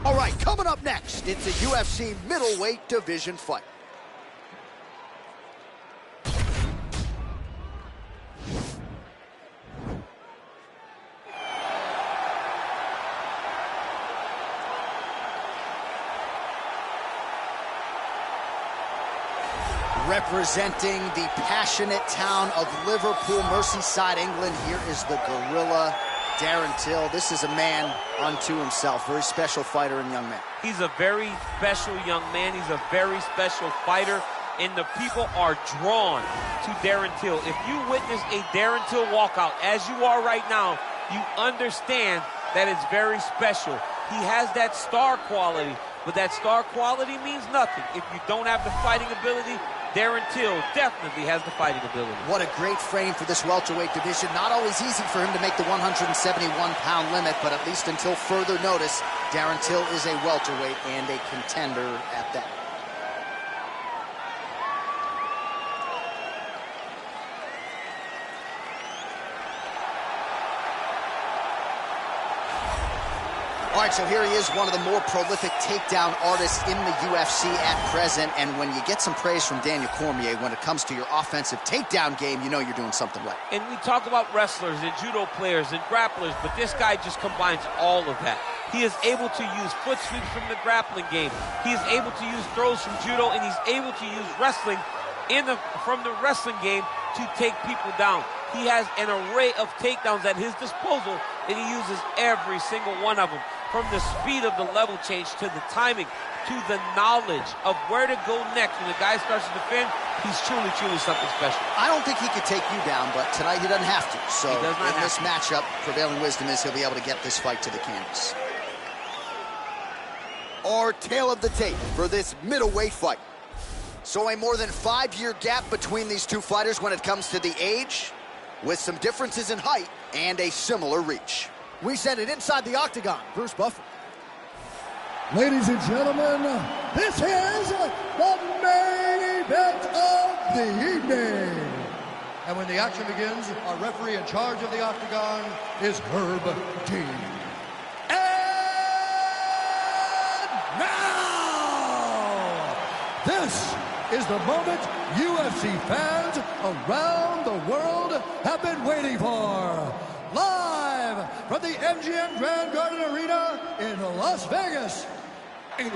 All right, coming up next, it's a UFC middleweight division fight. Representing the passionate town of Liverpool, Merseyside, England, here is the Gorilla, Darren Till. This is a man unto himself, very special fighter and young man. He's a very special young man. He's a very special fighter, and the people are drawn to Darren Till. If you witness a Darren Till walkout, as you are right now, you understand that it's very special. He has that star quality, but that star quality means nothing if you don't have the fighting ability. Darren Till definitely has the fighting ability. What a great frame for this welterweight division. Not always easy for him to make the 171-pound limit, but at least until further notice, Darren Till is a welterweight and a contender at that. All right, so here he is, one of the more prolific takedown artists in the UFC at present. And when you get some praise from Daniel Cormier when it comes to your offensive takedown game, you know you're doing something right. And we talk about wrestlers and judo players and grapplers, but this guy just combines all of that. He is able to use foot sweeps from the grappling game. He is able to use throws from judo, and he's able to use wrestling from the wrestling game to take people down. He has an array of takedowns at his disposal, and he uses every single one of them. From the speed of the level change to the timing to the knowledge of where to go next. When the guy starts to defend, he's truly, truly something special. I don't think he could take you down, but tonight he doesn't have to. So in this matchup, prevailing wisdom is he'll be able to get this fight to the canvas. Our tale of the tape for this middleweight fight. So a more than 5-year gap between these two fighters when it comes to the age, with some differences in height and a similar reach. We send it inside the octagon. Bruce Buffer. Ladies and gentlemen, this is the main event of the evening. And when the action begins, our referee in charge of the octagon is Herb Dean. And now, this is the moment UFC fans around the world have been waiting for. Live from the MGM Grand Garden Arena in Las Vegas, it's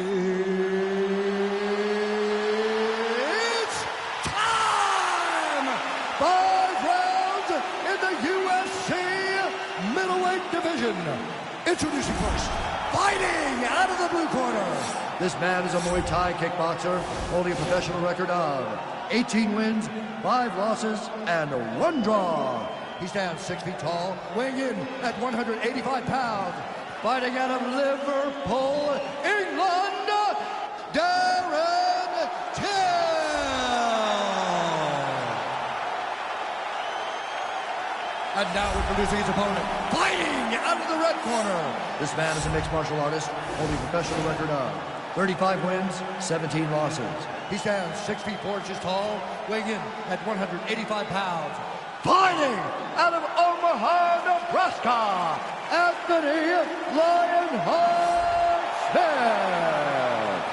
time! 5 rounds in the UFC middleweight division. Introducing first, fighting out of the blue corner. This man is a Muay Thai kickboxer holding a professional record of 18 wins, 5 losses, and 1 draw. He stands 6 feet tall, weighing in at 185 pounds. Fighting out of Liverpool, England, Darren Till. And now introducing his opponent, fighting out of the red corner. This man is a mixed martial artist, holding a professional record of 35 wins, 17 losses. He stands 6 feet 4 inches tall, weighing in at 185 pounds. Fighting out of Omaha, Nebraska, Anthony Lionheart Smith.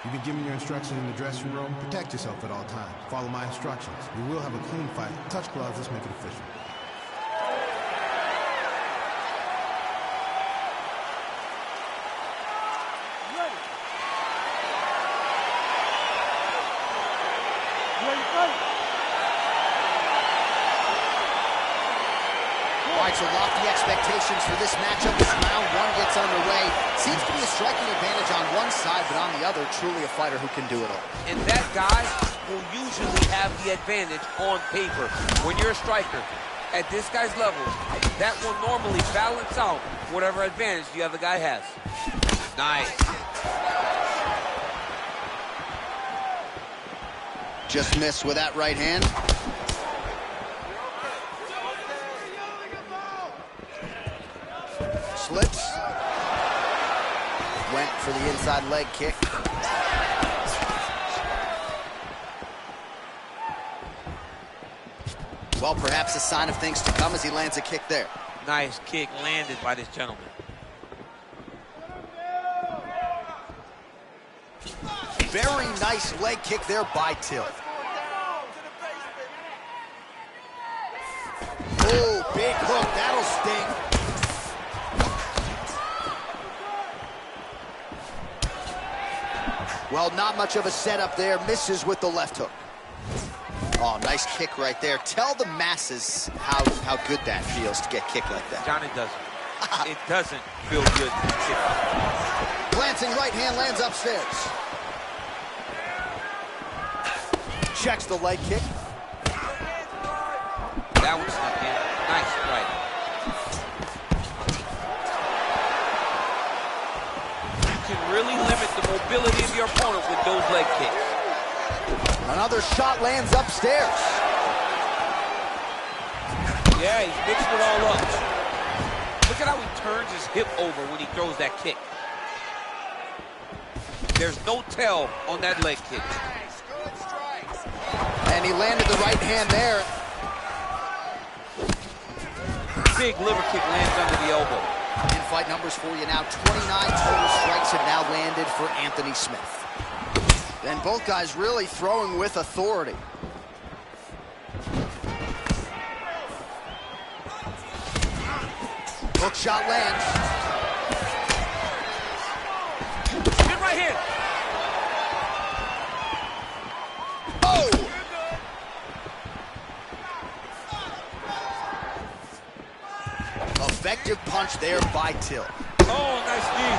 You've been given your instructions in the dressing room. Protect yourself at all times. Follow my instructions. We will have a clean fight. Touch gloves. Let's make it official. So lofty expectations for this matchup as round 1 gets underway. Seems to be a striking advantage on one side, but on the other, truly a fighter who can do it all. And that guy will usually have the advantage on paper. When you're a striker, at this guy's level, that will normally balance out whatever advantage the other guy has. Nice. Just missed with that right hand. Slips. Went for the inside leg kick. Well, perhaps a sign of things to come as he lands a kick there. Nice kick landed by this gentleman. Very nice leg kick there by Till. Oh, big hook. That'll sting. Well, not much of a setup there. Misses with the left hook. Oh, nice kick right there. Tell the masses how good that feels to get kicked like that. Johnny doesn't. It doesn't feel good to kick. Glancing right hand lands upstairs. Checks the leg kick. That one snuck in. Nice right. You can really limit the mobility of your opponent with those leg kicks. Another shot lands upstairs. Yeah, he's mixing it all up. Look at how he turns his hip over when he throws that kick. There's no tell on that leg kick. And he landed the right hand there. Big liver kick lands under the elbow. In fight numbers for you now. 29 total strikes have now landed for Anthony Smith. And both guys really throwing with authority. Hook shot lands. Good right hand. Oh! Effective punch there by Till. Oh, nice knee.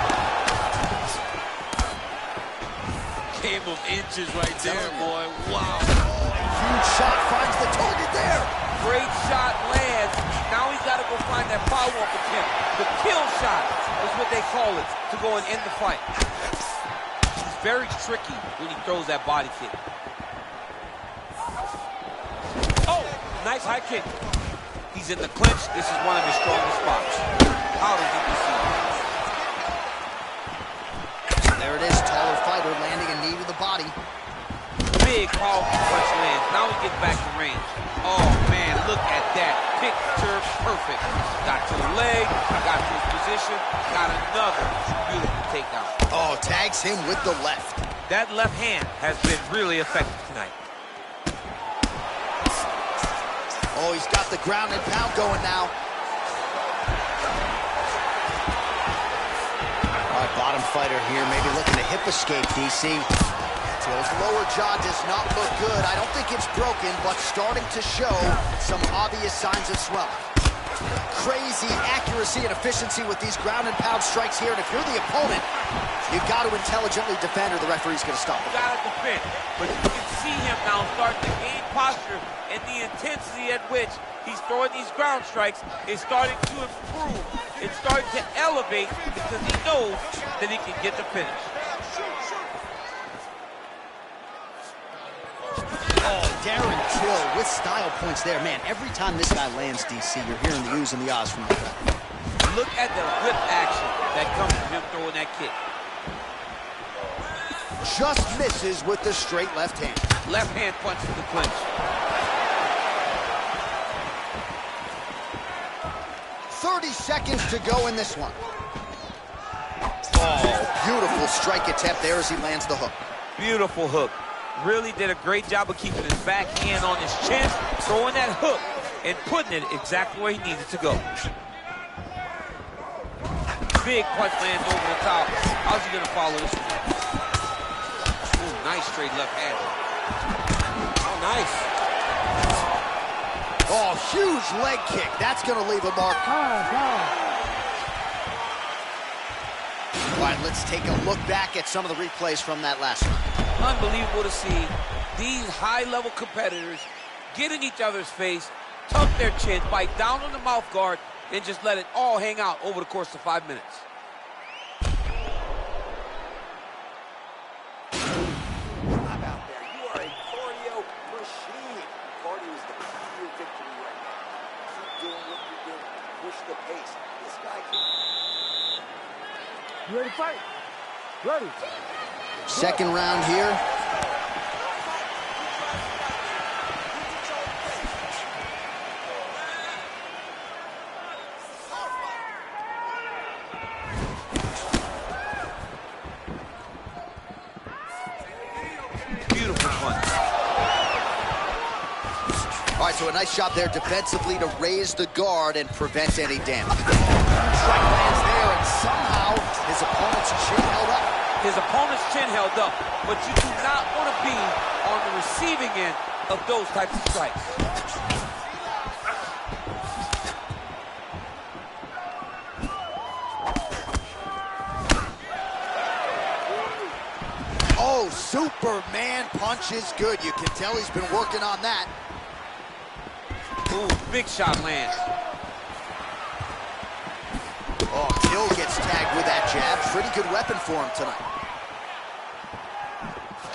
Game of inches right there, boy. Wow. Huge shot finds the target there. Great shot lands. Now he's got to go find that follow-up attempt. The kill shot is what they call it, to go and end the fight. He's very tricky when he throws that body kick. Oh, nice high kick. He's in the clinch. This is one of his strongest spots. How does he proceed? There it is, taller fighter landing a knee to the body. Big, powerful punch lands. Now he gets back to range. Oh, man, look at that. Picture perfect. Got to the leg, got to his position, got another beautiful takedown. Oh, tags him with the left. That left hand has been really effective tonight. Oh, he's got the ground and pound going now. All right, bottom fighter here, maybe looking to hip escape, DC. Till's lower jaw does not look good. I don't think it's broken, but starting to show some obvious signs of swelling. Crazy accuracy and efficiency with these ground and pound strikes here, and if you're the opponent, you've got to intelligently defend or the referee's going to stop it. You got to defend, but you can see him now starting to gain posture, and the intensity at which he's throwing these ground strikes is starting to improve. It's starting to elevate because he knows that he can get the finish. Oh, Darren Till with style points there. Man, every time this guy lands, DC, you're hearing the oohs and the ahs from the crowd. Look at the whip action that comes from him throwing that kick. Just misses with the straight left hand. Left hand punches the clinch. 30 seconds to go in this one. Oh, beautiful strike attempt there as he lands the hook. Beautiful hook. Really did a great job of keeping his back hand on his chin, throwing that hook, and putting it exactly where he needed to go. Big punch lands over the top. How's he gonna follow this one? Ooh, nice straight left hand. Oh, nice. Oh, huge leg kick. That's gonna leave a mark. All right, let's take a look back at some of the replays from that last round. Unbelievable to see these high-level competitors get in each other's face, tuck their chin, bite down on the mouth guard, and just let it all hang out over the course of 5 minutes. I'm out there. You are a cardio machine. Cardio is the key to your victory right now. Keep doing what you're doing. Push the pace. This guy can... You ready to fight? Ready. Second round here. All right, so a nice job there defensively to raise the guard and prevent any damage. Strike lands there, and somehow his opponent's chin held up. His opponent's chin held up, but you do not want to be on the receiving end of those types of strikes. Oh, Superman punch is good. You can tell he's been working on that. Ooh, big shot lands. Oh, Till gets tagged with that jab. Pretty good weapon for him tonight.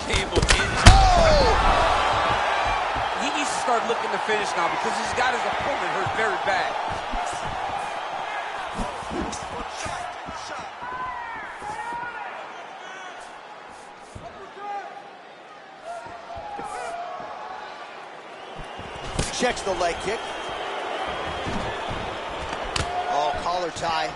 Cable in. Oh! He needs to start looking to finish now because he's got his opponent hurt very bad. Checks the leg kick. Oh, collar tie.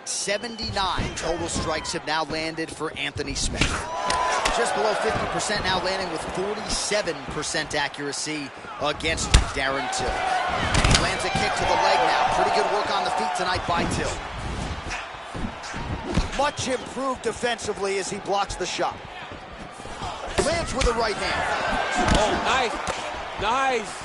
$79 total strikes have now landed for Anthony Smith. Just below 50% now, landing with 47% accuracy against Darren Till. He lands a kick to the leg now. Pretty good work on the feet tonight by Till. Much improved defensively as he blocks the shot. Lands with the right hand. Oh, nice. Nice.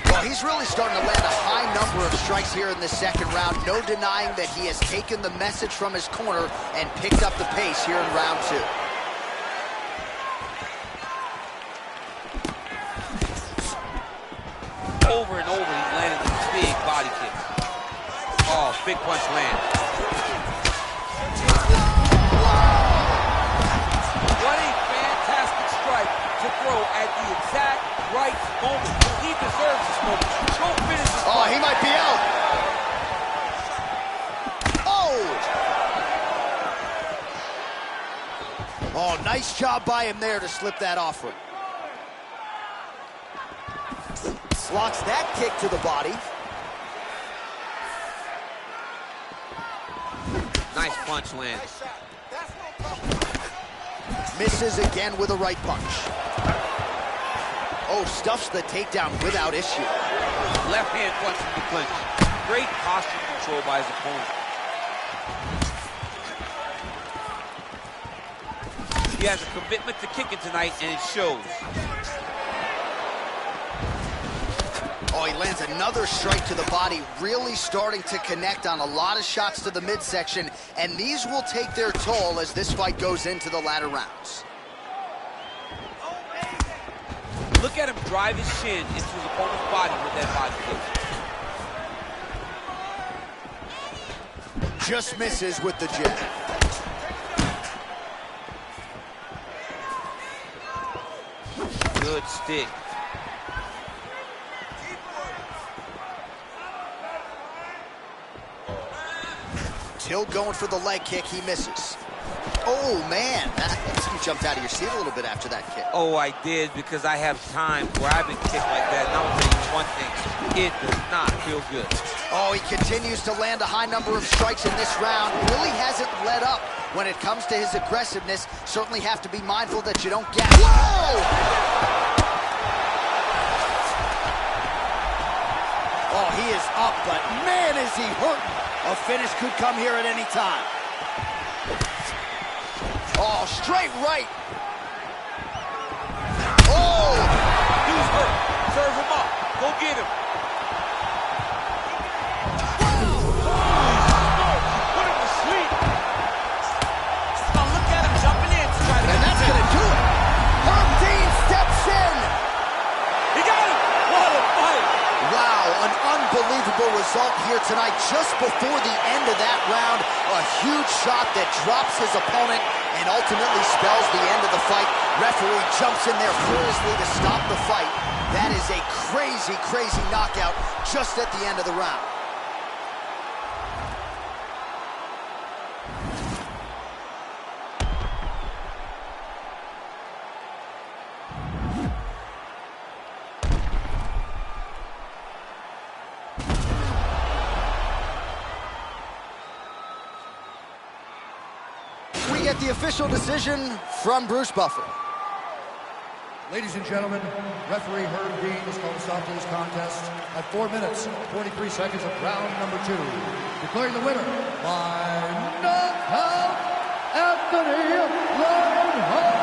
Well, he's really starting to land a high number of strikes here in the second round. No denying that he has taken the message from his corner and picked up the pace here in round two. Over and over, he's landing these big body kicks. Oh, big punch land. What a fantastic strike to throw at the exact right moment. He deserves this moment. Go finish this Oh, fight. he might be out. Oh! Oh, nice job by him there to slip that offering. Blocks that kick to the body. Nice punch land. Misses again with a right punch. Oh, stuffs the takedown without issue. Left hand punch from the clinch. Great posture control by his opponent. He has a commitment to kicking tonight, and it shows. Oh, he lands another strike to the body, really starting to connect on a lot of shots to the midsection, and these will take their toll as this fight goes into the latter rounds. Look at him drive his shin into his opponent's body with that body kick. Just misses with the jab. Good stick. Till going for the leg kick, he misses. Oh, man, you jumped out of your seat a little bit after that kick. Oh, I did, because I have times where I've been kicked like that, and I'll tell you one thing, it does not feel good. Oh, he continues to land a high number of strikes in this round. Really hasn't let up when it comes to his aggressiveness. Certainly have to be mindful that you don't get... Whoa! Oh, he is up, but man, is he hurting. A finish could come here at any time. Oh, straight right. Oh! He's hurt. Serve him up. Go get him. Put him to sleep. Now look at him jumping in. And that's going to do it. Herb Dean steps in. He got him. What a fight. Wow, an unbelievable result here tonight. Just before the end of that round, a huge shot that drops his opponent and ultimately spells the end of the fight. Referee jumps in there furiously to stop the fight. That is a crazy, crazy knockout just at the end of the round. get the official decision from Bruce Buffer. Ladies and gentlemen, referee Herb Dean has called a stop to this contest at 4 minutes, 43 seconds of round number 2. Declaring the winner by knockout, Anthony Lionheart.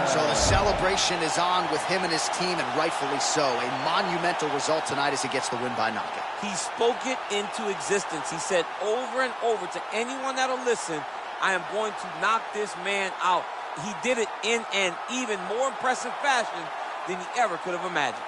So the celebration is on with him and his team, and rightfully so. A monumental result tonight as he gets the win by knockout. He spoke it into existence. He said over and over to anyone that'll listen, I am going to knock this man out. He did it in an even more impressive fashion than he ever could have imagined.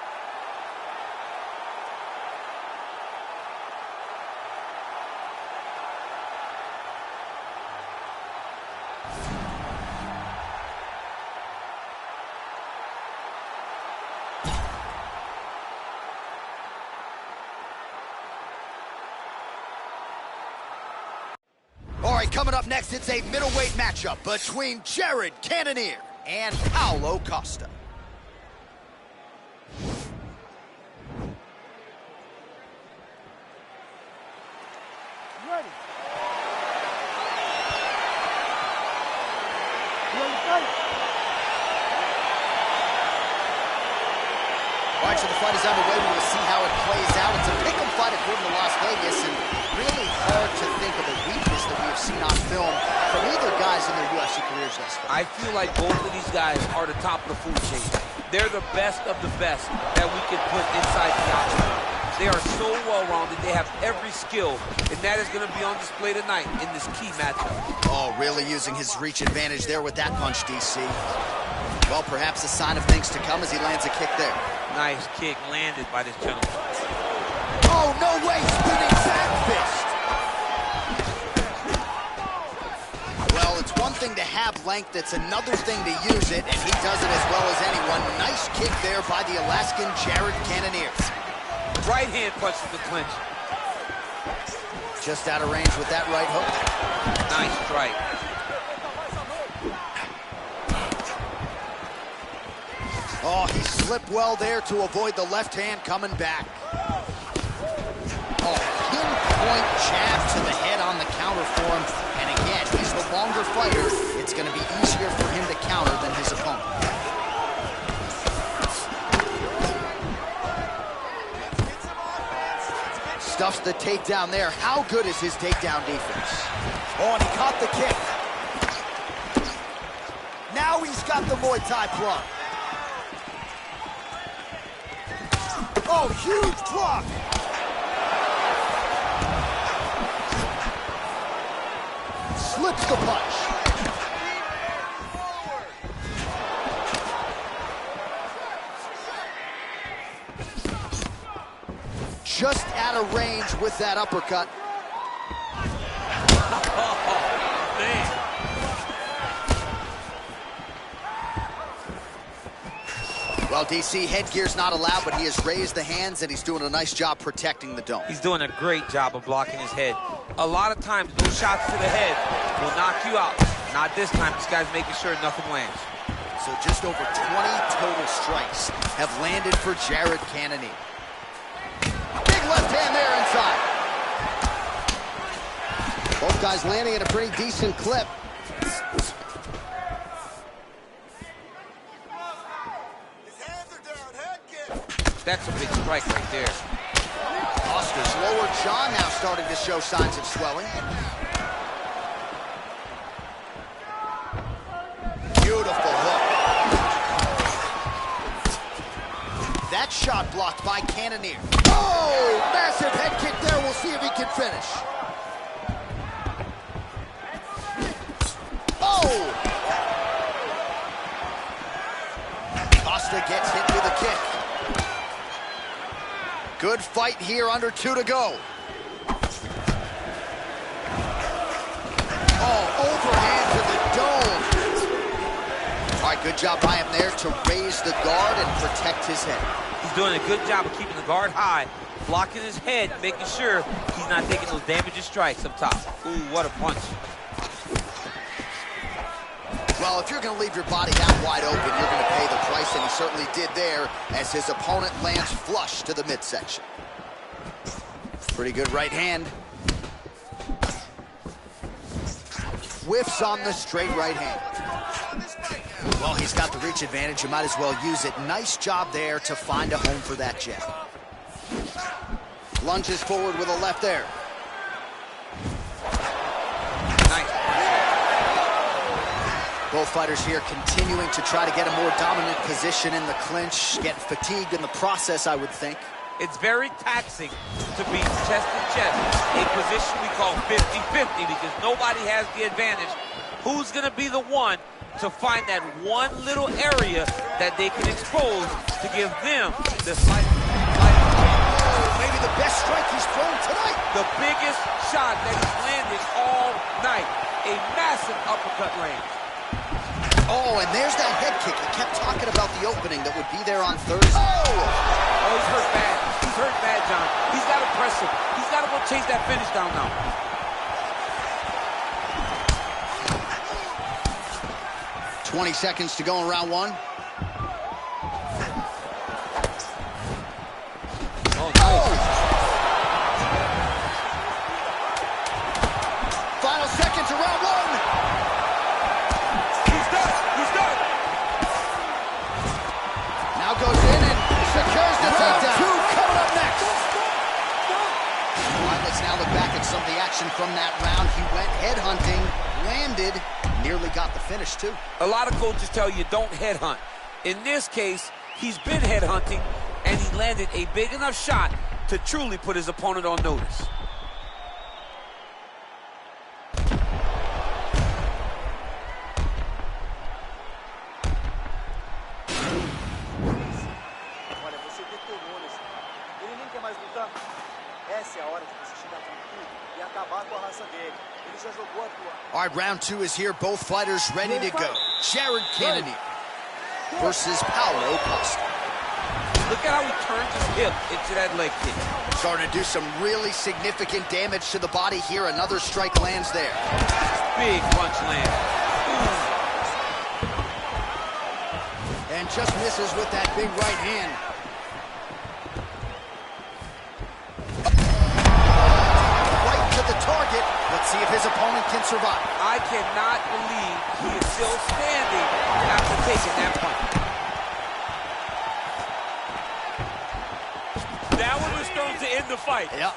All right, coming up next, it's a middleweight matchup between Jared Cannonier and Paulo Costa. Ready. Ready, fight. All right, so the fight is underway. We will see how it plays out. It's a pick'em fight according to Las Vegas, and really hard to think of a weakness that we have seen on film from either guys in their UFC careers thus far. I feel like both of these guys are the top of the food chain. They're the best of the best that we can put inside the octagon. They are so well-rounded. They have every skill, and that is going to be on display tonight in this key matchup. Oh, really using his reach advantage there with that punch, DC. Well, perhaps a sign of things to come as he lands a kick there. Nice kick landed by this gentleman. Oh, no way! Spinning back fist! Well, it's one thing to have length, it's another thing to use it, and he does it as well as anyone. Nice kick there by the Alaskan Jared Cannonier. Right hand punch to the clinch. Just out of range with that right hook. Nice strike. Oh, he slipped well there to avoid the left hand coming back. Oh, pinpoint jab to the head on the counter for him. And again, he's the longer fighter. It's going to be easier for him to counter than his opponent. Stuffs the takedown there. How good is his takedown defense? Oh, and he caught the kick. Now he's got the Muay Thai plug. Oh, huge block. Slips the punch. Just out of range with that uppercut. Oh, man. Well, DC, headgear's not allowed, but he has raised the hands, and he's doing a nice job protecting the dome. He's doing a great job of blocking his head. A lot of times, those shots to the head will knock you out. Not this time. This guy's making sure nothing lands. So just over 20 total strikes have landed for Jared Cannonier. Big left hand there inside. Both guys landing at a pretty decent clip. That's a big strike right there. Costa's lower jaw now starting to show signs of swelling. Beautiful hook. That shot blocked by Cannonier. Oh, massive head kick there. We'll see if he can finish. Oh! Costa gets hit with a kick. Good fight here, under 2 to go. Oh, overhand to the dome. All right, good job by him there to raise the guard and protect his head. He's doing a good job of keeping the guard high, blocking his head, making sure he's not taking those damaging strikes up top. Ooh, what a punch. Well, if you're going to leave your body that wide open, you're going to pay the price, and he certainly did there as his opponent lands flush to the midsection. Pretty good right hand. whiffs on the straight right hand. Well, he's got the reach advantage. You might as well use it. Nice job there to find a home for that jab. Lunges forward with a left there. Nice. Both fighters here continuing to try to get a more dominant position in the clinch. Getting fatigued in the process, I would think. It's very taxing to be chest to chest, a position we call 50-50 because nobody has the advantage. Who's going to be the one to find that one little area that they can expose to give them the fight? Maybe the best strike he's thrown tonight. The biggest shot that he's landed all night. A massive uppercut range. Oh, and there's that head kick. He kept talking about the opening that would be there on Thursday. Oh, he's hurt bad. He's hurt bad, John. He's got to press him. He's got to go chase that finish down now. 20 seconds to go in round one. Oh, nice. Final seconds of round one. He's done. He's done. Now goes in and secures the takedown. Two coming up next. All right, let's now look back at some of the action from that round. He went headhunting, landed, nearly got the finish too. A lot of coaches tell you don't headhunt. In this case, he's been headhunting, and he landed a big enough shot to truly put his opponent on notice. Olha, você detonou nesse cara. Ele nem quer mais lutar. Essa é a hora de você chegar com tudo e acabar com a raça dele. Ele já jogou a tua. All right, round two is here. Both fighters ready to go. Jared Cannonier versus Paulo Costa. Look at how he turns his hip into that leg kick. Starting to do some really significant damage to the body here. Another strike lands there. Big punch land. And just misses with that big right hand. Right to the target. Let's see if his opponent can survive. I cannot believe he is still standing after taking that punch. That one was thrown to end the fight. Yep.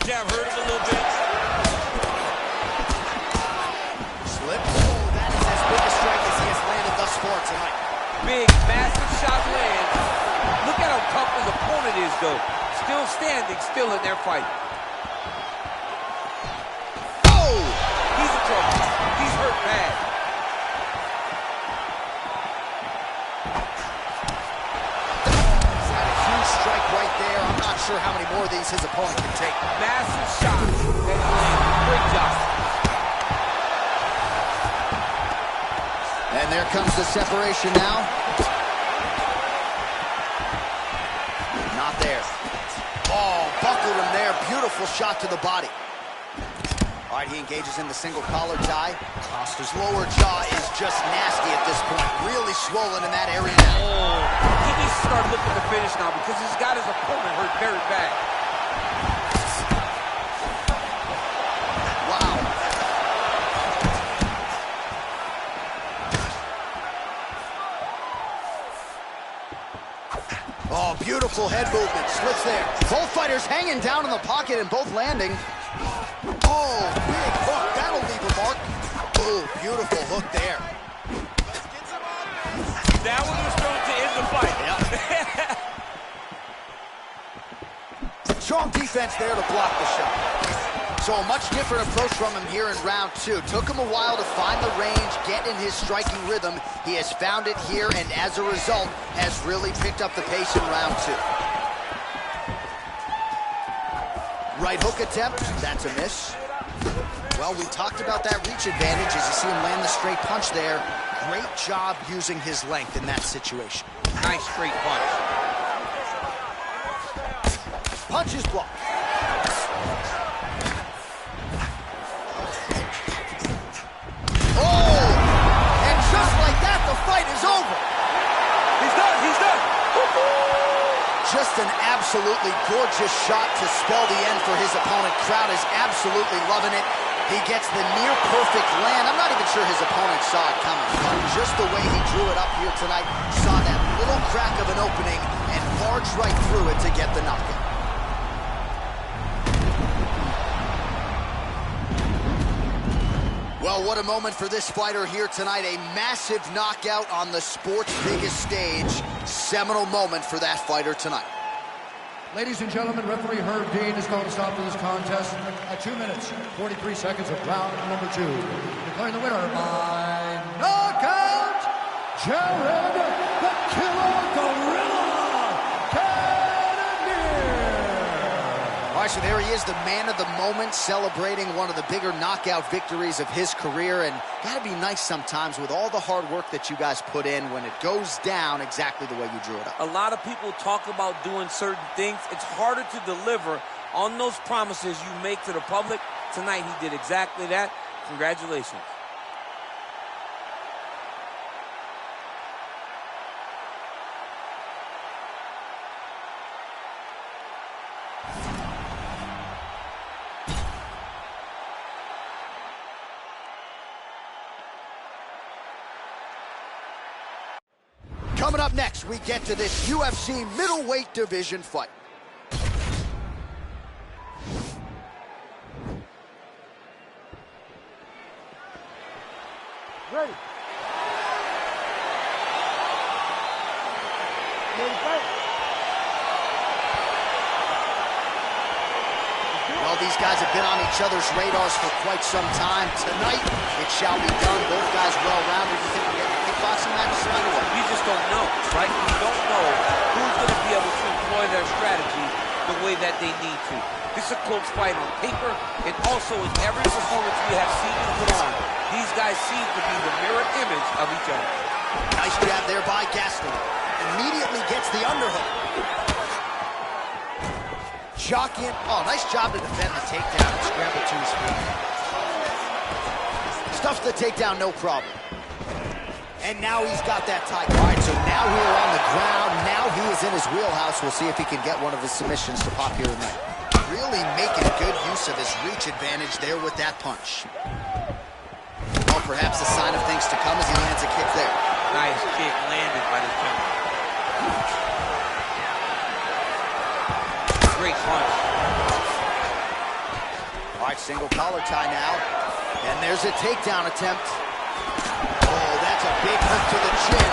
Jab hurt him a little bit. Slip. Oh, that is as big a strike as he has landed thus far tonight. Big, massive shot lands. Look at how tough his opponent is, though. Still standing, still in their fight. Oh! He's in trouble. He's hurt bad. He's had a huge strike right there. I'm not sure how many more of these his opponent can take. Massive shots that he landed. Great job. And there comes the separation now. Not there. Oh, buckled him there. Beautiful shot to the body. All right, he engages in the single collar tie. Costa's lower jaw is just nasty at this point. Really swollen in that area now. Oh, he needs to start looking to finish now because he's got his opponent hurt very bad. Wow. Oh, beautiful head movement. Splits there. Both fighters hanging down in the pocket and both landing. Oh, big hook. That'll leave a mark. Oh, beautiful hook there. That one was thrown to end the fight. Yep. Strong defense there to block the shot. So a much different approach from him here in round two. Took him a while to find the range, get in his striking rhythm. He has found it here, and as a result, has really picked up the pace in round two. Right hook attempt, that's a miss. Well, we talked about that reach advantage as you see him land the straight punch there. Great job using his length in that situation. Nice straight punch. Punch is blocked. Oh! And just like that, the fight is over. He's done. He's done. Just an absolutely gorgeous shot to spell the end for his opponent. Crowd is absolutely loving it. He gets the near-perfect land. I'm not even sure his opponent saw it coming, but just the way he drew it up here tonight, saw that little crack of an opening and barged right through it to get the knockout. Well, what a moment for this fighter here tonight. A massive knockout on the sport's biggest stage. Seminal moment for that fighter tonight. Ladies and gentlemen, referee Herb Dean is going to stop to this contest at 2 minutes, 43 seconds of round number 2. Declaring the winner by knockout, Jared the Killer Gorilla Cannonier. All right, so there he is, the man of the moment, celebrating one of the bigger knockout victories of his career. And gotta be nice sometimes with all the hard work that you guys put in when it goes down exactly the way you drew it up. A lot of people talk about doing certain things. It's harder to deliver on those promises you make to the public. Tonight, he did exactly that. Congratulations. Coming up next, we get to this UFC middleweight division fight. Ready. Ready to fight. Well, these guys have been on each other's radars for quite some time. Tonight, it shall be done. Both guys well-rounded. You think we get a kickboxing match tonight or what? You just don't know, right? You don't know who's going to be able to employ their strategy the way that they need to. This is a close fight on paper, and also in every performance we have seen and put on, these guys seem to be the mirror image of each other. Nice jab there by Gaston. Immediately gets the underhook. Jockeying. Oh, nice job to defend the takedown and scramble to his feet. Stuffs the takedown, no problem. And now he's got that tight. All right, so now we are on the ground. Now he is in his wheelhouse. We'll see if he can get one of his submissions to pop here tonight. Really making good use of his reach advantage there with that punch. Well, perhaps a sign of things to come as he lands a kick there. Nice kick landed by the champion. Great punch. All right, single collar tie now. And there's a takedown attempt. Oh, that's a big hook to the chin.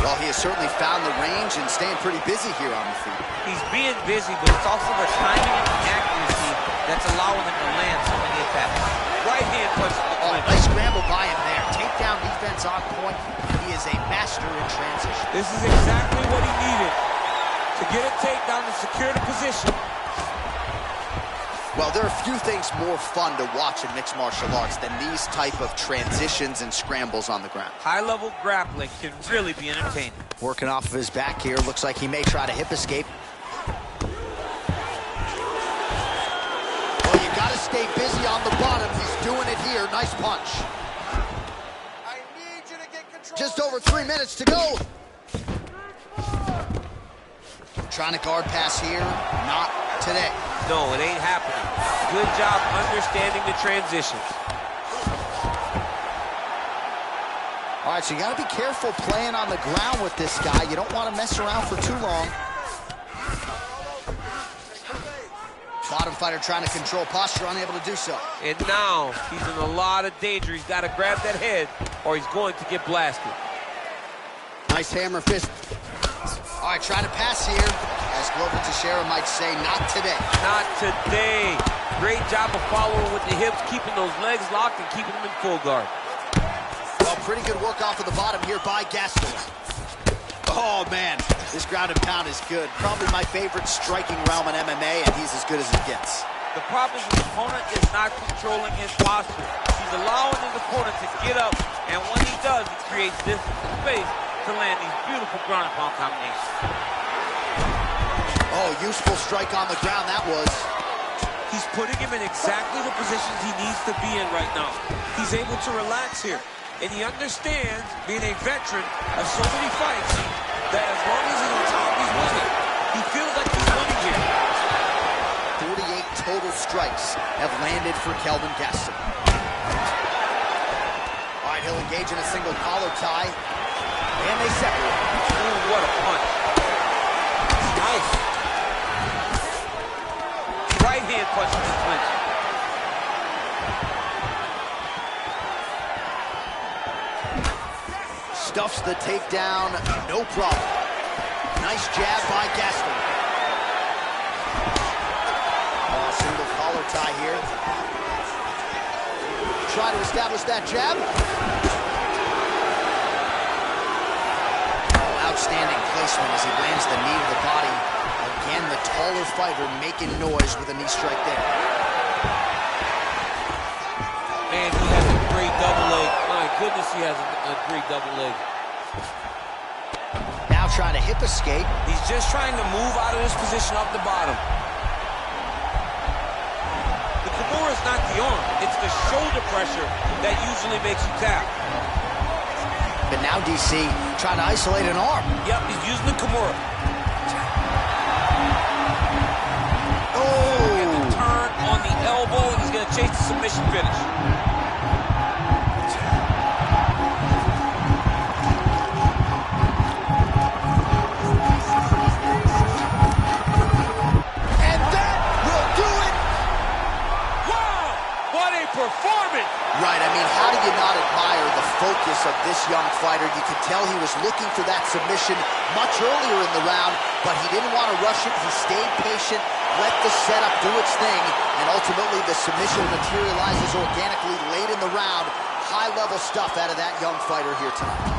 Well, he has certainly found the range and staying pretty busy here on the feet. He's being busy, but it's also the timing and the accuracy that's allowing him to land so many attacks. Right hand punch to the clinch. Nice scramble by him there. Takedown defense on point. He is a master in transition. This is exactly what he needed to get a takedown and secure the position. Well, there are few things more fun to watch in mixed martial arts than these type of transitions and scrambles on the ground. High-level grappling can really be entertaining. Working off of his back here. Looks like he may try to hip escape. Well, you got to stay busy on the bottom. He's doing it here. Nice punch. I need you to get control. Just over 3 minutes to go. Trying to guard pass here. Not today. No, it ain't happening. Good job understanding the transitions. All right, so you got to be careful playing on the ground with this guy. You don't want to mess around for too long. Bottom fighter trying to control posture, unable to do so. And now he's in a lot of danger. He's got to grab that head or he's going to get blasted. Nice hammer fist. All right, trying to pass here. As Glover Teixeira might say, not today. Not today. Great job of following with the hips, keeping those legs locked and keeping them in full guard. Well, pretty good work off of the bottom here by Gaston. Oh, man, this ground and pound is good. Probably my favorite striking realm in MMA, and he's as good as it gets. The problem is his opponent is not controlling his posture. He's allowing his opponent to get up, and when he does, he creates distance and space to land these beautiful ground and pound combinations. Oh, useful strike on the ground that was. He's putting him in exactly the positions he needs to be in right now. He's able to relax here. And he understands, being a veteran of so many fights, that as long as he's on top, he's winning. He feels like he's winning here. 48 total strikes have landed for Kelvin Gastelum. All right, he'll engage in a single collar tie, and they separate. Ooh, what a punch. Nice. Right hand punch in the clinch. Stuffs the takedown, no problem. Nice jab by Gastelum. Single collar tie here. Try to establish that jab. Outstanding placement as he lands the knee to the body. Again, the taller fighter making noise with a knee strike there. Man, he has a great double leg. My goodness, he has a great double leg. Now trying to hip escape. He's just trying to move out of this position off the bottom. The Kimura is not the arm. It's the shoulder pressure that usually makes you tap. But now DC trying to isolate an arm. Yep, he's using the Kimura. Oh! He's going to turn on the elbow, and he's going to chase the submission finish. Performance. Right, I mean, how do you not admire the focus of this young fighter? You could tell he was looking for that submission much earlier in the round, but he didn't want to rush it. He stayed patient, let the setup do its thing, and ultimately the submission materializes organically late in the round. High-level stuff out of that young fighter here tonight.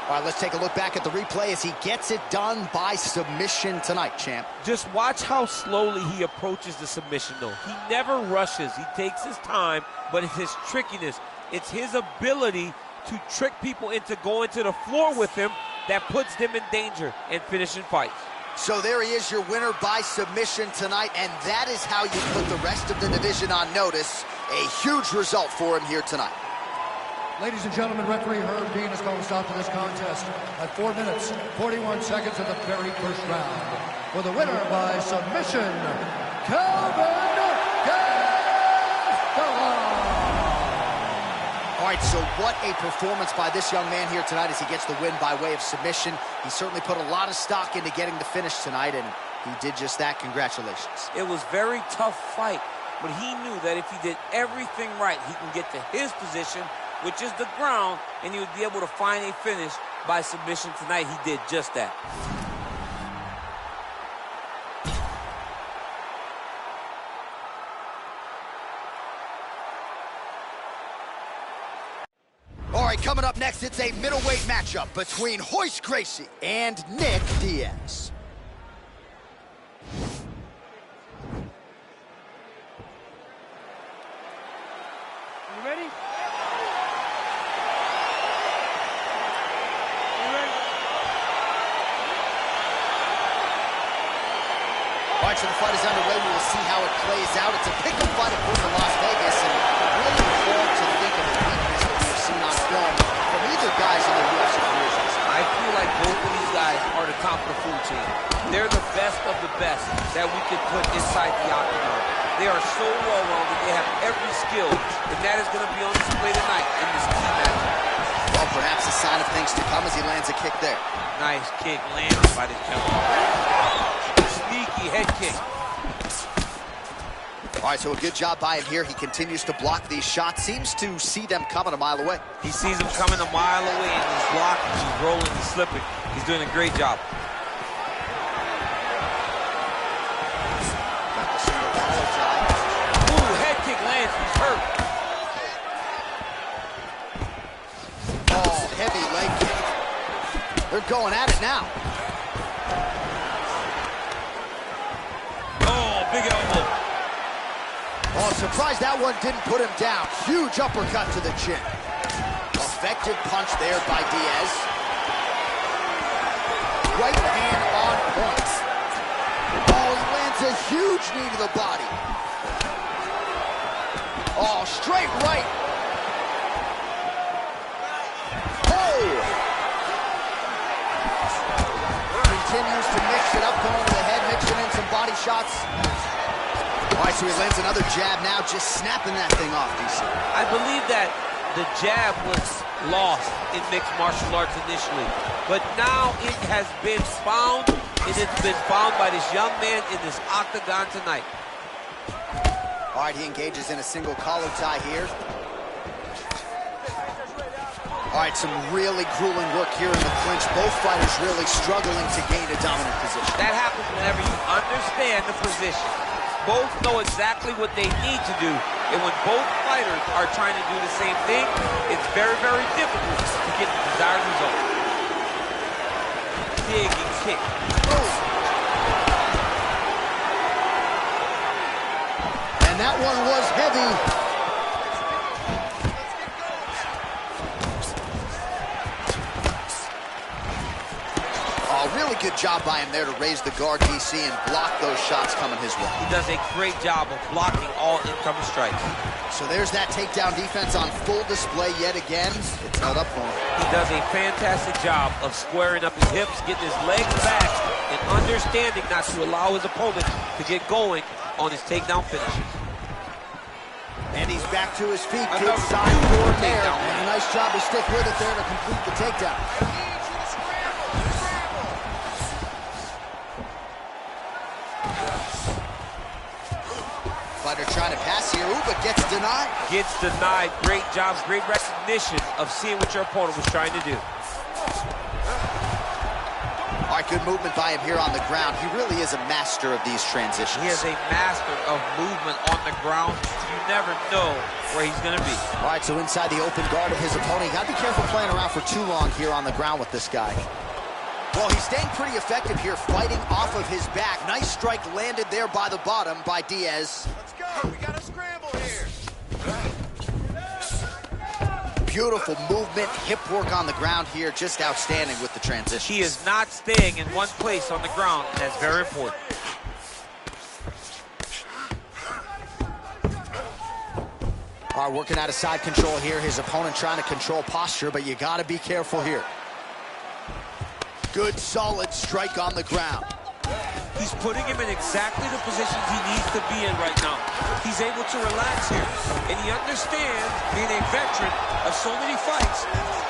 All right, let's take a look back at the replay as he gets it done by submission tonight, champ. Just watch how slowly he approaches the submission, though. He never rushes. He takes his time, but it's his trickiness. It's his ability to trick people into going to the floor with him that puts them in danger and finishing fights. So there he is, your winner by submission tonight, and that is how you put the rest of the division on notice. A huge result for him here tonight. Ladies and gentlemen, referee Herb Dean has called a stop to this contest at 4 minutes, 41 seconds of the very first round. For the winner by submission, Kelvin Gastelum. All right, so what a performance by this young man here tonight as he gets the win by way of submission. He certainly put a lot of stock into getting the finish tonight, and he did just that. Congratulations. It was a very tough fight, but he knew that if he did everything right, he can get to his position, which is the ground, and he would be able to find a finish by submission tonight. He did just that. All right, coming up next, it's a middleweight matchup between Royce Gracie and Nick Diaz. You ready? All right, so the fight is underway. We will see how it plays out. It's a pick-up fight at Las Vegas, and really hard to think of a weakness that we've seen on film from either guys in their UFC careers. I feel like both of these guys are the top of the food chain. They're the best of the best that we could put inside the octagon. They are so well-rounded. They have every skill, and that is going to be on display tonight in this key match. Well, perhaps a sign of things to come as he lands a kick there. Nice kick landed by this gentleman. Sneaky head kick. All right, so a good job by him here. He continues to block these shots. Seems to see them coming a mile away. He sees them coming a mile away, and he's blocking, he's rolling, he's slipping. He's doing a great job. Ooh, head kick lands, he's hurt. Oh, heavy leg kick. They're going at it now. Oh, big elbow. Oh, surprised that one didn't put him down. Huge uppercut to the chin. Effective punch there by Diaz. Right hand on point. Oh, he lands a huge knee to the body. Oh, straight right. continues to mix it up, going to the head, mixing in some body shots. All right, so he lands another jab now, just snapping that thing off, DC. I believe that the jab was lost in mixed martial arts initially, but now it has been found, and it's been found by this young man in this octagon tonight. All right, he engages in a single collar tie here. All right, some really grueling work here in the clinch. Both fighters really struggling to gain a dominant position. That happens whenever you understand the position. Both know exactly what they need to do, and when both fighters are trying to do the same thing, it's very, very difficult to get the desired result. Big kick. And that one was heavy. Really good job by him there to raise the guard, DC, and block those shots coming his way. He does a great job of blocking all incoming strikes. So there's that takedown defense on full display yet again. It's held up for him. He does a fantastic job of squaring up his hips, getting his legs back, and understanding not to allow his opponent to get going on his takedown finishes. And he's back to his feet. Good side forward there. And a nice job to stick with it there to complete the takedown. Fighter trying to pass here. Ooh, but gets denied. Gets denied. Great job, great recognition of seeing what your opponent was trying to do. All right, good movement by him here on the ground. He really is a master of these transitions. He is a master of movement on the ground. You never know where he's going to be. All right, so inside the open guard of his opponent. You got to be careful playing around for too long here on the ground with this guy. Well, he's staying pretty effective here, fighting off of his back. Nice strike landed there by the bottom by Diaz. Let's go. We got a scramble here. Beautiful movement, hip work on the ground here, just outstanding with the transition. He is not staying in one place on the ground, and that's very important. All right, working out of side control here. His opponent trying to control posture, but you got to be careful here. Good, solid strike on the ground. He's putting him in exactly the positions he needs to be in right now. He's able to relax here, and he understands, being a veteran of so many fights,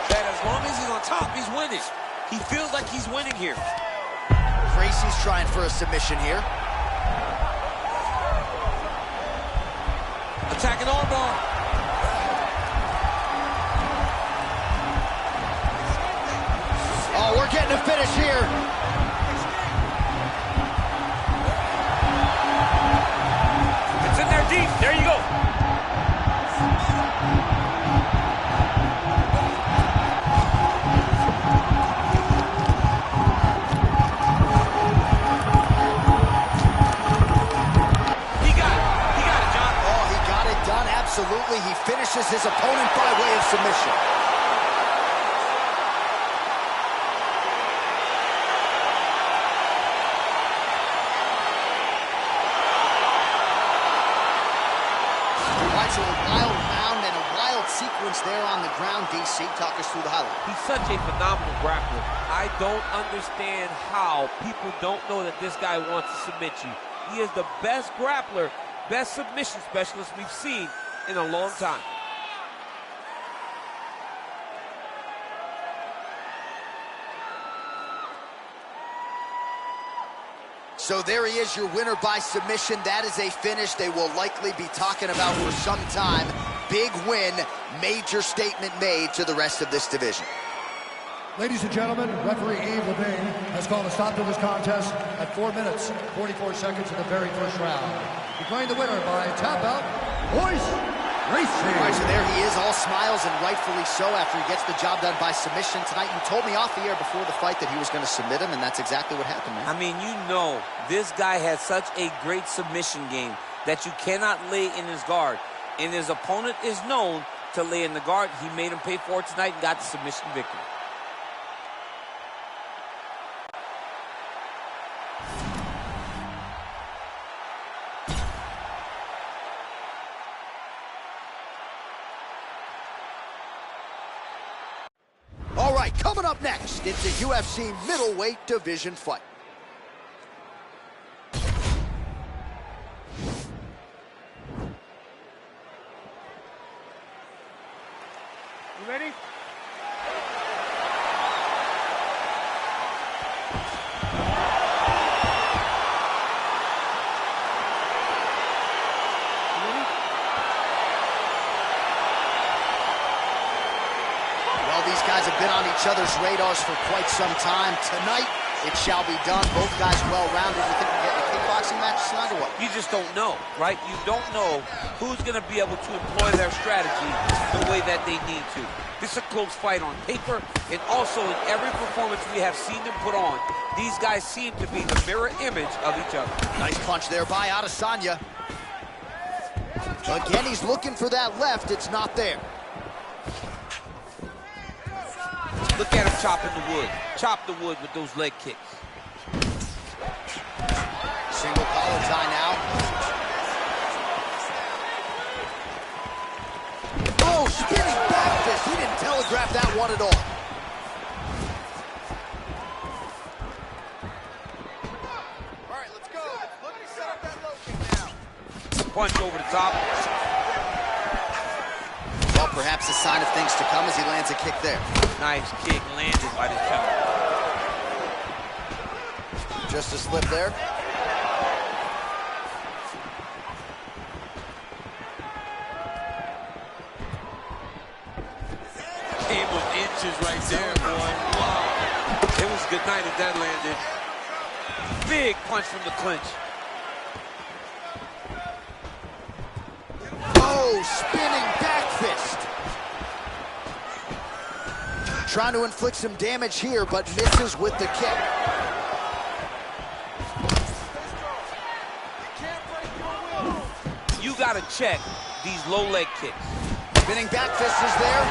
that as long as he's on top, he's winning. He feels like he's winning here. Gracie's trying for a submission here. Attacking armbar. Oh, we're getting a finish here. It's in there deep. There you go. He got it, John. Oh, he got it done, absolutely. He finishes his opponent by way of submission. So a wild round and a wild sequence there on the ground. DC, talk us through the highlight. He's such a phenomenal grappler. I don't understand how people don't know that this guy wants to submit you. He is the best grappler, best submission specialist we've seen in a long time. So there he is, your winner by submission. That is a finish they will likely be talking about for some time. Big win, major statement made to the rest of this division. Ladies and gentlemen, referee Yves Levine has called a stop to this contest at 4 minutes, 44 seconds of the very first round. Declaring the winner by tap out, Royce Gracie. All right, so there he is, all smiles, and rightfully so after he gets the job done by submission tonight. You told me off the air before the fight that he was going to submit him, and that's exactly what happened, man. I mean, you know, this guy has such a great submission game that you cannot lay in his guard. And his opponent is known to lay in the guard. He made him pay for it tonight and got the submission victory. All right, coming up next, it's a UFC middleweight division fight. Well, these guys have been on each other's radars for quite some time. Tonight, it shall be done. Both guys well-rounded. You think we're getting a kickboxing match tonight or what? You just don't know, right? You don't know who's going to be able to employ their strategy the way that they need to. This is a close fight on paper, and also in every performance we have seen them put on, these guys seem to be the mirror image of each other. Nice punch there by Adesanya. Again, he's looking for that left. It's not there. Look at him chopping the wood. Chop the wood with those leg kicks. Single collar tie now. Oh, spinning back fist. He didn't telegraph that one at all. All right, let's go. Look to set up that low kick now. Punch over the top. Well, perhaps a sign of things to come as he lands a kick there. Nice kick landed by the gentleman. Just a slip there. Game was inches right there, boy. Wow. It was a good night if that landed. Big punch from the clinch. Oh, spinning back fist. Trying to inflict some damage here, but misses with the kick. You got to check these low leg kicks. Spinning back fist is there.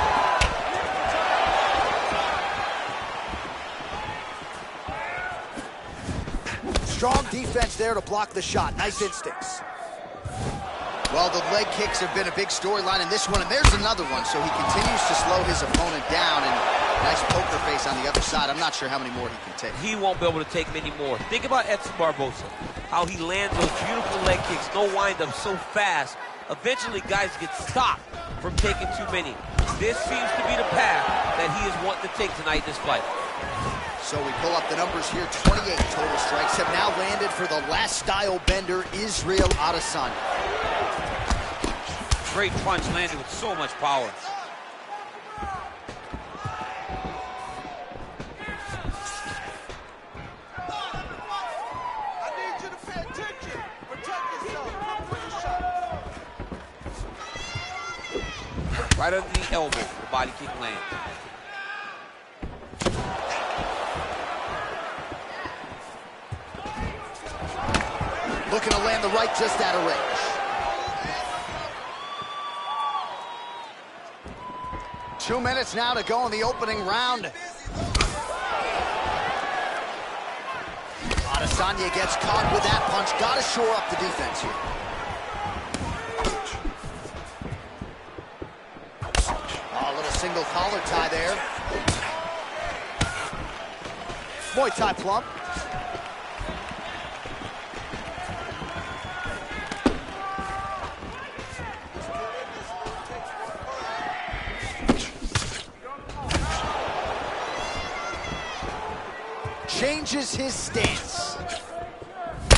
Strong defense there to block the shot. Nice instincts. Well, the leg kicks have been a big storyline in this one, and there's another one. So he continues to slow his opponent down, and nice poker face on the other side. I'm not sure how many more he can take. He won't be able to take many more. Think about Edson Barboza, how he lands those beautiful leg kicks, no wind-up, so fast. Eventually, guys get stopped from taking too many. This seems to be the path that he is wanting to take tonight in this fight. So we pull up the numbers here. 28 total strikes have now landed for the last style bender, Israel Adesanya. Great punch landed with so much power. I need you to pay attention. Protect yourself. Put your shot. Right under the elbow, the body kick lands. Looking to land the right just out of range. Two minutes now to go in the opening round. Adesanya gets caught with that punch. Got to shore up the defense here. Oh, a little single collar tie there. Muay Thai plump. Changes his stance.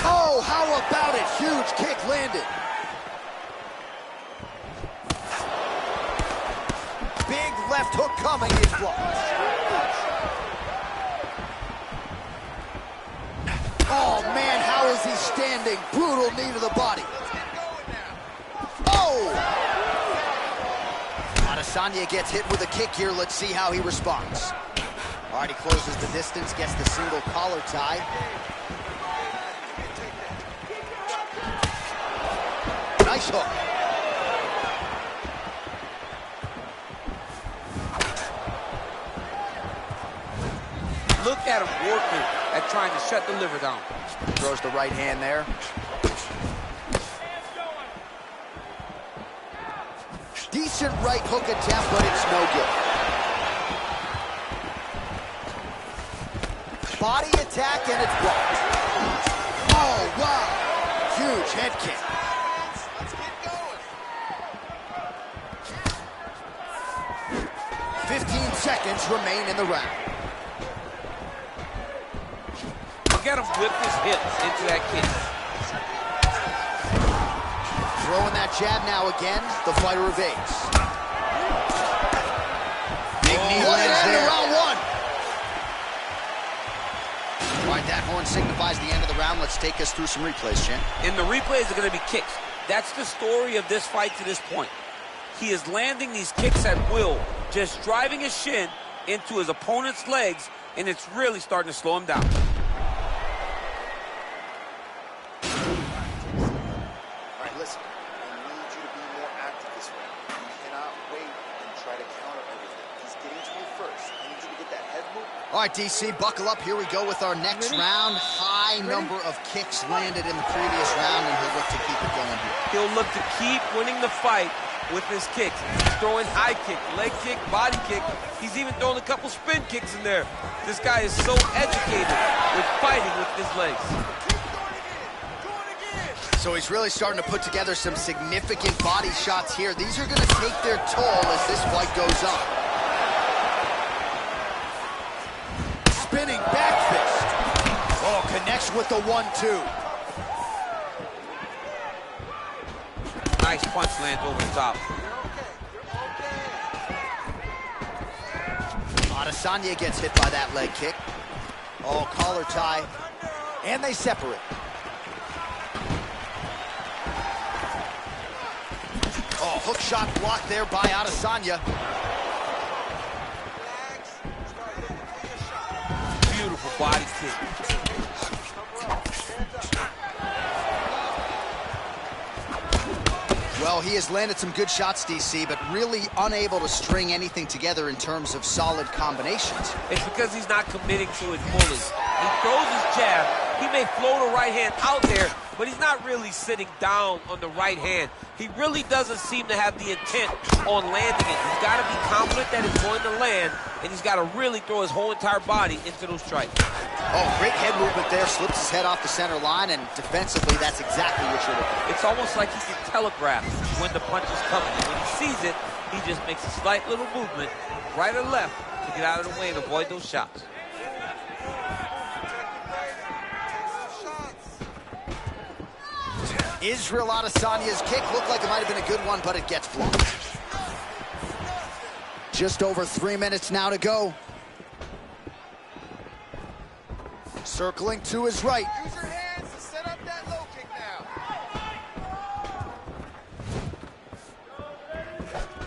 Oh, how about it? Huge kick landed. Big left hook coming is blocked. Oh, man, how is he standing? Brutal knee to the body. Oh! Adesanya gets hit with a kick here. Let's see how he responds. All right, he closes the distance, gets the single collar tie. Nice hook. Look at him working at trying to shut the liver down. Throws the right hand there. Decent right hook attempt, but it's no good. Body attack, and it's blocked. Oh, wow. Huge head kick. Let's get going. 15 seconds remain in the round. Look at him whip his hips into that kick. Throwing that jab now again. The fighter evades. Big knee lands there. Round one. All right, that horn signifies the end of the round. Let's take us through some replays, Chan. And the replays are going to be kicks. That's the story of this fight to this point. He is landing these kicks at will, just driving his shin into his opponent's legs, and it's really starting to slow him down. All right, listen. I need you to be more active this round. You cannot wait and try to counter everything. He's getting to you first. I need you to get that head move. All right, DC, buckle up. Here we go with our next round. High number of kicks landed in the previous round, and he'll look to keep it going here. He'll look to keep winning the fight with his kicks. He's throwing high kick, leg kick, body kick. He's even throwing a couple spin kicks in there. This guy is so educated with fighting with his legs. So he's really starting to put together some significant body shots here. These are going to take their toll as this fight goes on. Spinning back fist. Oh, connects with the 1-2. Nice punch lands over the top. Adesanya gets hit by that leg kick. Oh, collar tie. And they separate. Oh, hook shot blocked there by Adesanya. Beautiful body kick. Well, he has landed some good shots, DC, but really unable to string anything together in terms of solid combinations. It's because he's not committing to his bullies. He throws his jab. He may float a right hand out there, but he's not really sitting down on the right hand. He really doesn't seem to have the intent on landing it. He's got to be confident that it's going to land, and he's got to really throw his whole entire body into those strikes. Oh, great head movement there. Slips his head off the center line, and defensively, that's exactly what you're looking for. It's almost like he can telegraph when the punch is coming. And when he sees it, he just makes a slight little movement, right or left, to get out of the way and avoid those shots. Israel Adesanya's kick looked like it might have been a good one, but it gets blocked. Just over 3 minutes now to go. Circling to his right. Use your hands to set up that low kick now.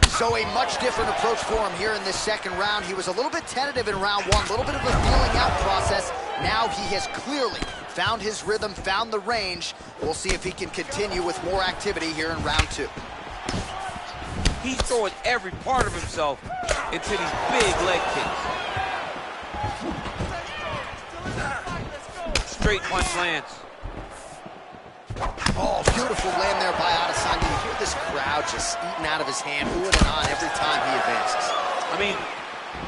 So a much different approach for him here in this second round. He was a little bit tentative in round one, a little bit of a feeling out process. Now he has clearly found his rhythm, found the range. We'll see if he can continue with more activity here in round two. He's throwing every part of himself into these big leg kicks. Straight punch lands. Oh, beautiful land there by Adesanya. You hear this crowd just eating out of his hand, oohing and on every time he advances. I mean,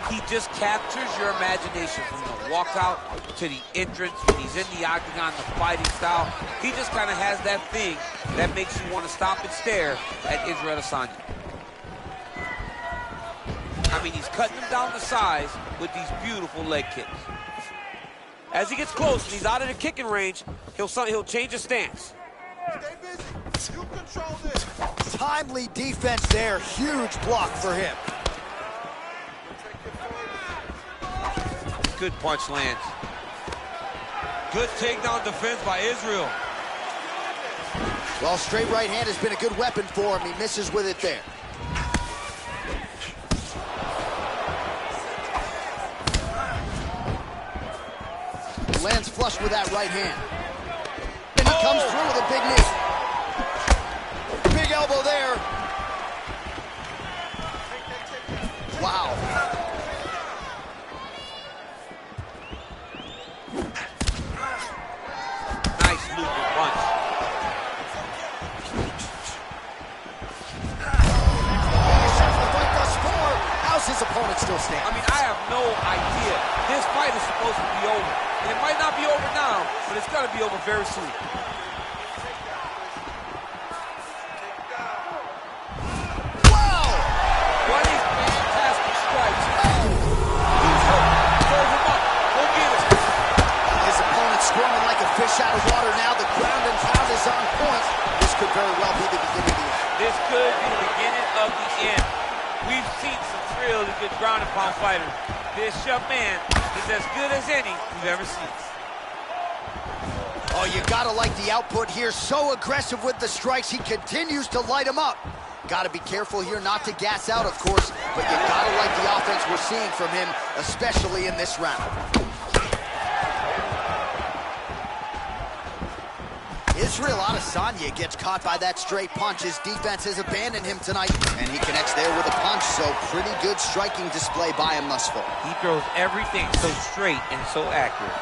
he just captures your imagination from the walkout to the entrance. When he's in the octagon, the fighting style. He just kind of has that thing that makes you want to stop and stare at Israel Adesanya. I mean, he's cutting him down to size with these beautiful leg kicks. As he gets close and he's out of the kicking range, he'll change his stance. Stay busy. You control this. Timely defense there. Huge block for him. Good punch lands. Good takedown defense by Israel. Well, straight right hand has been a good weapon for him. He misses with it there. Lands flush with that right hand. And he comes through with a big knee. Big elbow there. Wow. Nice looping punch. How's his opponent still standing? I mean, I have no idea. This fight is supposed to be over. And it might not be over now, but it's going to be over very soon. Wow! 20 fantastic strikes. He's hurt. Throws him up. Go get it. His opponent squirming like a fish out of water now. The ground and pound is on point. This could very well be the beginning of the end. This could be the beginning of the end. We've seen some really good ground and pound fighters. This young man is as good as any we've ever seen. Oh, you gotta like the output here. So aggressive with the strikes. He continues to light him up. Gotta be careful here not to gas out, of course, but you gotta like the offense we're seeing from him, especially in this round. Israel Adesanya gets caught by that straight punch. His defense has abandoned him tonight, and he connects there with a punch, so pretty good striking display by him thus far. He throws everything so straight and so accurate.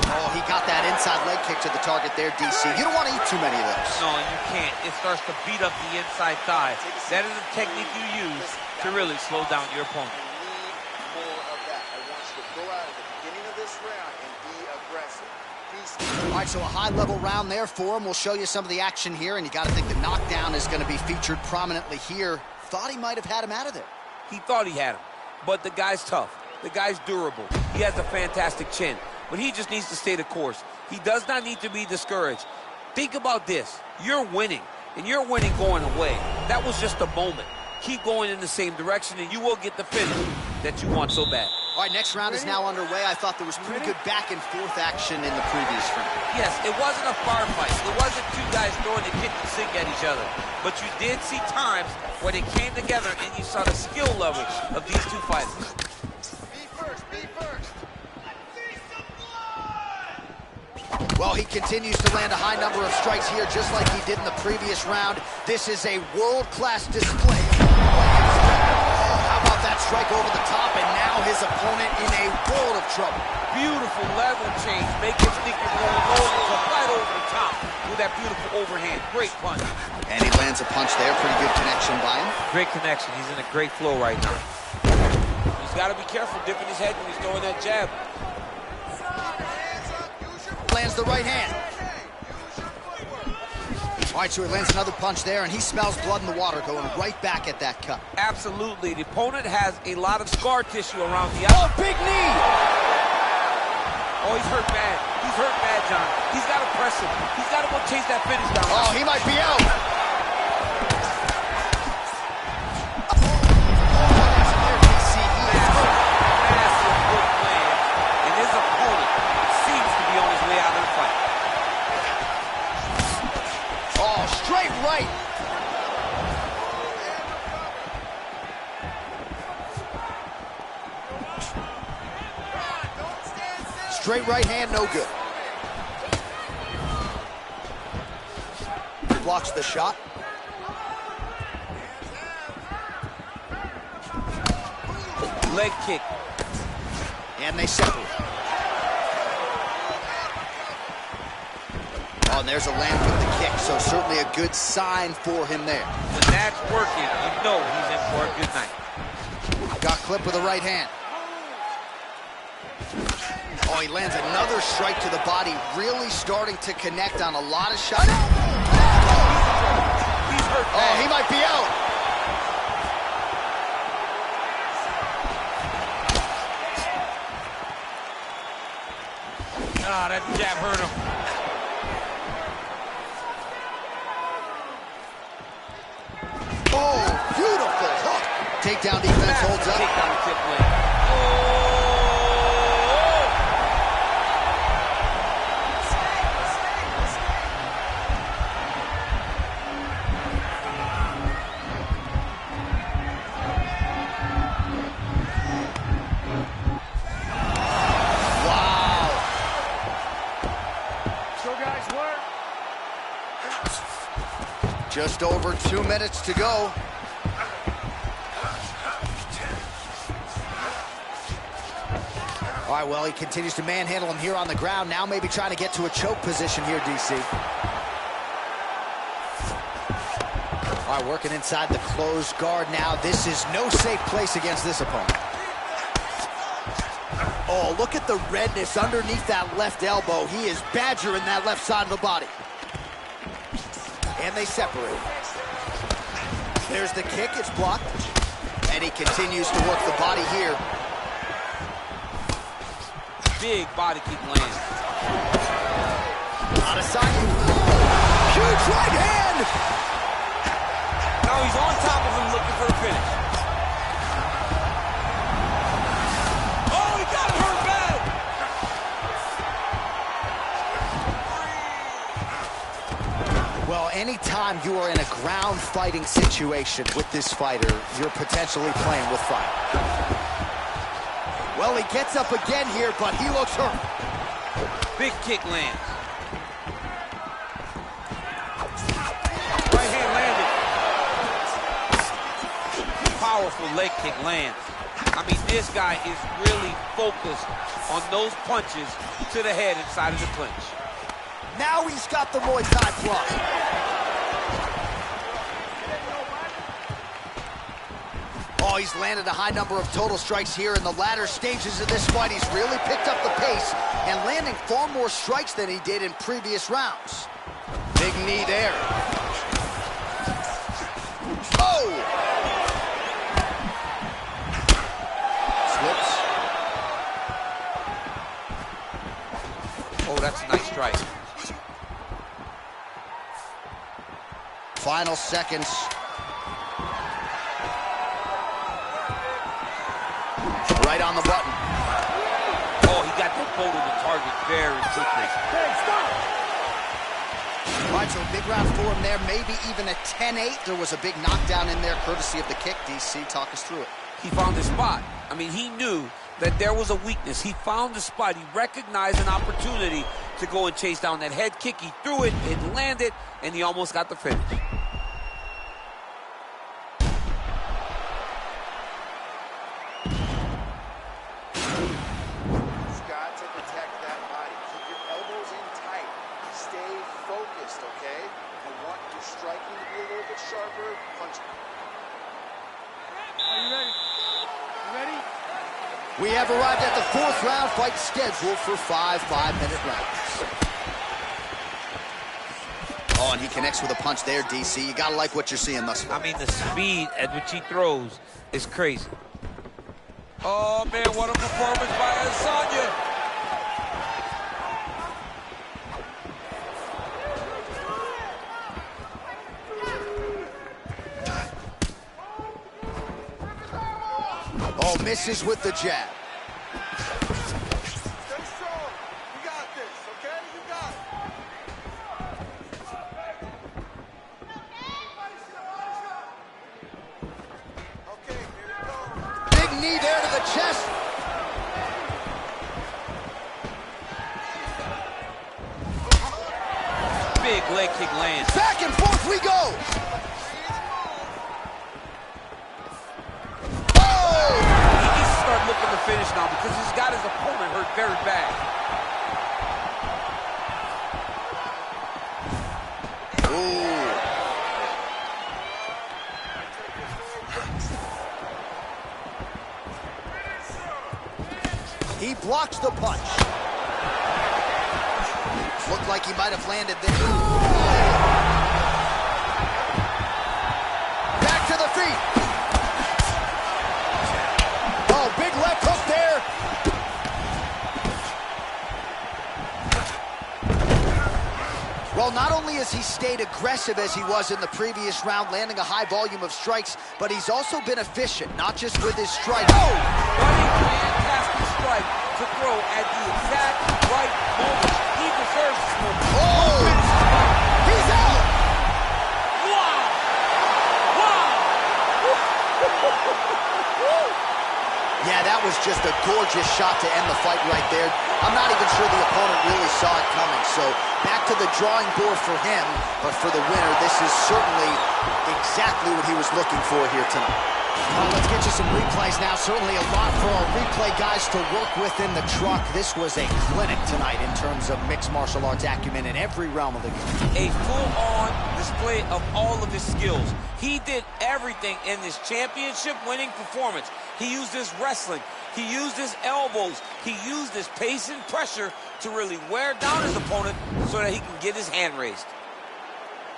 Oh, he got that inside leg kick to the target there, DC. You don't want to eat too many of those. No, you can't. It starts to beat up the inside thigh. That is a technique you use to really slow down your opponent. More of that. I want you to go out at the beginning of this round and be aggressive. All right, so a high-level round there for him. We'll show you some of the action here, and you got to think the knockdown is going to be featured prominently here. Thought he might have had him out of there. He thought he had him, but the guy's tough. The guy's durable. He has a fantastic chin, but he just needs to stay the course. He does not need to be discouraged. Think about this. You're winning, and you're winning going away. That was just a moment. Keep going in the same direction, and you will get the finish that you want so bad. All right, next round is now underway. I thought there was pretty good back-and-forth action in the previous round. Yes, it wasn't a bar fight. It wasn't two guys throwing the kitchen sink at each other. But you did see times where they came together, and you saw the skill level of these two fighters. Be first, be first. Well, he continues to land a high number of strikes here, just like he did in the previous round. This is a world-class display. How about that strike over the top, and now his opponent in a world of trouble. Beautiful level change. Make him think you're going over, right over the top with that beautiful overhand. Great punch. And he lands a punch there. Pretty good connection by him. Great connection. He's in a great flow right now. He's got to be careful dipping his head when he's throwing that jab. Lands the right hand. All right, so he lands another punch there, and he smells blood in the water, going right back at that cut. Absolutely. The opponent has a lot of scar tissue around the Oh, big knee! Oh, he's hurt bad. He's hurt bad, John. He's got to press him. He's got to go chase that finish down. Oh, he might be out. Massive good plan, and his opponent seems to be on his way out of the fight. Oh, straight right. Straight right hand, no good. Blocks the shot. Leg kick. And they separate. Oh, and there's a land with the kick, so certainly a good sign for him there. When that's working, you know he's in for a good night. Got clipped with the right hand. Oh, he lands another strike to the body, really starting to connect on a lot of shots. He's hurt bad. Oh, he might be out. Ah, that jab hurt him. Oh, beautiful hook. Takedown defense holds up. Takedown tip win. Just over 2 minutes to go. All right, well, he continues to manhandle him here on the ground. Now maybe trying to get to a choke position here, DC. All right, working inside the closed guard now. This is no safe place against this opponent. Oh, look at the redness underneath that left elbow. He is badgering that left side of the body. And they separate. There's the kick, it's blocked. And he continues to work the body here. Big body kick lands. Adesanya. Huge right hand! Now he's on top of him looking for a finish. Anytime you are in a ground fighting situation with this fighter, you're potentially playing with fire. Well, he gets up again here, but he looks hurt. Big kick lands. Right hand landed. Powerful leg kick lands. I mean, this guy is really focused on those punches to the head inside of the clinch. Now he's got the Muay Thai block. Oh, he's landed a high number of total strikes here in the latter stages of this fight. He's really picked up the pace and landing far more strikes than he did in previous rounds. Big knee there. Oh! Slips. Oh, that's a nice strike. Final seconds. Right on the button. Oh, he got the photo to target very quickly. Hey, stop! All right, so a big round for him there, maybe even a 10-8. There was a big knockdown in there, courtesy of the kick. DC, talk us through it. He found his spot. I mean, he knew that there was a weakness. He found the spot. He recognized an opportunity to go and chase down that head kick. He threw it, it landed, and he almost got the finish. Okay? I want your striking to be a little bit sharper. Punching. Are you ready? You ready? We have arrived at the fourth round, fight scheduled for 5 5-minute rounds. Oh, and he connects with a punch there, DC. You gotta like what you're seeing thus far. I mean, the speed at which he throws is crazy. Oh, man, what a performance by Adesanya. Oh, misses with the jab. Stay strong. You got this, okay? You got it. Okay, here we go. Big knee there to the chest. Big leg kick lands. Back and forth we go. Looking to finish now because he's got his opponent hurt very bad. Ooh. He blocks the punch. Looked like he might have landed there. Back to the feet. Big left hook there. Well, not only has he stayed aggressive as he was in the previous round, landing a high volume of strikes, but he's also been efficient, not just with his strikes. Oh! What a fantastic strike to throw at the exact right moment. He deserves this moment. Oh! He's out! Wow! Wow! Yeah, that was just a gorgeous shot to end the fight right there. I'm not even sure the opponent really saw it coming. So back to the drawing board for him. But for the winner, this is certainly exactly what he was looking for here tonight. Well, let's get you some replays now. Certainly a lot for our replay guys to work with in the truck. This was a clinic tonight in terms of mixed martial arts acumen in every realm of the game. A full-on display of all of his skills. He did everything in this championship-winning performance. He used his wrestling. He used his elbows. He used his pace and pressure to really wear down his opponent so that he can get his hand raised.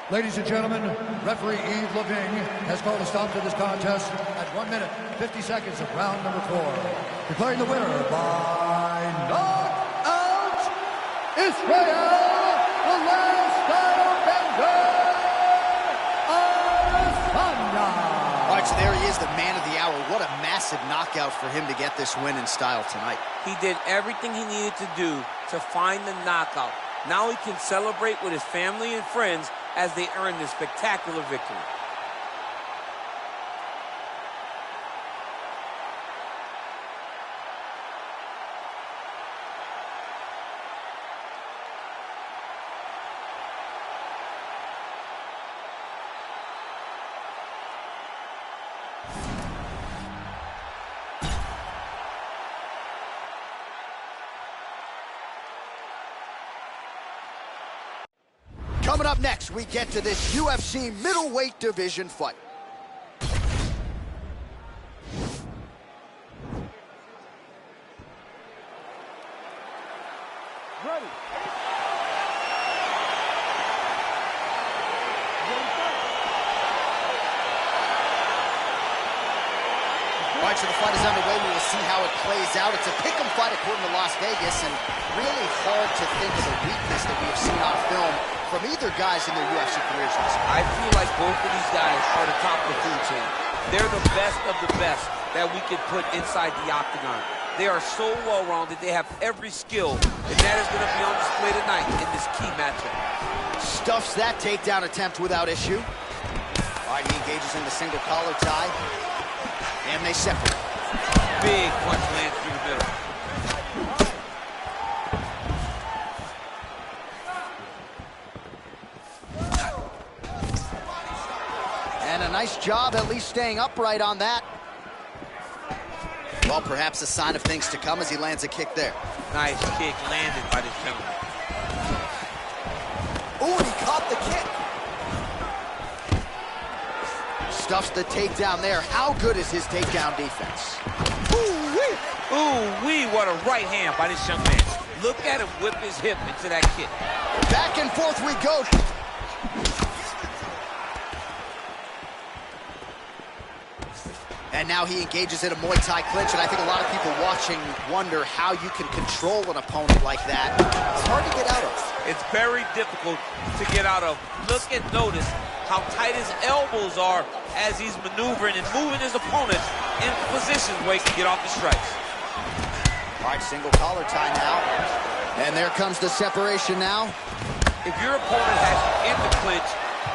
Ladies and gentlemen, referee Yves Leving has called a stop to this contest at 1 minute, 50 seconds of round number 4. Declaring the winner by knockout, Israel, the last airbender, Adesanya. All right, so there he is, the man of the hour. What a massive knockout for him to get this win in style tonight. He did everything he needed to do to find the knockout. Now he can celebrate with his family and friends as they earn this spectacular victory. Coming up next, we get to this UFC middleweight division fight. Ready. All right, so the fight is underway. We will see how it plays out. It's a pick'em fight according to Las Vegas, and really hard to think of a weakness that we have seen on film from either guys in their UFC careers. I feel like both of these guys are the top of the food chain. They're the best of the best that we could put inside the octagon. They are so well-rounded. They have every skill, and that is going to be on display tonight in this key matchup. Stuffs that takedown attempt without issue. All right, he engages in the single collar tie, and they separate. Big punch lands through the middle. And a nice job at least staying upright on that. Well, perhaps a sign of things to come as he lands a kick there. Nice kick landed by this gentleman. Ooh, and he caught the kick. Stuffs the takedown there. How good is his takedown defense? Ooh-wee! Ooh-wee, what a right hand by this young man. Look at him whip his hip into that kick. Back and forth we go. And now he engages in a Muay Thai clinch, and I think a lot of people watching wonder how you can control an opponent like that. It's hard to get out of. It's very difficult to get out of. Look and notice how tight his elbows are as he's maneuvering and moving his opponent in positions where he can get off the strikes. All right, single collar tie now. And there comes the separation now. If your opponent has you in the clinch,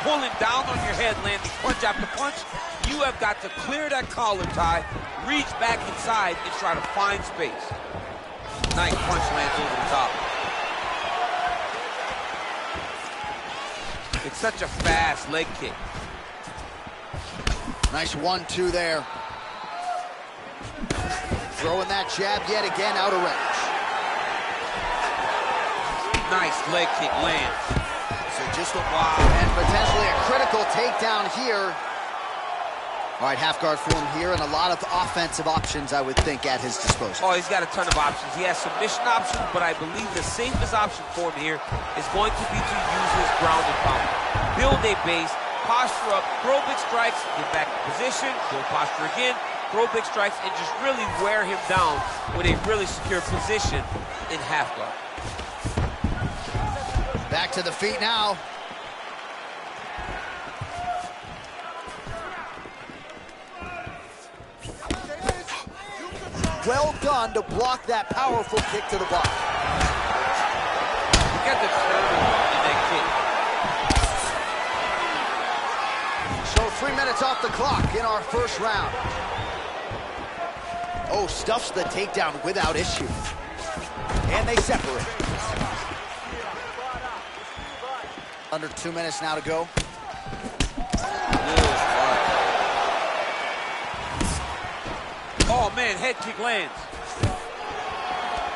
pulling down on your head, landing punch after punch, you have got to clear that collar tie, reach back inside, and try to find space. Nice punch lands over the top. It's such a fast leg kick. Nice 1-2 there. Throwing that jab yet again out of range. Nice leg kick lands. So just a wow. And potentially a critical takedown here. All right, half guard for him here, and a lot of offensive options, I would think, at his disposal. Oh, he's got a ton of options. He has submission options, but I believe the safest option for him here is going to be to use his ground and pound. Build a base, posture up, throw big strikes, get back in position, build posture again, throw big strikes, and just really wear him down with a really secure position in half guard. Back to the feet now. Well done to block that powerful kick to the body. Look at the turn in that kick. So 3 minutes off the clock in our first round. Oh, stuffs the takedown without issue. And they separate. Under 2 minutes now to go. Oh, man, head kick lands.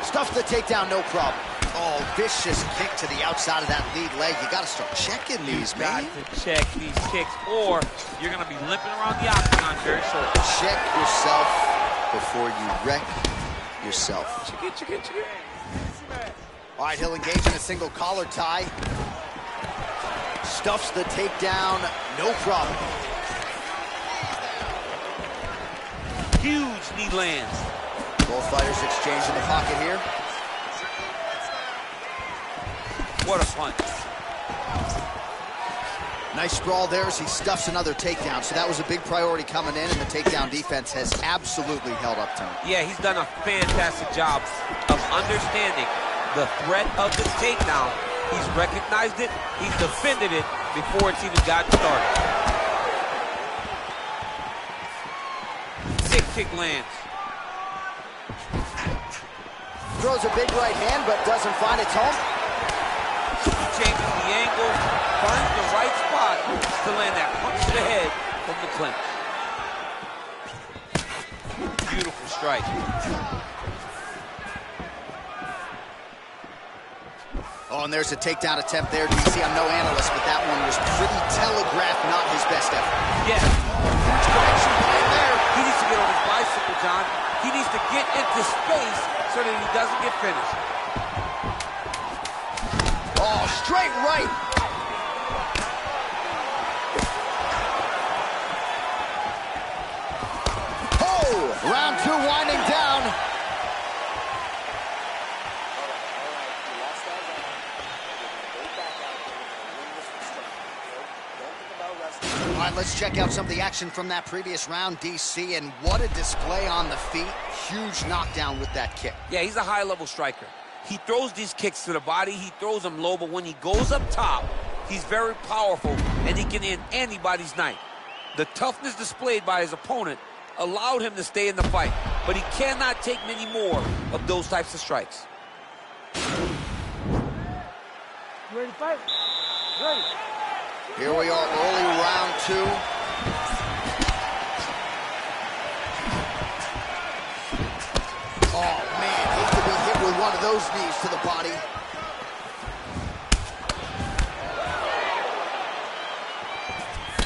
Stuffs the takedown, no problem. Oh, vicious kick to the outside of that lead leg. You got to start checking these, man. You got to check these kicks, or you're going to be limping around the octagon very shortly. Check yourself before you wreck yourself. Check it. All right, he'll engage in a single collar tie. Stuffs the takedown, no problem. Huge knee lands. Both fighters exchange in the pocket here. What a punch. Nice sprawl there as he stuffs another takedown. So that was a big priority coming in, and the takedown defense has absolutely held up to him. Yeah, he's done a fantastic job of understanding the threat of this takedown He's recognized it. He's defended it before it's even gotten started. Sick kick lands. Throws a big right hand, but doesn't find its home. Changes the angle, finds the right spot to land that punch to the head from the clinch. Beautiful strike. Oh, and there's a takedown attempt there, DC. I'm no analyst, but that one was pretty telegraphed, not his best effort. Yeah. Huge connection point there. He needs to get on his bicycle, John. He needs to get into space so that he doesn't get finished. Oh, straight right. Oh, round 2 winding down. All right, let's check out some of the action from that previous round, DC, and what a display on the feet. Huge knockdown with that kick. Yeah, he's a high-level striker. He throws these kicks to the body, he throws them low, but when he goes up top, he's very powerful, and he can end anybody's night. The toughness displayed by his opponent allowed him to stay in the fight, but he cannot take many more of those types of strikes. You ready to fight? Ready. Here we are, early round 2. Oh, man, hate to be hit with one of those knees to the body.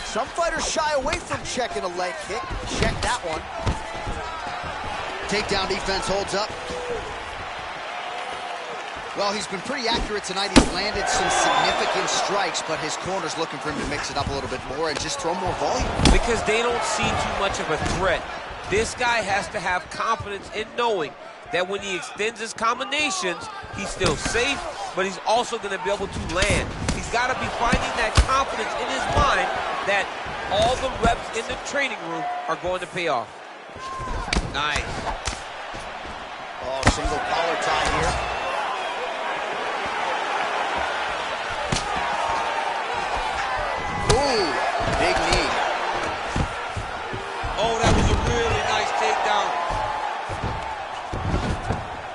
Some fighters shy away from checking a leg kick. Check that one. Takedown defense holds up. Well, he's been pretty accurate tonight. He's landed some significant strikes, but his corner's looking for him to mix it up a little bit more and just throw more volume. Because they don't see too much of a threat. This guy has to have confidence in knowing that when he extends his combinations, he's still safe, but he's also going to be able to land. He's got to be finding that confidence in his mind that all the reps in the training room are going to pay off. Nice. Oh, single collar tie here. Ooh, big knee. Oh, that was a really nice takedown.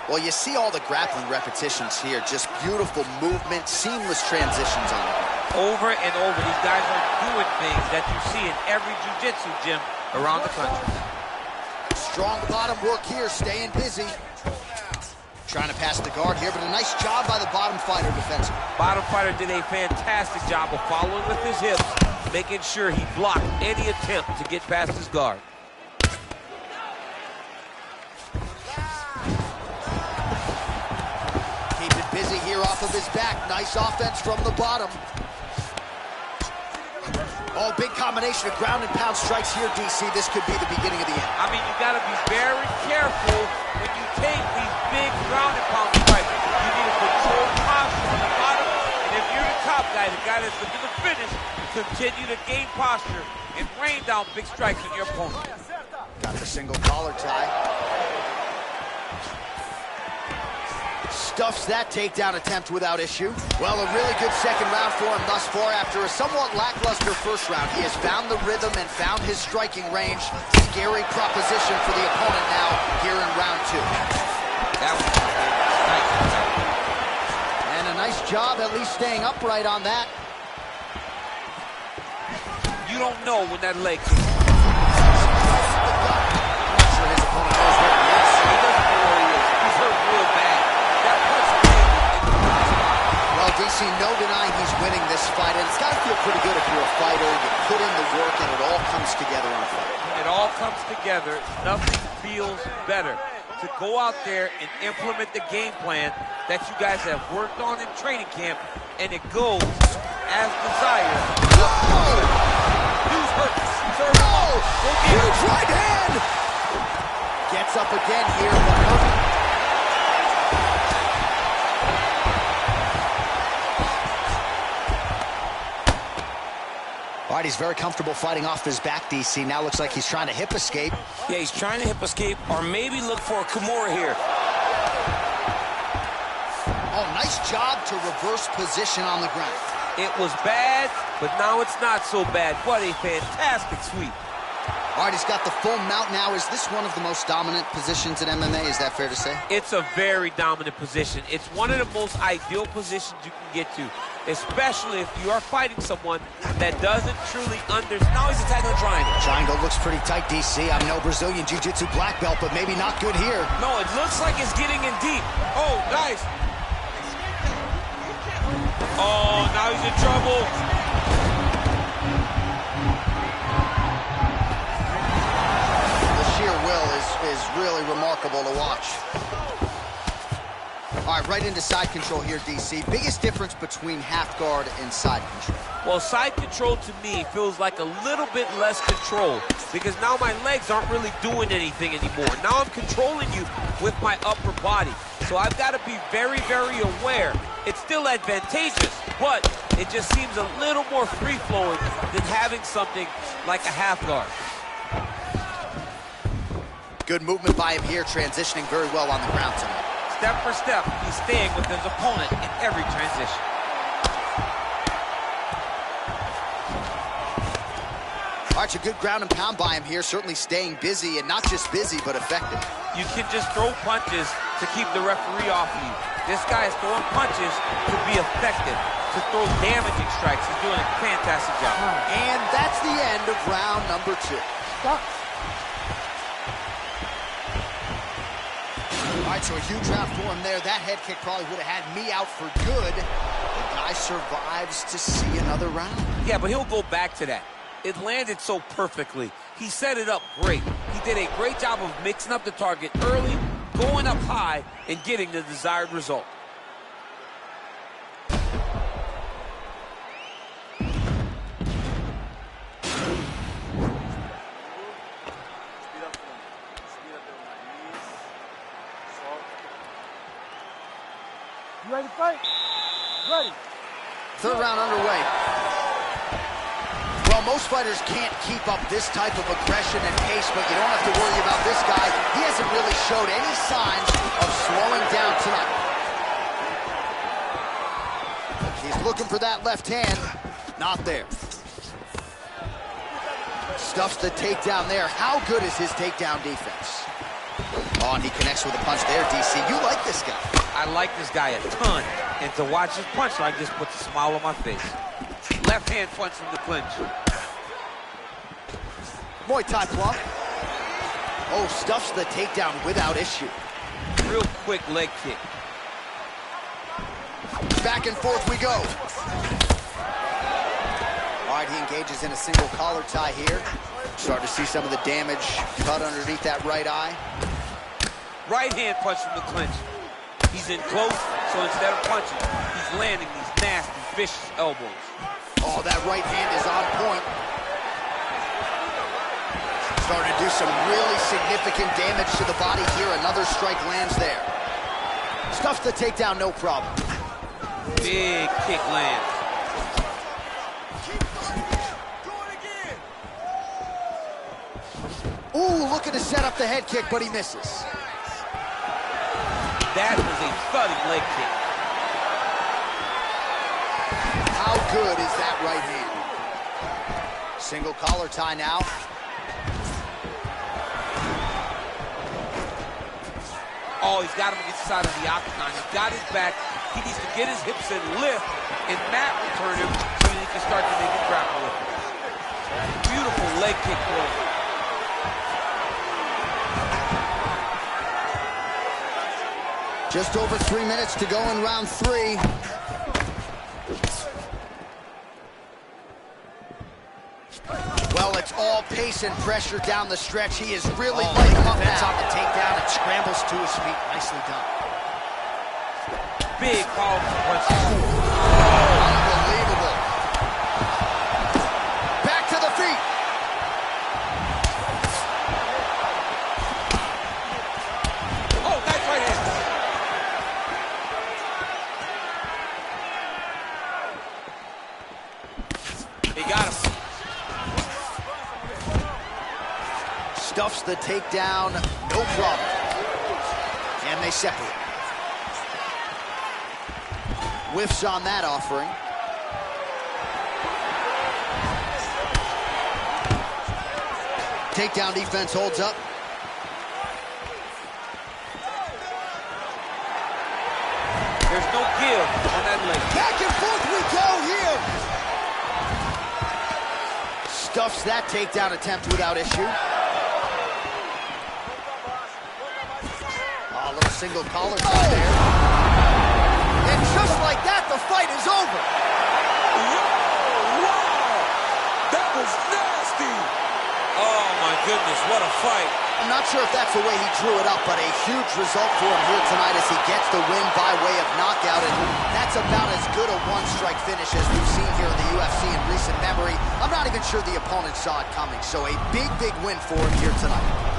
Well, you see all the grappling repetitions here. Just beautiful movement, seamless transitions on it. Over and over, these guys are doing things that you see in every jiu-jitsu gym around the country. Strong bottom work here, staying busy. Trying to pass the guard here, but a nice job by the bottom fighter defensively. Bottom fighter did a fantastic job of following with his hips, making sure he blocked any attempt to get past his guard. Keep it busy here off of his back. Nice offense from the bottom. Oh, big combination of ground and pound strikes here, DC. This could be the beginning of the end. I mean, you got to be very careful when you take these big ground and pound strikes. You need a controlled posture on the bottom, and if you're the top guy, the guy that's looking to finish, continue to gain posture and rain down big strikes on your opponent. Got the single collar tie. Stuffs that takedown attempt without issue. Well, a really good second round for him thus far. After a somewhat lackluster first round, he has found the rhythm and found his striking range. Scary proposition for the opponent now here in round 2. That was nice. And a nice job at least staying upright on that. You don't know when that leg I'm not sure his opponent knows where he is. He doesn't know where he is. He's hurt real bad. That punch Well, DC, no denying he's winning this fight, and it's got to feel pretty good if you're a fighter. You put in the work, and it all comes together on a fight. It all comes together. Nothing feels better to go out there and implement the game plan that you guys have worked on in training camp, and it goes as desired. Who's hurt? Huge right hand! Gets up again here, but all right, he's very comfortable fighting off his back, DC. Now looks like he's trying to hip escape. Yeah, he's trying to hip escape or maybe look for a Kimura here. Oh, nice job to reverse position on the ground. It was bad, but now it's not so bad. What a fantastic sweep. All right, he's got the full mount now. Is this one of the most dominant positions in MMA? Is that fair to say? It's a very dominant position. It's one of the most ideal positions you can get to, especially if you are fighting someone that doesn't truly understand. Now he's attacking the triangle. Triangle looks pretty tight, DC. I'm no Brazilian Jiu-Jitsu black belt, but maybe not good here. No, it looks like it's getting in deep. Oh, nice. Oh, now he's in trouble. Sheer will is really remarkable to watch. All right, right into side control here, DC. Biggest difference between half guard and side control? Well, side control to me feels like a little bit less control because now my legs aren't really doing anything anymore. Now I'm controlling you with my upper body. So I've got to be very, very aware. It's still advantageous, but it just seems a little more free-flowing than having something like a half guard. Good movement by him here, transitioning very well on the ground tonight. Step for step, he's staying with his opponent in every transition. All right, a good ground and pound by him here, certainly staying busy, and not just busy, but effective. You can just throw punches to keep the referee off of you. This guy is throwing punches to be effective, to throw damaging strikes. He's doing a fantastic job. And that's the end of round number 2. Stop. All right, so a huge round for him there. That head kick probably would have had me out for good. The guy survives to see another round. Yeah, but he'll go back to that. It landed so perfectly. He set it up great. He did a great job of mixing up the target early, going up high, and getting the desired result. You ready to fight? Ready. Third round underway. Well, most fighters can't keep up this type of aggression and pace, but you don't have to worry about this guy. He hasn't really showed any signs of slowing down tonight. He's looking for that left hand. Not there. Stuffs the takedown there. How good is his takedown defense? Oh, and he connects with a punch there, DC. You like this guy. I like this guy a ton, and to watch his punch line just puts a smile on my face. Left hand punch from the clinch. Muay Thai club. Oh, stuffs the takedown without issue. Real quick leg kick. Back and forth we go. All right, he engages in a single collar tie here. Start to see some of the damage cut underneath that right eye. Right hand punch from the clinch. He's in close, so instead of punching, he's landing these nasty, vicious elbows. Oh, that right hand is on point. Starting to do some really significant damage to the body here. Another strike lands there. Stuffs the takedown, no problem. Big kick lands. Ooh, looking to set up the head kick, but he misses. That was a thudding leg kick. How good is that right hand? Single collar tie now. Oh, he's got him against the side of the octagon. He's got his back. He needs to get his hips in lift and mat return him so he can start to make him grapple with him. Beautiful leg kick throw. Just over 3 minutes to go in round 3. Well, it's all pace and pressure down the stretch. He is really lighting him up now. On the takedown and scrambles to his feet. Nicely done. Big powerful punch. Unbelievable. Back to the feet. Oh, nice right hand. He got him. Stuffs the takedown, no problem. And they separate. Whiffs on that offering. Takedown defense holds up. There's no give on that leg. Back and forth we go here. Stuffs that takedown attempt without issue. A little single collar tie there. And just like that, the fight is over. Wow! That was nasty! Oh my goodness, what a fight. I'm not sure if that's the way he drew it up, but a huge result for him here tonight as he gets the win by way of knockout, and that's about as good a one-strike finish as we've seen here in the UFC in recent memory. I'm not even sure the opponent saw it coming, so a big, big win for him here tonight.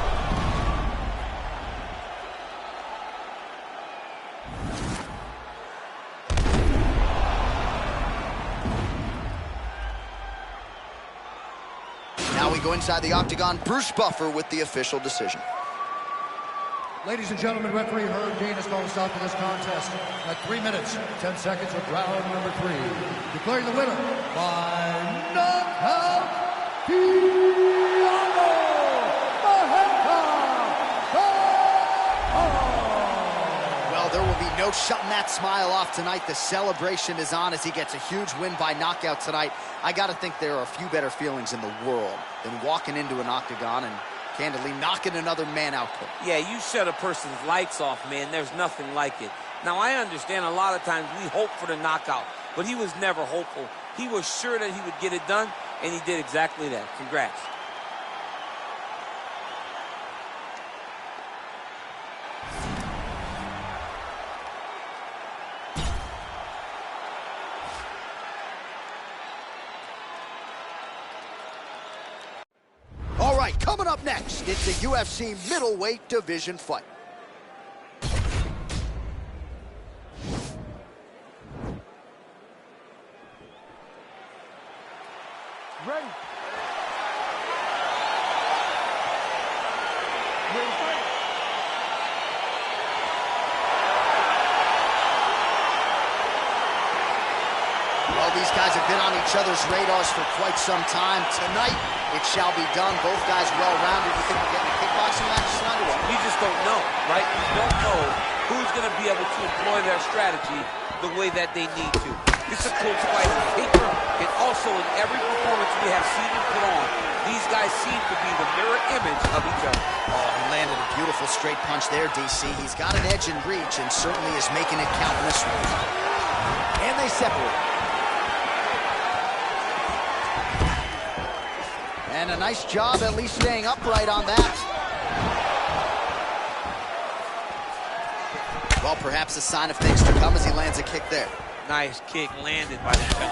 Now we go inside the octagon. Bruce Buffer with the official decision. Ladies and gentlemen, referee Herb Dean has called a stop to this contest at 3 minutes, 10 seconds of round number 3. Declaring the winner by knockout, Thiago Marreta. Well, there will be no shutting that smile off tonight. The celebration is on as he gets a huge win by knockout tonight. I got to think there are a few better feelings in the world than walking into an octagon and candidly knocking another man out quick. Yeah, you shut a person's lights off, man. There's nothing like it. Now, I understand a lot of times we hope for the knockout, but he was never hopeful. He was sure that he would get it done, and he did exactly that. Congrats. All right, coming up next, it's a UFC middleweight division fight. Ready. Ready to fight. Well, these guys have been on each other's radars for quite some time. Tonight, it shall be done. Both guys well-rounded. You think we're getting a kickboxing match tonight or what? We just don't know, right? We don't know who's going to be able to employ their strategy the way that they need to. This is a close fight on paper, and also in every performance we have seen them put on. These guys seem to be the mirror image of each other. Oh, he landed a beautiful straight punch there, DC. He's got an edge in reach and certainly is making it count in this one. And they separate. And a nice job at least staying upright on that. Well, perhaps a sign of things to come as he lands a kick there. Nice kick landed by the gentleman.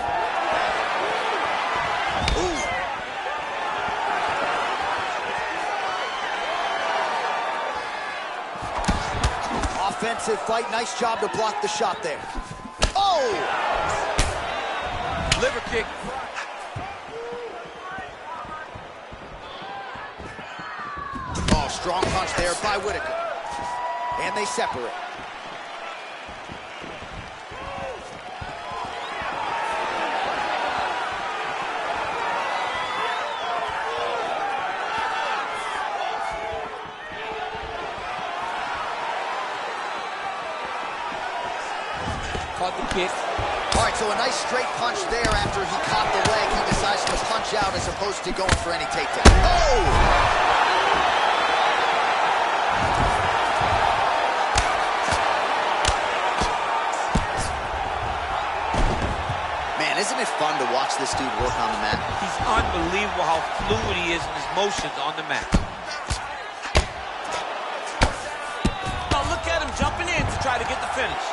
Ooh. Offensive fight. Nice job to block the shot there. Oh! Liver kick. Oh, strong punch there by Whitaker. And they separate. Caught the kick. All right, so a nice straight punch there after he caught the leg. He decides to punch out as opposed to going for any takedown. Oh! Man, isn't it fun to watch this dude work on the mat? He's unbelievable how fluid he is in his motions on the mat. Now look at him jumping in to try to get the finish.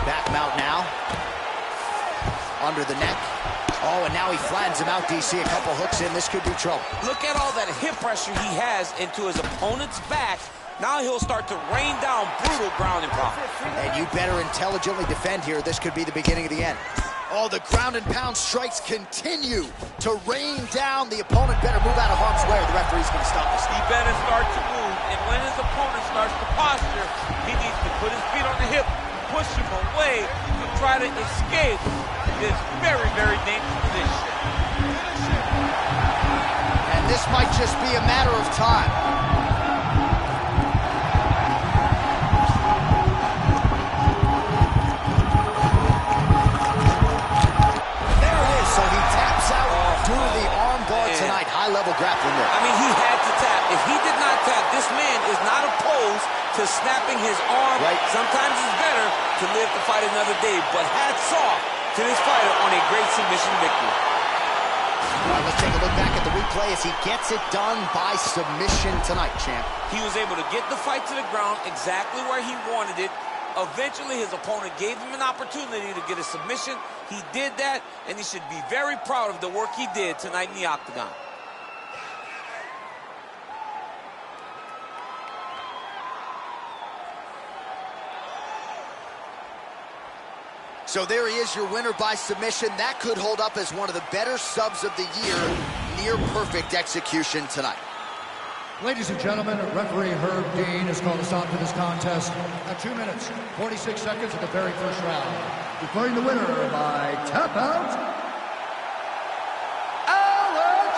Back him out now. Under the neck. Oh, and now he flattens him out, DC. A couple hooks in. This could be trouble. Look at all that hip pressure he has into his opponent's back. Now he'll start to rain down brutal ground and pound. And you better intelligently defend here. This could be the beginning of the end. Oh, the ground and pound strikes continue to rain down. The opponent better move out of harm's way or the referee's going to stop this. He better start to move. And when his opponent starts to posture, he needs to put his feet on the hip, push him away, and try to escape this very, very dangerous position. And this might just be a matter of time. There it is. So he taps out due to the arm bar tonight. High-level grappling work. I mean, he had to tap. If he did not tap, this man is not opposed to snapping his arm. Right. Sometimes it's better to live to fight another day, but hats off to this fighter on a great submission victory. All right, let's take a look back at the replay as he gets it done by submission tonight, champ. He was able to get the fight to the ground exactly where he wanted it. Eventually, his opponent gave him an opportunity to get a submission. He did that, and he should be very proud of the work he did tonight in the octagon. So there he is, your winner by submission. That could hold up as one of the better subs of the year. Near perfect execution tonight. Ladies and gentlemen, referee Herb Dean has called a stop to this contest at 2 minutes, 46 seconds of the very first round. Declaring the winner by tap out, Alex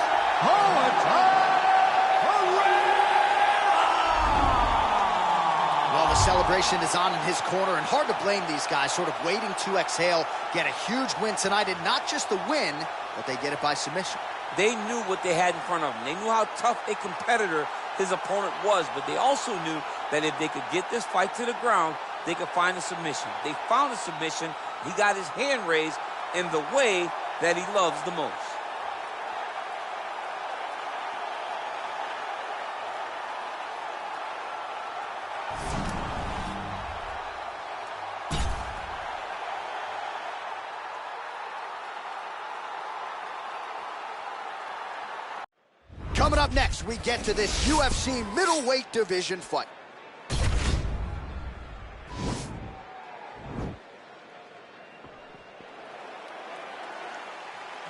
Well, the celebration is on in his corner, and hard to blame these guys, sort of waiting to exhale, get a huge win tonight, and not just the win, but they get it by submission. They knew what they had in front of them. They knew how tough a competitor his opponent was, but they also knew that if they could get this fight to the ground, they could find a submission. They found a submission. He got his hand raised in the way that he loves the most. Coming up next, we get to this UFC middleweight division fight. You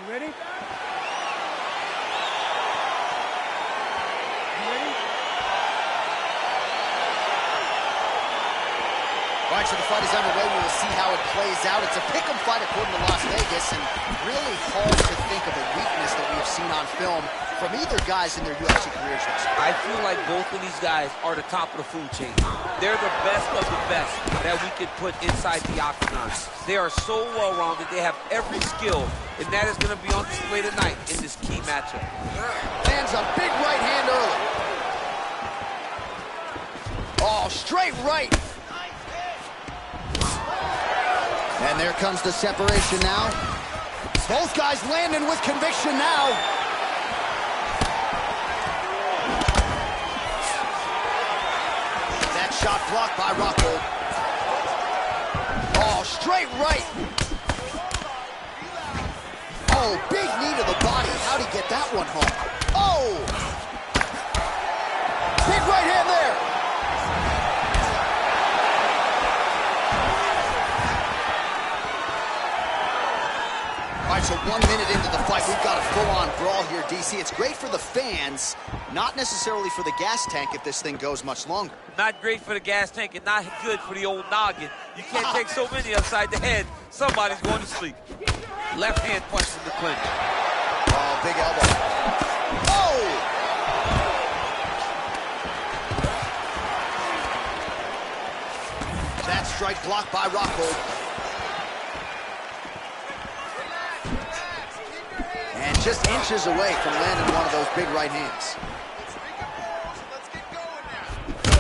ready? You ready? All right, so the fight is underway. We will see how it plays out. It's a pick'em fight according to Las Vegas, and really hard to think of a weakness that we have seen on film from either guys in their UFC careers. I feel like both of these guys are the top of the food chain. They're the best of the best that we could put inside the octagon. They are so well-rounded. They have every skill, and that is going to be on display tonight in this key matchup. Lands a big right hand early. Oh, straight right. And there comes the separation now. Both guys landing with conviction now. That shot blocked by Rockhold. Oh, straight right. Oh, big knee to the body. How'd he get that one home? Oh! Big right hand there. All right, so 1 minute into the fight, we've got a full-on brawl here, DC. It's great for the fans, not necessarily for the gas tank if this thing goes much longer. Not great for the gas tank and not good for the old noggin. You can't take so many upside the head. Somebody's going to sleep. Left hand punch in the clinch. Oh, big elbow. Oh! That strike blocked by Rockhold. And just inches away from landing one of those big right hands.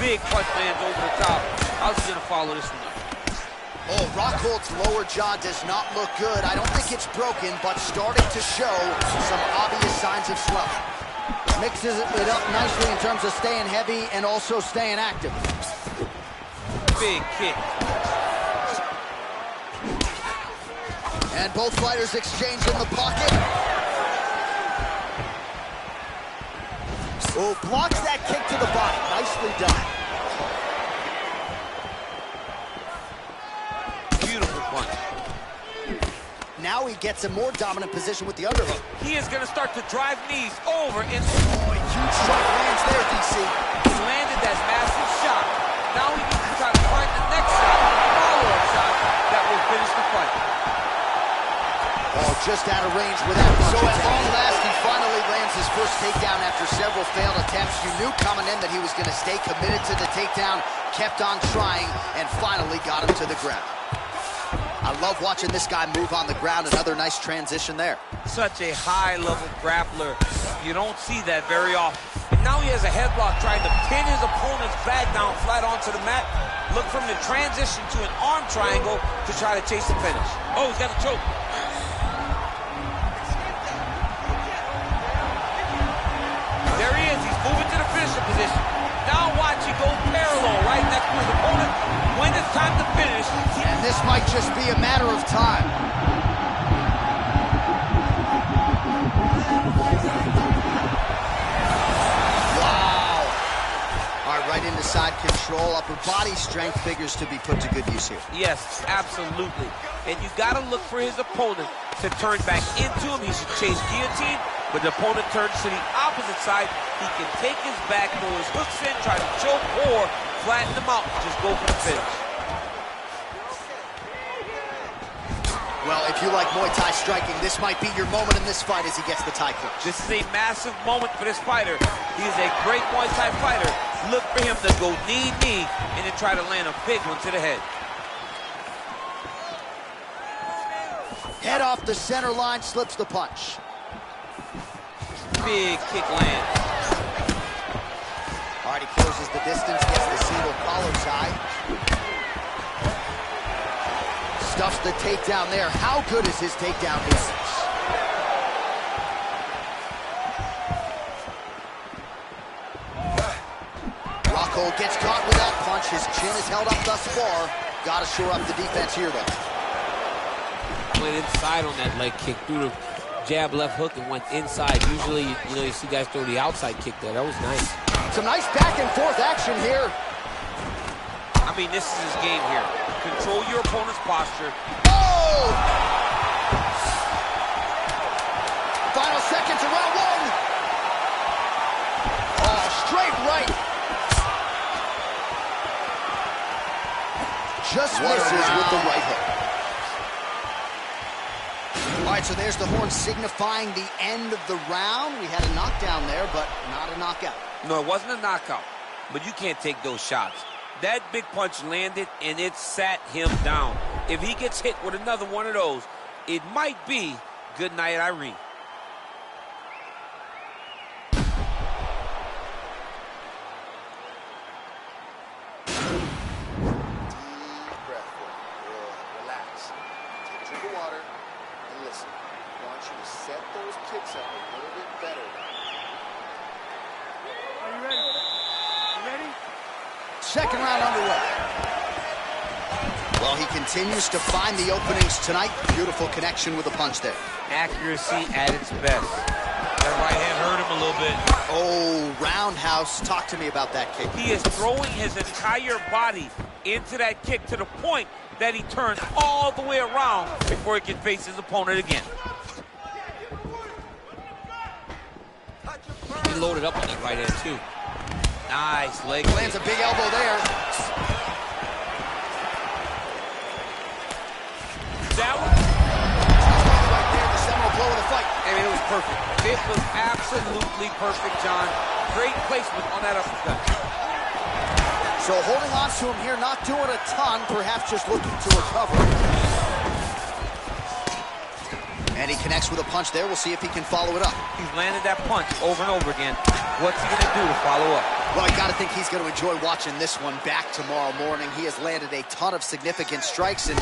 Big punch lands over the top. How's he gonna follow this one up? Oh, Rockhold's lower jaw does not look good. I don't think it's broken, but starting to show some obvious signs of swelling. Mixes it up nicely in terms of staying heavy and also staying active. Big kick. And both fighters exchange in the pocket. Oh, blocks that kick to the body. Nicely done. Beautiful punch. Now he gets a more dominant position with the underhook. He is going to start to drive knees over and... Oh, a huge strike lands there, DC. He landed that massive shot. just out of range with that punch. So at long last, he finally lands his first takedown after several failed attempts. You knew coming in that he was going to stay committed to the takedown, kept on trying, and finally got him to the ground. I love watching this guy move on the ground. Another nice transition there. Such a high-level grappler. You don't see that very often. And now he has a headlock trying to pin his opponent's back down flat onto the mat. Look from the transition to an arm triangle to try to chase the finish. Oh, he's got a choke. There he is. He's moving to the finisher position. Now watch, he go parallel right next to his opponent. When it's time to finish, and this might just be a matter of time. Wow. All right, right into side control. Upper body strength figures to be put to good use here. Yes, absolutely. And you got to look for his opponent to turn back into him. He should chase guillotine, but the opponent turns to the opposite side. He can take his back, throw his hooks in, try to choke, or flatten him out. Just go for the finish. Well, if you like Muay Thai striking, this might be your moment in this fight as he gets the Thai clinch. This is a massive moment for this fighter. He is a great Muay Thai fighter. Look for him to go knee, and then try to land a big one to the head. Head off the center line, slips the punch. Big kick lands. All right, he closes the distance, gets the single collar tie. Stuffs the takedown there. How good is his takedown distance? Rockhold gets caught with that punch. His chin is held up thus far. Got to shore up the defense here, though. Went inside on that leg kick, through the jab left hook and went inside. Usually, you know, you see guys throw the outside kick there. That was nice. Some nice back and forth action here. I mean, this is his game here. Control your opponent's posture. Oh! Final seconds of round one. Oh, straight right. Just misses with the right hook. All right, so there's the horn signifying the end of the round. We had a knockdown there, but not a knockout. No, it wasn't a knockout, but you can't take those shots. That big punch landed, and it sat him down. If he gets hit with another one of those, it might be good night, Irene. Second round underway. Well, he continues to find the openings tonight. Beautiful connection with the punch there. Accuracy at its best. That right hand hurt him a little bit. Oh, roundhouse. Talk to me about that kick. He is throwing his entire body into that kick to the point that he turns all the way around before he can face his opponent again. He loaded up on that right hand, too. Nice leg. Lands a big elbow there. That one. Right there, the seminal blow of the fight. I mean, it was perfect. It was absolutely perfect, John. Great placement on that uppercut. So holding on to him here, not doing a ton, perhaps just looking to recover. And he connects with a punch there. We'll see if he can follow it up. He's landed that punch over and over again. What's he going to do to follow up? Well, I got to think he's going to enjoy watching this one back tomorrow morning. He has landed a ton of significant strikes, and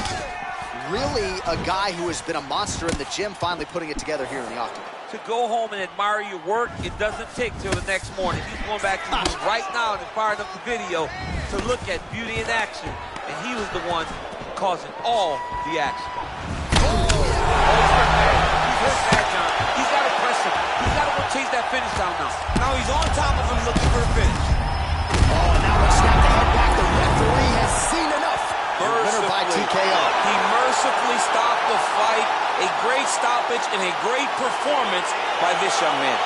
really a guy who has been a monster in the gym, finally putting it together here in the octagon. To go home and admire your work, it doesn't take till the next morning. He's going back to the right now and firing up the video to look at beauty in action, and he was the one causing all the action. He's got to press him. He's got to go chase that finish down now. Now he's on top of him looking for a finish. Oh, and now it's snapped the head back. The referee has seen enough. Winner by TKO. He mercifully stopped the fight. A great stoppage and a great performance by this young man.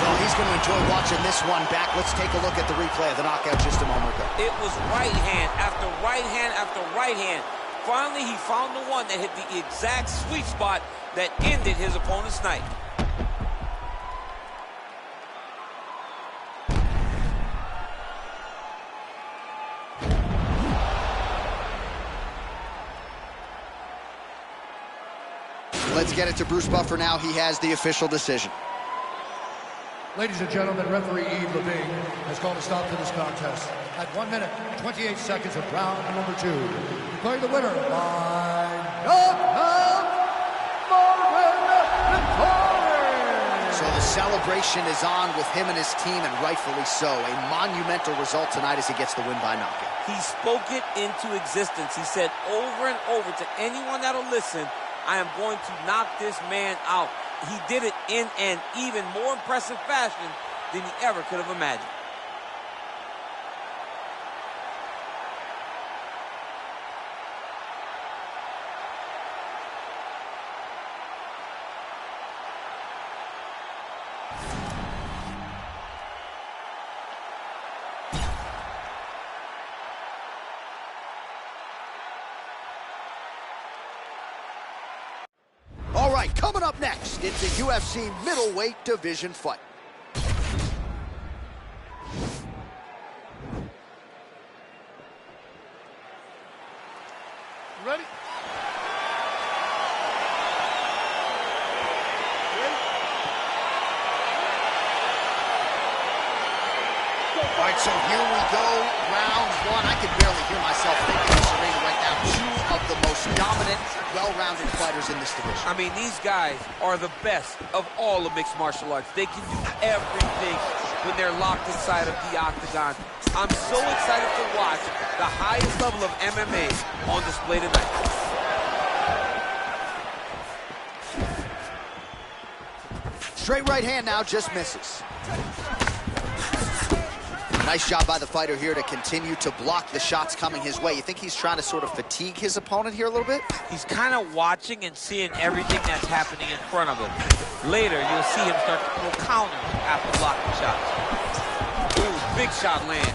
Well, he's going to enjoy watching this one back. Let's take a look at the replay of the knockout just a moment ago. It was right hand after right hand after right hand. Finally, he found the one that hit the exact sweet spot that ended his opponent's night. Let's get it to Bruce Buffer now. He has the official decision. Ladies and gentlemen, referee Yves Levine has called a stop to this contest at 1 minute, 28 seconds of round number 2. Declaring the winner by knockout, Marvin Vettori. So the celebration is on with him and his team, and rightfully so. A monumental result tonight as he gets the win by knockout. He spoke it into existence. He said over and over to anyone that'll listen, I am going to knock this man out. He did it in an even more impressive fashion than he ever could have imagined. All right, coming up next, it's a UFC middleweight division fight. Ready? All right, so here we go, round 1. I can barely hear myself thinking in this arena right now. 2 of the most dominant, well-rounded fighters in this division. I mean, these guys are the best of all of mixed martial arts. They can do everything when they're locked inside of the octagon. I'm so excited to watch the highest level of MMA on display tonight. Straight right hand now, just misses. Nice job by the fighter here to continue to block the shots coming his way. You think he's trying to sort of fatigue his opponent here a little bit? He's kind of watching and seeing everything that's happening in front of him. Later, you'll see him start to throw counters after blocking shots. Ooh, big shot lands.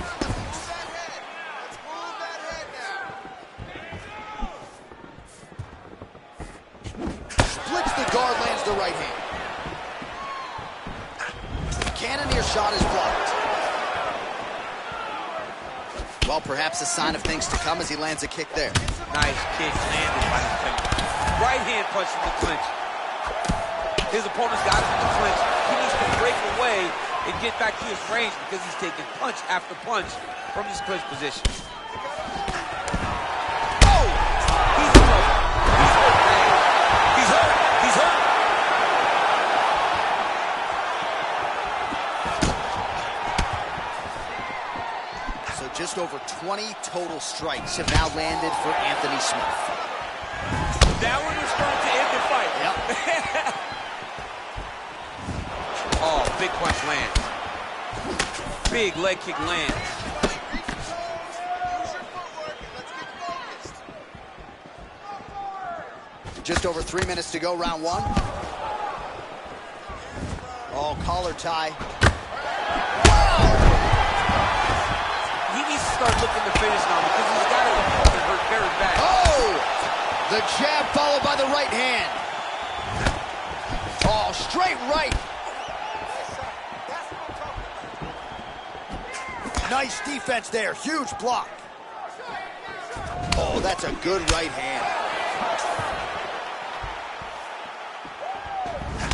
Splits the guard, lands the right hand. Cannoneer shot is blocked. Well, perhaps a sign of things to come as he lands a kick there. Nice kick landed by the finger. Right hand punch in the clinch. His opponent's got him in the clinch. He needs to break away and get back to his range because he's taking punch after punch from his clinch position. Oh! He's in trouble. He's hurt, man. He's hurt. He's hurt. Just over 20 total strikes have now landed for Anthony Smith. That one was starting to end the fight. Yep. Oh, big punch lands. Big leg kick lands. Just over 3 minutes to go, round 1. Oh, collar tie. Start looking to finish now because he's got his opponent hurt very bad. Oh! The jab followed by the right hand. Oh, straight right. Nice defense there. Huge block. Oh, that's a good right hand.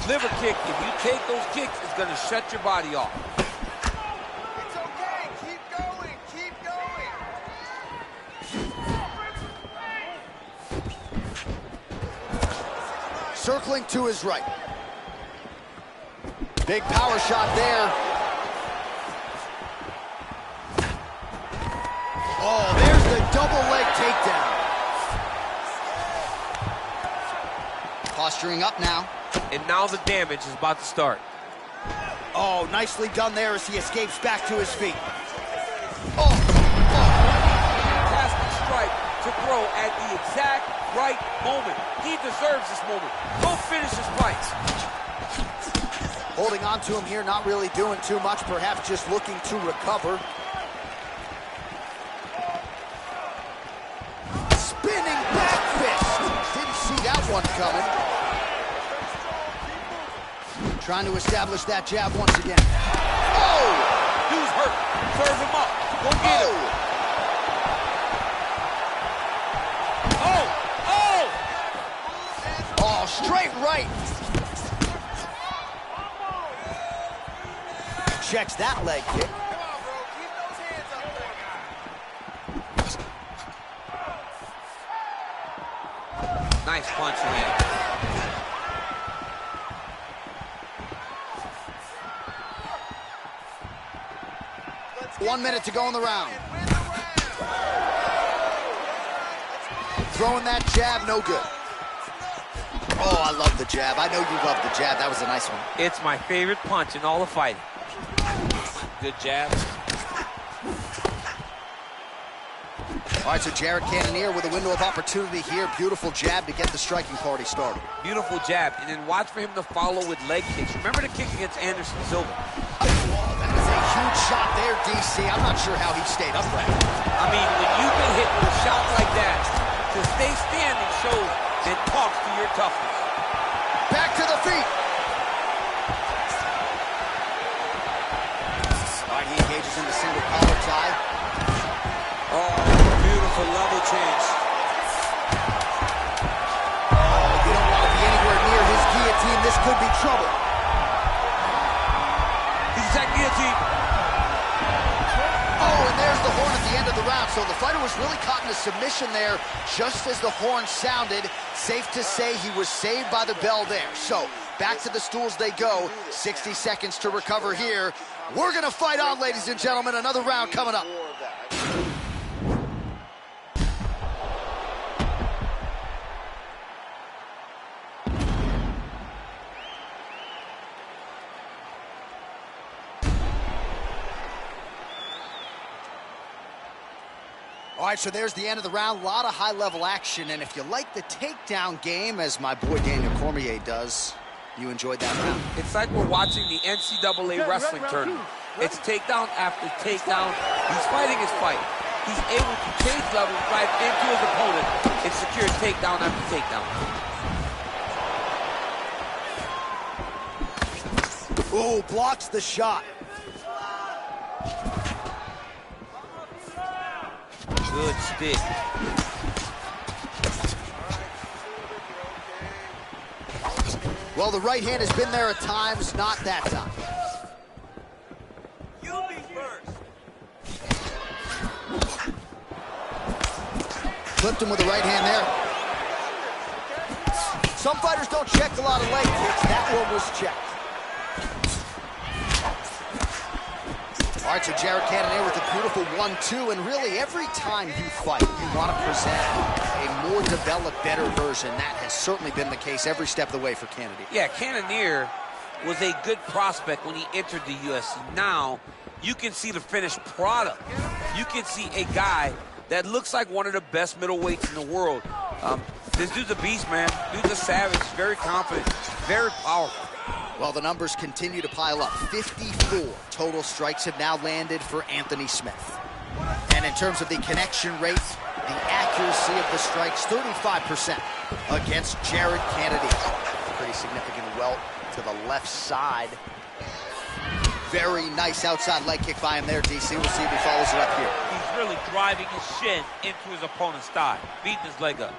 Liver kick, if you take those kicks, it's going to shut your body off. Circling to his right. Big power shot there. Oh, there's the double leg takedown. Posturing up now. And now the damage is about to start. Oh, nicely done there as he escapes back to his feet. Oh! Fantastic strike to throw at the exact right moment. He deserves this moment. Go finish his fights. Holding on to him here, not really doing too much, perhaps just looking to recover. Spinning back fist. Didn't see that one coming. Trying to establish that jab once again. Oh! Dude's hurt. Serve him up. Go get him. Oh! Oh, straight right. Checks that leg kick. Nice punch, man. 1 minute to go in the round. Throwing that jab, no good. Oh, I love the jab. I know you love the jab. That was a nice one. It's my favorite punch in all the fighting. Good jab. All right, so Jared Cannonier with a window of opportunity here. Beautiful jab to get the striking party started. Beautiful jab, and then watch for him to follow with leg kicks. Remember the kick against Anderson Silva. That is a huge shot there, DC. I'm not sure how he stayed upright. I mean, when you've been hit with a shot like that, to stay standing shows and talks to your toughness. Back to the feet. All right, he engages in the single collar tie. Oh, beautiful level change. Oh, you don't want to be anywhere near his guillotine. This could be trouble. He's that guillotine. Oh, and there's the horn at the end of the round. So the fighter was really caught in a submission there just as the horn sounded. Safe to say he was saved by the bell there. So back to the stools they go. 60 seconds to recover here. We're going to fight on, ladies and gentlemen. Another round coming up. All right, so there's the end of the round. A lot of high-level action, and if you like the takedown game, as my boy Daniel Cormier does, you enjoyed that round. It's like we're watching the NCAA wrestling tournament. It's takedown after takedown. He's fighting his fight. He's able to change levels right into his opponent and secure takedown after takedown. Ooh, blocks the shot. Good stick. Well, the right hand has been there at times, not that time. You be first. Flipped him with the right hand there. Some fighters don't check a lot of leg kicks. That one was checked. All right, so Jared Cannonier with a beautiful 1-2, and really every time you fight, you want to present a more developed, better version. That has certainly been the case every step of the way for Cannonier. Yeah, Cannonier was a good prospect when he entered the UFC. Now, you can see the finished product. You can see a guy that looks like one of the best middleweights in the world. This dude's a beast, man. Dude's a savage, very confident, very powerful. Well, the numbers continue to pile up. 54 total strikes have now landed for Anthony Smith. And in terms of the connection rate, the accuracy of the strikes, 35% against Jared Cannonier. Pretty significant welt to the left side. Very nice outside leg kick by him there, DC. We'll see if he follows it up here. He's really driving his shin into his opponent's thigh, beating his leg up.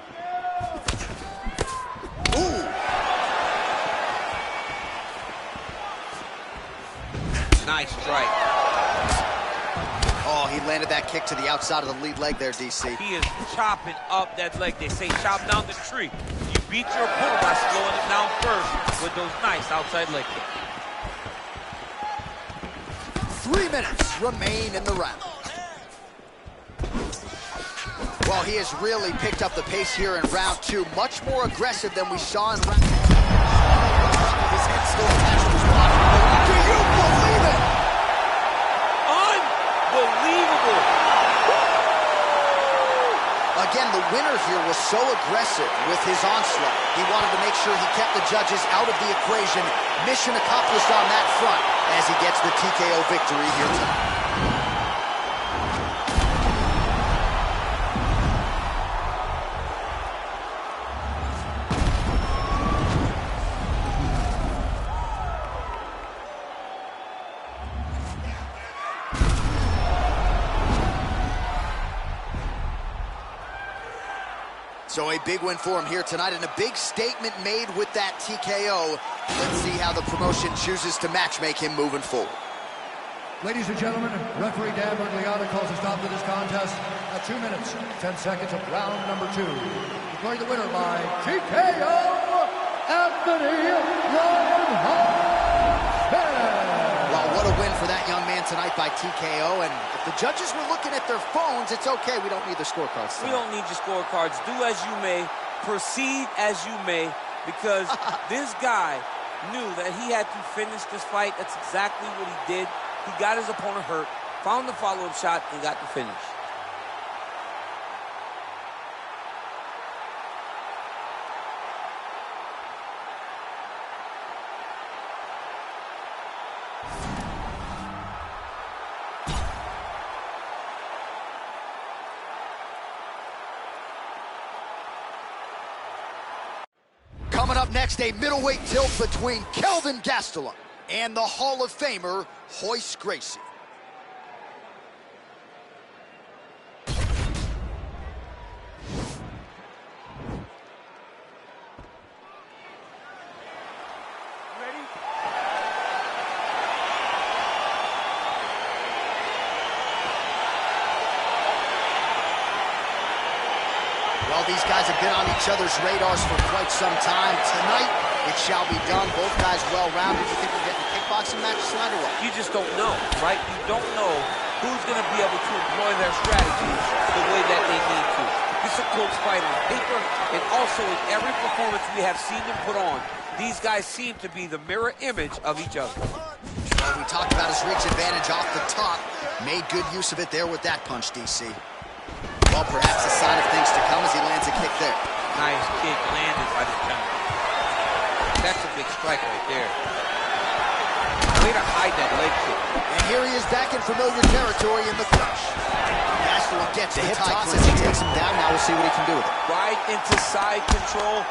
Ooh! Nice strike. Oh, he landed that kick to the outside of the lead leg there, DC. He is chopping up that leg. They say chop down the tree. You beat your opponent by slowing it down first with those nice outside leg kicks. 3 minutes remain in the round. Well, he has really picked up the pace here in round 2. Much more aggressive than we saw in round 1. His head still attached to his body. Do you believe it? Unbelievable. Again, the winner here was was so aggressive with his onslaught. He wanted to make sure he kept the judges out of the equation. Mission accomplished on that front as he gets the TKO victory here tonight. So a big win for him here tonight, and a big statement made with that TKO. Let's see how the promotion chooses to matchmake him moving forward. Ladies and gentlemen, referee Dan Bergliata calls a stop to this contest at 2 minutes, 10 seconds of round number 2. Declaring the winner by TKO, Anthony Lionheart. Well, what a win for that young man tonight by TKO, and if the judges were looking at their phones, it's okay. We don't need their scorecards tonight. We don't need your scorecards. Do as you may, proceed as you may, because this guy knew that he had to finish this fight. That's exactly what he did. He got his opponent hurt, found the follow-up shot, and got the finish. Coming up next, a middleweight tilt between Kelvin Gastelum and the Hall of Famer, Royce Gracie. Well, these guys have been on each other's radars for quite some time. Tonight, it shall be done. Both guys well-rounded. You think we're getting a kickboxing match tonight or what? You just don't know, right? You don't know who's going to be able to employ their strategies the way that they need to. This is a close fight on paper, and also in every performance we have seen them put on, these guys seem to be the mirror image of each other. Well, we talked about his reach advantage off the top. Made good use of it there with that punch, DC. Well, perhaps a sign of things to come as he lands a kick there. Nice kick landed by the gentleman. That's a big strike right there. Way to hide that leg kick. And here he is back in familiar territory in the clinch. Gastelum gets the hip toss as he takes him down. Now we'll see what he can do with it. Right into side control.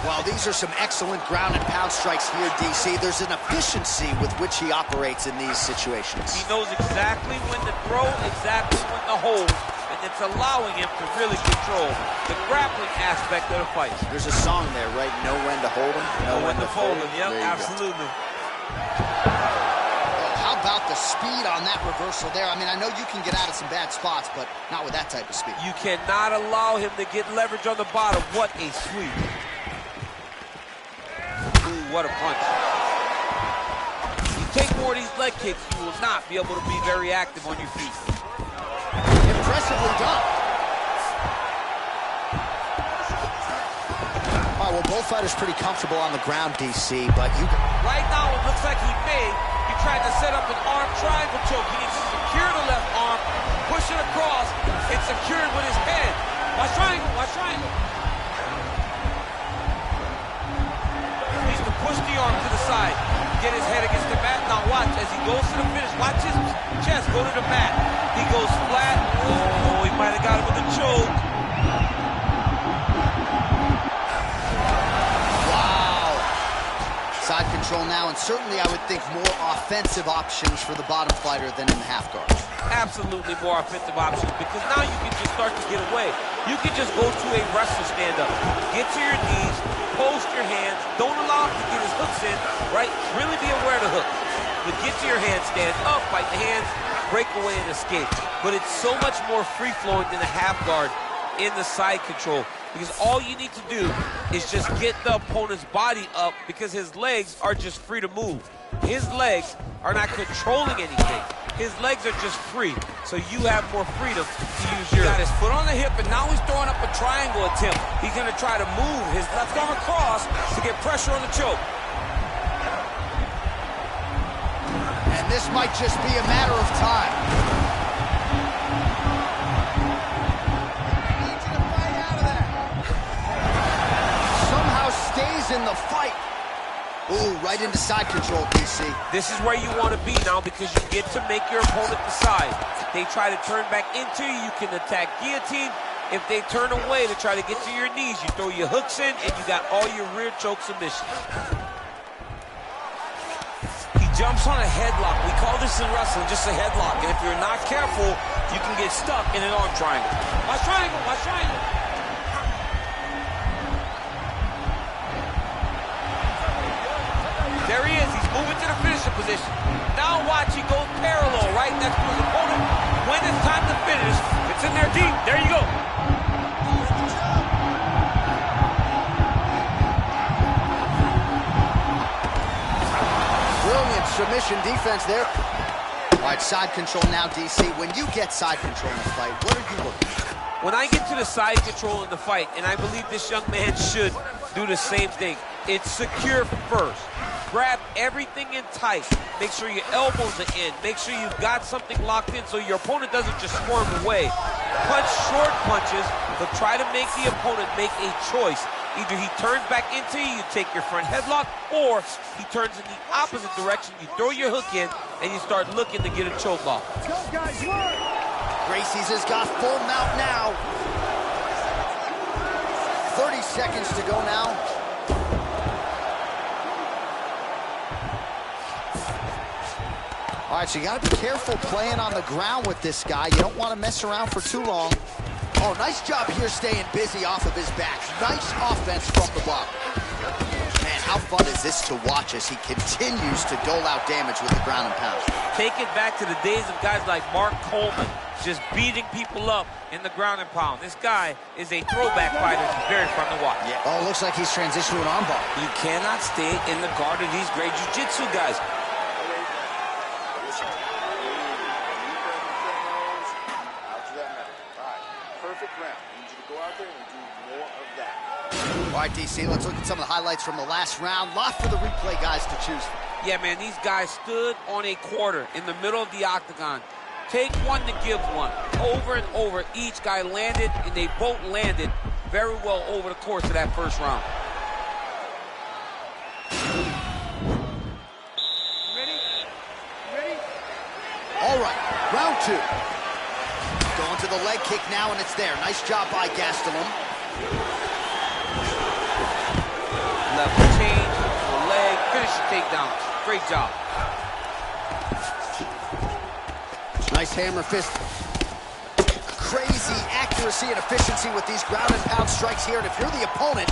Well, these are some excellent ground and pound strikes here, DC. There's an efficiency with which he operates in these situations. He knows exactly when to throw, exactly when to hold, and it's allowing him to really control the grappling aspect of the fight. There's a song there, right? Know when to hold him, know when to fold him. Yep, absolutely. How about the speed on that reversal there? I mean, I know you can get out of some bad spots, but not with that type of speed. You cannot allow him to get leverage on the bottom. What a sweep. Ooh, what a punch. You take more of these leg kicks, you will not be able to be very active on your feet. Impressively done. All right, well, both fighters pretty comfortable on the ground, DC, but you... Right now, it looks like he tried to set up an arm triangle choke. He needs to secure the left arm, push it across, and secure it with his head. Watch triangle, watch triangle. He needs to push the arm to the side, get his head against the mat. Now watch, as he goes to the finish, watch his chest go to the mat. He goes flat. Oh, he might have got him with a choke. Side control now, and certainly I would think more offensive options for the bottom fighter than in the half guard. Absolutely more offensive options, because now you can just start to get away. You can just go to a wrestler stand-up. Get to your knees, post your hands, don't allow him to get his hooks in, right? Really be aware of the hook. But get to your hands, stand up, fight the hands, break away and escape. But it's so much more free-flowing than the half guard in the side control. Because all you need to do is just get the opponent's body up, because his legs are just free to move. His legs are not controlling anything. His legs are just free, so you have more freedom to use your... He got his foot on the hip, and now he's throwing up a triangle attempt. He's going to try to move his left arm across to get pressure on the choke. And this might just be a matter of time. is in the fight. Ooh, right into side control, DC. This is where you want to be now because you get to make your opponent decide. If they try to turn back into you, you can attack guillotine. If they turn away to try to get to your knees, you throw your hooks in and you got all your rear choke submissions. He jumps on a headlock. We call this in wrestling just a headlock. And if you're not careful, you can get stuck in an arm triangle. Watch triangle, watch triangle. There he is. He's moving to the finishing position. Now watch, he goes parallel right next to his opponent. When it's time to finish, it's in there deep. There you go. Brilliant submission defense there. All right, side control now, DC. When you get side control in the fight, what are you looking for? When I get to the side control in the fight, and I believe this young man should do the same thing, it's secure first. Grab everything in tight. Make sure your elbows are in. Make sure you've got something locked in so your opponent doesn't just squirm away. Punch short punches, but try to make the opponent make a choice. Either he turns back into you, you take your front headlock, or he turns in the opposite direction, you throw your hook in, and you start looking to get a choke off. Go, guys, work! Gracie's has got full mount now. 30 seconds to go now. All right, so you got to be careful playing on the ground with this guy. You don't want to mess around for too long. Oh, nice job here staying busy off of his back. Nice offense from the bottom. Man, how fun is this to watch as he continues to dole out damage with the ground and pound. Take it back to the days of guys like Mark Coleman, just beating people up in the ground and pound. This guy is a throwback fighter. It's very fun to watch. Yeah. Oh, looks like he's transitioned to an armbar. You cannot stay in the guard of these great jiu-jitsu guys. All right, DC, let's look at some of the highlights from the last round. Lot for the replay guys to choose from. Yeah, man, these guys stood on a quarter in the middle of the octagon. Take one to give one. Over and over, each guy landed, and they both landed very well over the course of that first round. Ready? Ready? All right, round two. Going to the leg kick now, and it's there. Nice job by Gastelum. Level change, to the leg, finish the takedown. Great job. Nice hammer fist. Crazy accuracy and efficiency with these ground and pound strikes here. And if you're the opponent,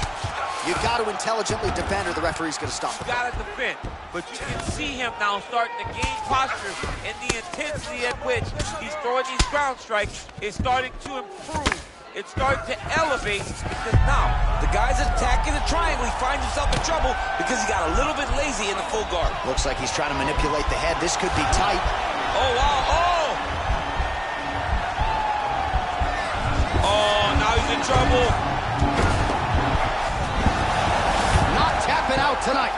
you got to intelligently defend or the referee's going to stop it. You got to defend. But you can see him now starting to gain posture, and the intensity at which he's throwing these ground strikes is starting to improve. It's starting to elevate because now the guy's attacking the triangle. He finds himself in trouble because he got a little bit lazy in the full guard. Looks like he's trying to manipulate the head. This could be tight. Oh, wow. Oh! Oh, now he's in trouble. Not tapping out tonight.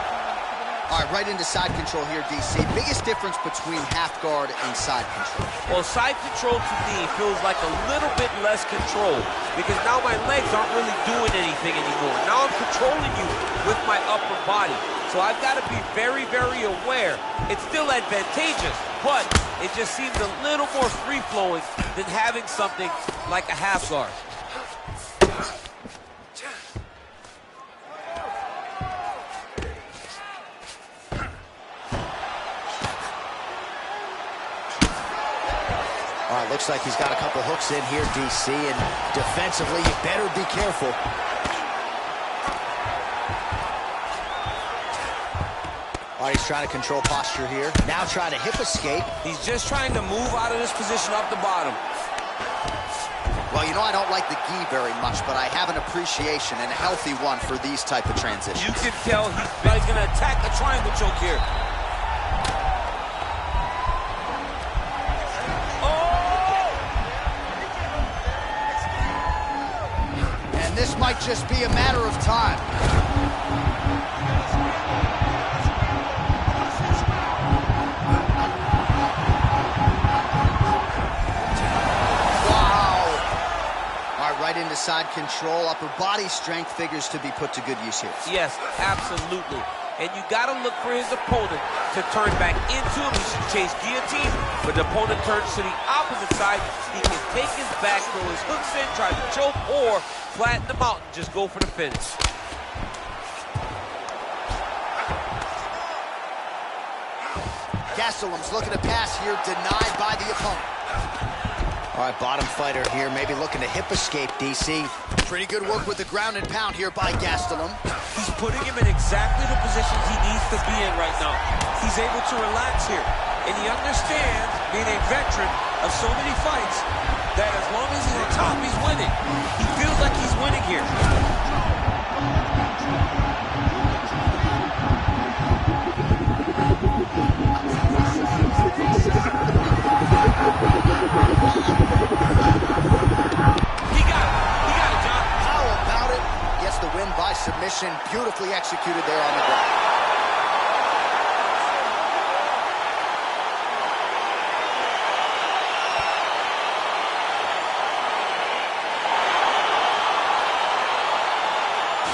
All right, right into side control here, DC. Biggest difference between half guard and side control? Well, side control to me feels like a little bit less control because now my legs aren't really doing anything anymore. Now I'm controlling you with my upper body. So I've got to be very, very aware. It's still advantageous, but it just seems a little more free-flowing than having something like a half guard. All right, looks like he's got a couple hooks in here, DC, and defensively, you better be careful. All right, he's trying to control posture here. Now trying to hip escape. He's just trying to move out of this position off the bottom. Well, you know I don't like the gi very much, but I have an appreciation and a healthy one for these type of transitions. You can tell He's going to attack a triangle choke here. This might just be a matter of time. Wow. All right, right side-to-side control. Upper body strength figures to be put to good use here. Yes, absolutely. And you got to look for his opponent to turn back into him. He should chase guillotine, but the opponent turns to the opposite side. He can take his back, throw his hooks in, try to choke, or flatten him out and just go for the finish. Gastelum's looking to pass here, denied by the opponent. All right, bottom fighter here, maybe looking to hip escape, DC. Pretty good work with the ground and pound here by Gastelum. He's putting him in exactly the positions he needs to be in right now. He's able to relax here. And he understands, being a veteran of so many fights, that as long as he's on top, he's winning. He feels like he's winning here. Win by submission, beautifully executed there on the ground.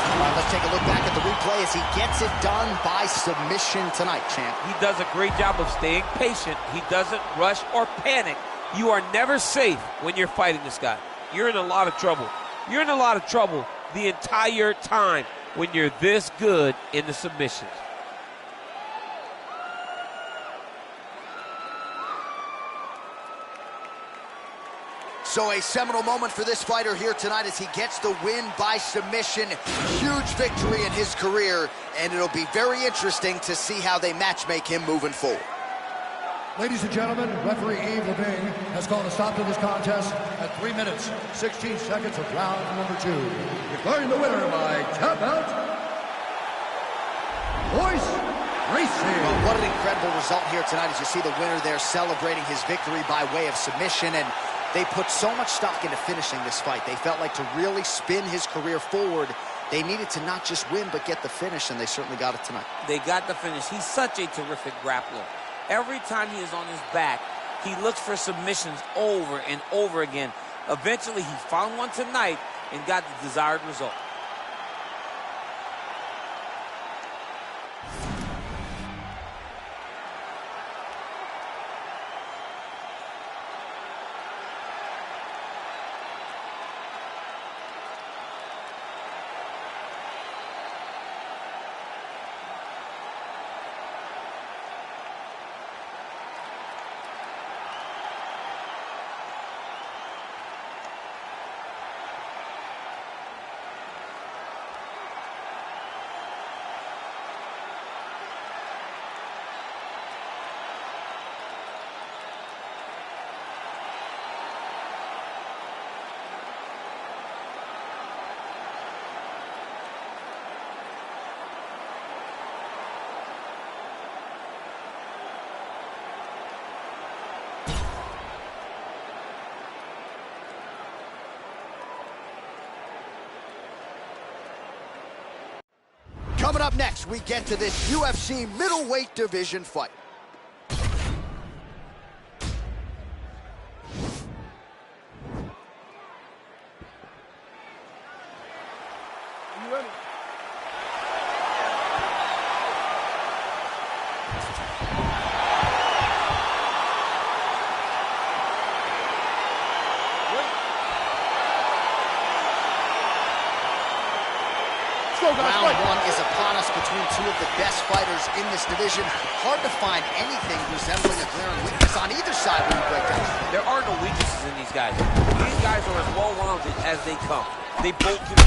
All right, let's take a look back at the replay as he gets it done by submission tonight, champ. He does a great job of staying patient. He doesn't rush or panic. You are never safe when you're fighting this guy. You're in a lot of trouble. You're in a lot of trouble the entire time when you're this good in the submissions. So a seminal moment for this fighter here tonight as he gets the win by submission. Huge victory in his career, and it'll be very interesting to see how they matchmake him moving forward. Ladies and gentlemen, referee Yves Levine has called a stop to this contest at 3 minutes, 16 seconds of round number 2. Declaring the winner by tap out, Royce Gracie. Well, what an incredible result here tonight as you see the winner there celebrating his victory by way of submission, and they put so much stock into finishing this fight. They felt like to really spin his career forward, they needed to not just win but get the finish, and they certainly got it tonight. They got the finish. He's such a terrific grappler. Every time he is on his back, he looks for submissions over and over again. Eventually, he found one tonight and got the desired result. Coming up next, we get to this UFC middleweight division fight. You ready? Round 1 is upon us between two of the best fighters in this division. Hard to find anything resembling a glaring weakness on either side when you break down. There are no weaknesses in these guys. These guys are as well-rounded as they come. They both can...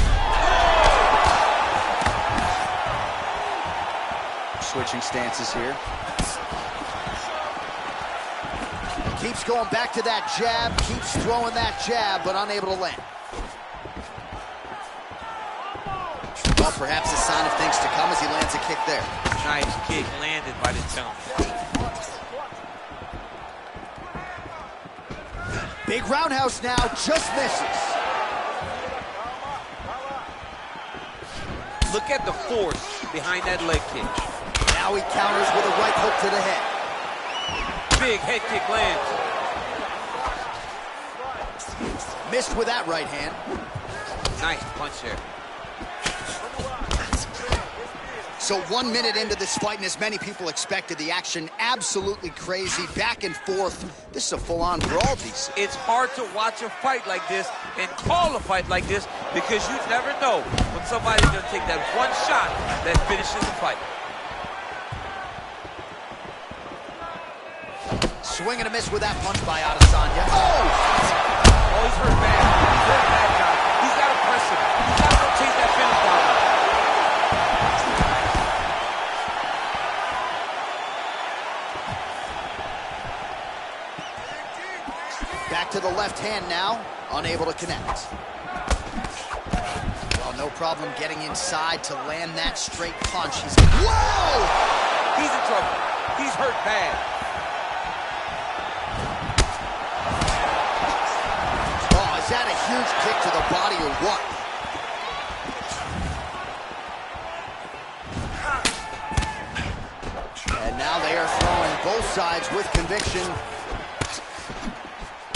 Switching stances here. Keeps going back to that jab, keeps throwing that jab, but unable to land. Well, perhaps a sign of things to come as he lands a kick there. Nice kick landed by the gentleman. Big roundhouse now, just misses. Look at the force behind that leg kick. Now he counters with a right hook to the head. Big head kick lands. Missed with that right hand. Nice punch there. So 1 minute into this fight, and as many people expected, the action absolutely crazy, back and forth. This is a full-on brawl, DC. It's hard to watch a fight like this and call a fight like this because you never know when somebody's going to take that one shot that finishes the fight. Swing and a miss with that punch by Adesanya. Oh, he's hurt bad. He's hurt bad, guys. He's got to press him. He's got to go chase that finish down. Back to the left hand now, unable to connect. Well, no problem getting inside to land that straight punch. Whoa! He's in trouble. He's hurt bad. Oh, is that a huge kick to the body or what? And now they are throwing both sides with conviction.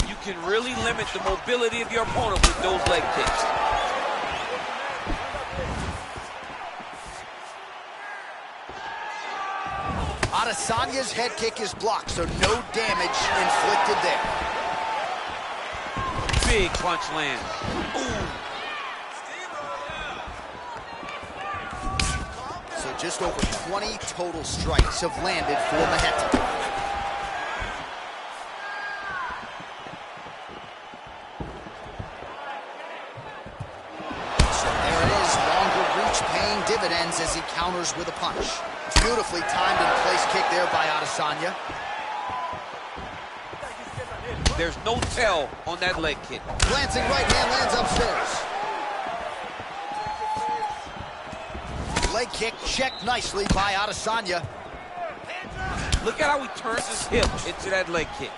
You can really limit the mobility of your opponent with those leg kicks. Adesanya's head kick is blocked, so no damage inflicted there. Big punch land. Ooh. So just over 20 total strikes have landed for Maheta. Paying dividends as he counters with a punch. Beautifully timed and placed kick there by Adesanya. There's no tell on that leg kick. Glancing right hand lands upstairs. Leg kick checked nicely by Adesanya. Look at how he turns his hip into that leg kick.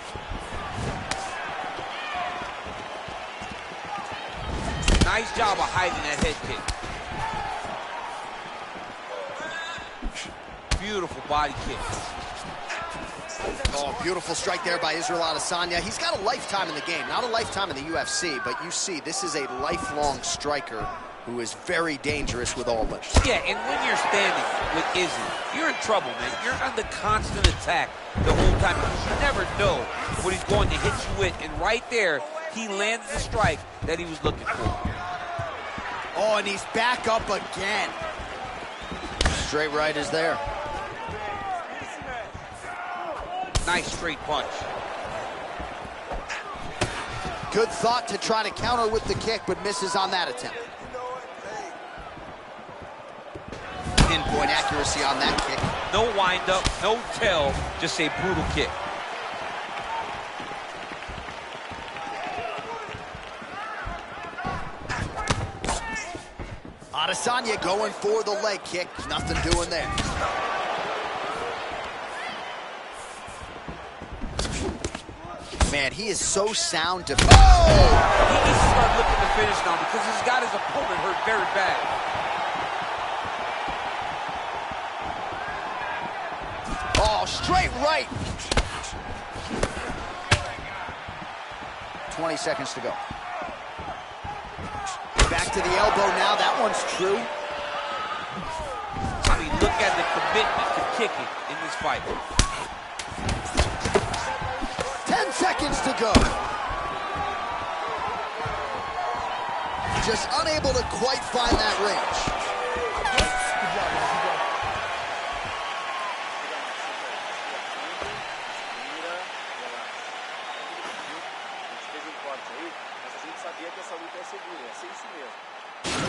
Nice job of hiding that head kick. Beautiful body kick. Oh, beautiful strike there by Israel Adesanya. He's got a lifetime in the game, not a lifetime in the UFC, but you see, this is a lifelong striker who is very dangerous with all limbs. Yeah, and when you're standing with Izzy, you're in trouble, man. You're under constant attack the whole time because you never know what he's going to hit you with. And right there, he lands the strike that he was looking for. Oh, and he's back up again. Straight right is there. Nice straight punch. Good thought to try to counter with the kick, but misses on that attempt. Pinpoint accuracy on that kick. No wind-up, no tell, just a brutal kick. Adesanya going for the leg kick. Nothing doing there. Man, he is so sound to... Oh! He needs to start looking to finish now because he's got his opponent hurt very bad. Oh, straight right. 20 seconds to go. Back to the elbow now. That one's true. I mean, look at the commitment to kicking in this fight. 10 seconds to go. Just unable to quite find that range.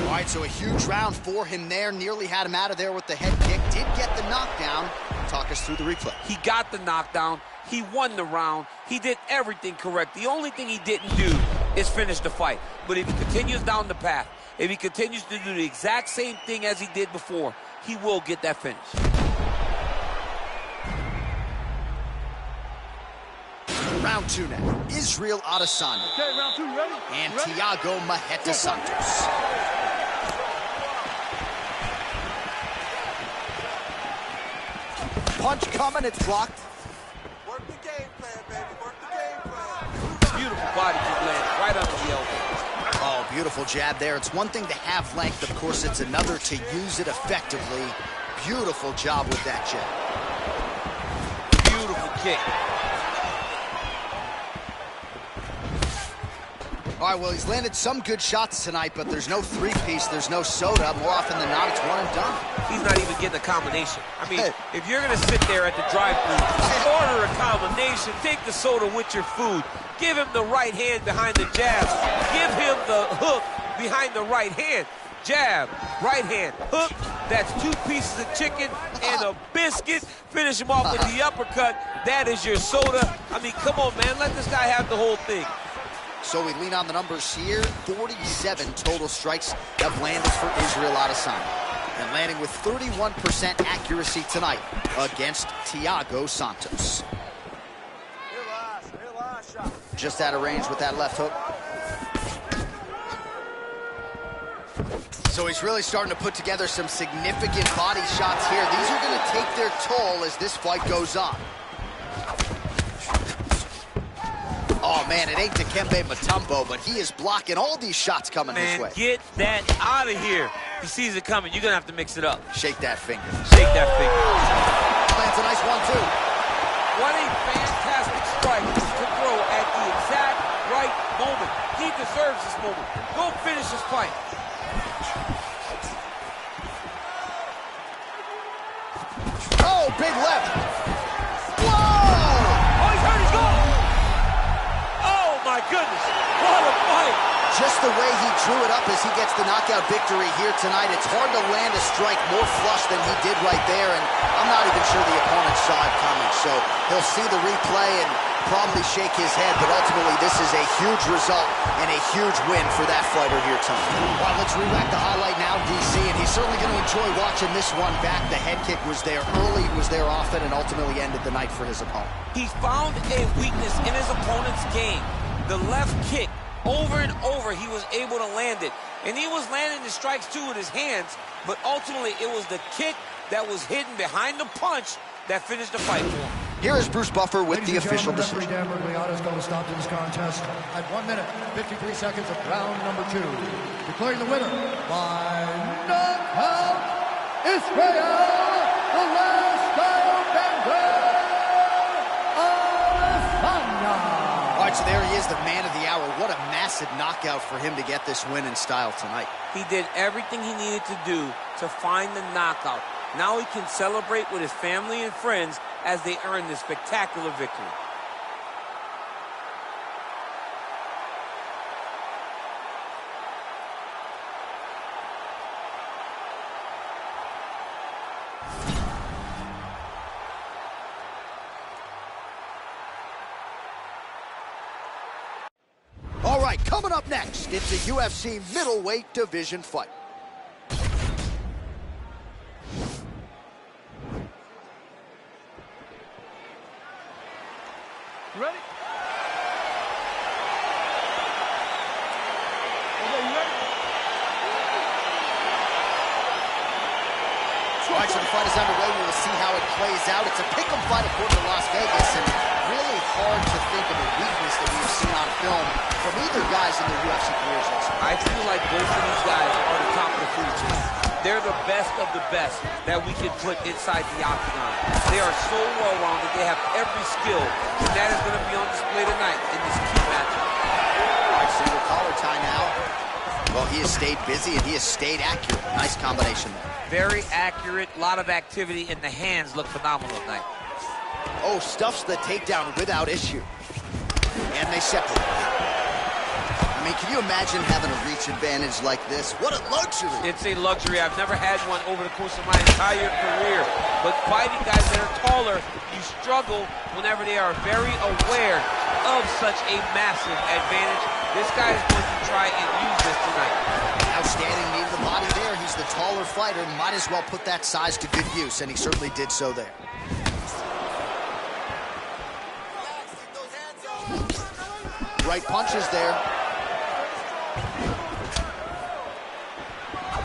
All right, so a huge round for him there. Nearly had him out of there with the head kick. Did get the knockdown. Talk us through the replay. He got the knockdown. He won the round. He did everything correct. The only thing he didn't do is finish the fight. But if he continues down the path, if he continues to do the exact same thing as he did before, he will get that finish. Round two now. Israel Adesanya. Okay, round two, you ready? And you ready? Thiago Maheta Santos. Punch coming, it's blocked. Work the game plan, baby. Work the game plan. Beautiful body kick lands right under the elbow. Oh, Beautiful jab there. It's one thing to have length. Of course, it's another to use it effectively. Beautiful job with that jab. Beautiful kick. All right, well, he's landed some good shots tonight, but there's no three-piece, there's no soda. More often than not, it's one and done. He's not even getting a combination. I mean, if you're going to sit there at the drive-thru, order a combination, take the soda with your food, give him the right hand behind the jab, give him the hook behind the right hand. Jab, right hand, hook. That's 2 pieces of chicken and a biscuit. Finish him off with the uppercut. That is your soda. I mean, come on, man. Let this guy have the whole thing. So we lean on the numbers here. 47 total strikes have landed for Israel Adesanya. And landing with 31% accuracy tonight against Thiago Santos. Just out of range with that left hook. So he's really starting to put together some significant body shots here. These are going to take their toll as this fight goes on. Oh, man, it ain't Dikembe Mutombo, but he is blocking all these shots coming his way. Get that out of here. He sees it coming. You're going to have to mix it up. Shake that finger. Shake that finger. Lands a nice one, too. What a fantastic strike to throw at the exact right moment. He deserves this moment. Go finish this fight. Oh, big left. Whoa! Oh, he's hurt. He's gone. Oh, my goodness. What a fight. Just the way he drew it up as he gets the knockout victory here tonight. It's hard to land a strike more flush than he did right there, and I'm not even sure the opponent saw it coming. So he'll see the replay and probably shake his head, but ultimately this is a huge result and a huge win for that fighter here tonight. All right, let's re-rack the highlight now, DC, and he's certainly going to enjoy watching this one back. The head kick was there early, was there often, and ultimately ended the night for his opponent. He's found a weakness in his opponent's game. The left kick, over and over, he was able to land it. And he was landing the strikes, too, with his hands, but ultimately it was the kick that was hidden behind the punch that finished the fight for him. Here is Bruce Buffer with the official decision. Dan Miragliotta's going to stop this contest at 1 minute, 53 seconds of round number 2. Declaring the winner by knockout, Israel Adesanya. All right, so there he is, the man of the hour. What a massive knockout for him to get this win in style tonight. He did everything he needed to do to find the knockout. Now he can celebrate with his family and friends as they earn this spectacular victory. All right, coming up next, it's a UFC middleweight division fight. Ready? Okay, you ready? All right, so the fight is underway. We will see how it plays out. It's a pick'em fight according to Las Vegas, and really hard to think of a weakness that we've seen on film from either guys in their UFC careers. I feel like both of these guys are the top of the food chain. They're the best of the best that we can put inside the octagon. They are so well-rounded. They have every skill, and that is going to be on display tonight in this key matchup. All right, single collar tie now. Well, he has stayed busy, and he has stayed accurate. Nice combination there. Very accurate, a lot of activity, and the hands look phenomenal tonight. Oh, stuffs the takedown without issue. And they separate. I mean, can you imagine having a reach advantage like this? What a luxury. It's a luxury. I've never had one over the course of my entire career. But fighting guys that are taller, you struggle whenever they are very aware of such a massive advantage. This guy is going to try and use this tonight. Outstanding knee to the body there. He's the taller fighter. Might as well put that size to good use, and he certainly did so there. Right punches there.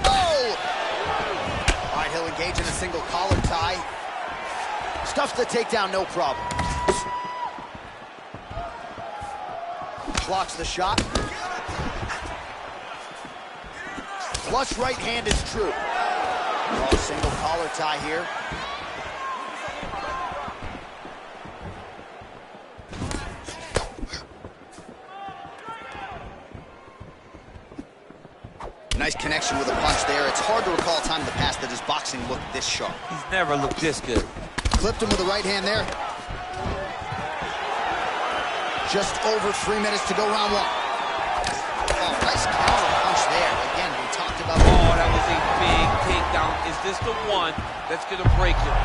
Oh! All right, he'll engage in a single collar tie. Stuffs the takedown, no problem. Blocks the shot. flush right hand is true. Oh, single collar tie here. Nice connection with a punch there. It's hard to recall a time in the past that his boxing looked this sharp. He's never looked this good. Clipped him with the right hand there. Just over 3 minutes to go, round one. Oh, nice counter punch there. Again, we talked about... Oh, that was a big takedown. Is this the one that's going to break him?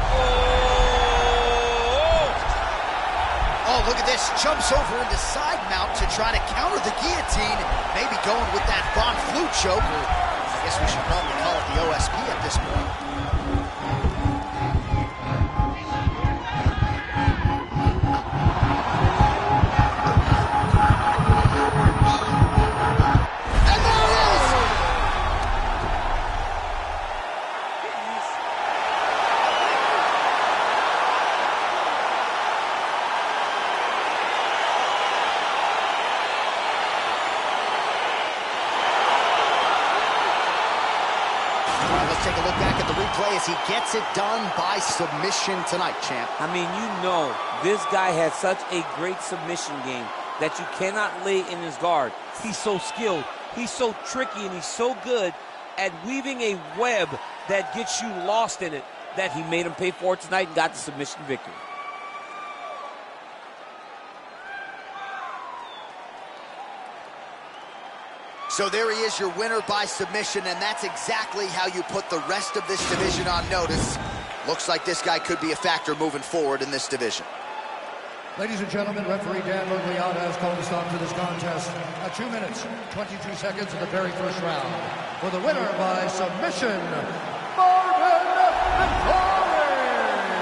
Oh, look at this. Jumps over into side mount to try to counter the guillotine. Maybe going with that Von Flue choke. I guess we should probably call it the OSP at this point. And there it is! Take a look back at the replay as he gets it done by submission tonight, champ. I mean, you know, this guy has such a great submission game that you cannot lay in his guard. He's so skilled, he's so tricky, and he's so good at weaving a web that gets you lost in it that he made him pay for it tonight and got the submission victory. So there he is, your winner by submission, and that's exactly how you put the rest of this division on notice. Looks like this guy could be a factor moving forward in this division. Ladies and gentlemen, referee Dan Bergliata has called a stop to this contest at 2 minutes, 22 seconds of the very first round. For the winner by submission, Marvin Vettori!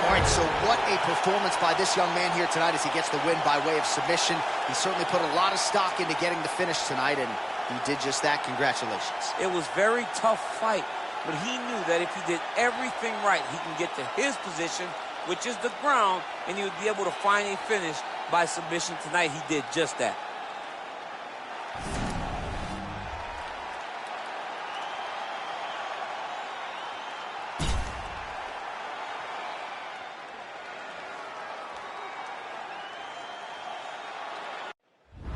All right, so what a performance by this young man here tonight as he gets the win by way of submission. He certainly put a lot of stock into getting the finish tonight, and he did just that. Congratulations. It was a very tough fight, but he knew that if he did everything right, he can get to his position, which is the ground, and he would be able to find a finish by submission tonight. He did just that.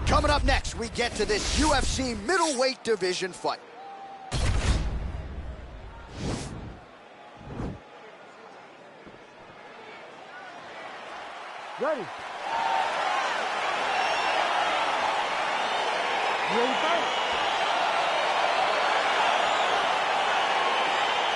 Coming up next, we get to this UFC middleweight division fight. Ready. You ready to fight?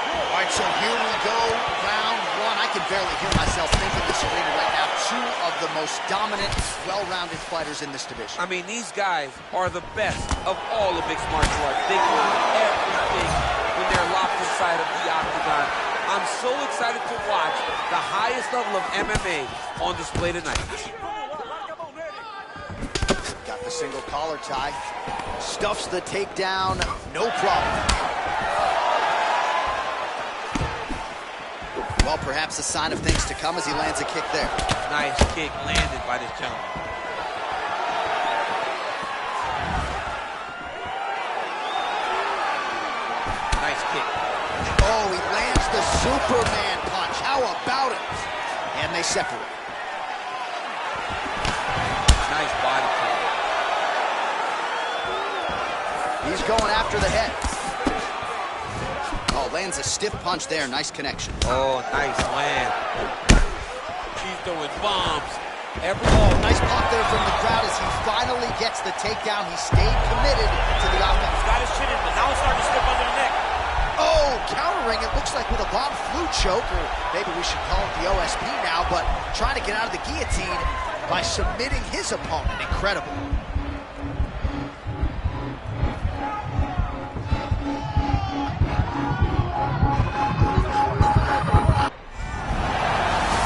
All right, so here we go, round one. I can barely hear myself think in this arena right now. Two of the most dominant, well-rounded fighters in this division. I mean, these guys are the best of all the mixed martial arts. They can do everything when they're locked inside of the octagon. I'm so excited to watch the highest level of MMA on display tonight. Got the single collar tie. Stuffs the takedown, no problem. Well, perhaps a sign of things to come as he lands a kick there. Nice kick landed by this gentleman. Nice kick. Oh, he lands the Superman punch. How about it? And they separate. Nice body kick. He's going after the head. Oh, lands a stiff punch there. Nice connection. Oh, nice land. He's throwing bombs. Nice pop there from the crowd as he finally gets the takedown. He stayed committed to the offense. He's got his chin in, but now it's starting to slip under the neck. Oh, countering it looks like with a Von Flue choke, or maybe we should call it the OSP now, but trying to get out of the guillotine by submitting his opponent. Incredible.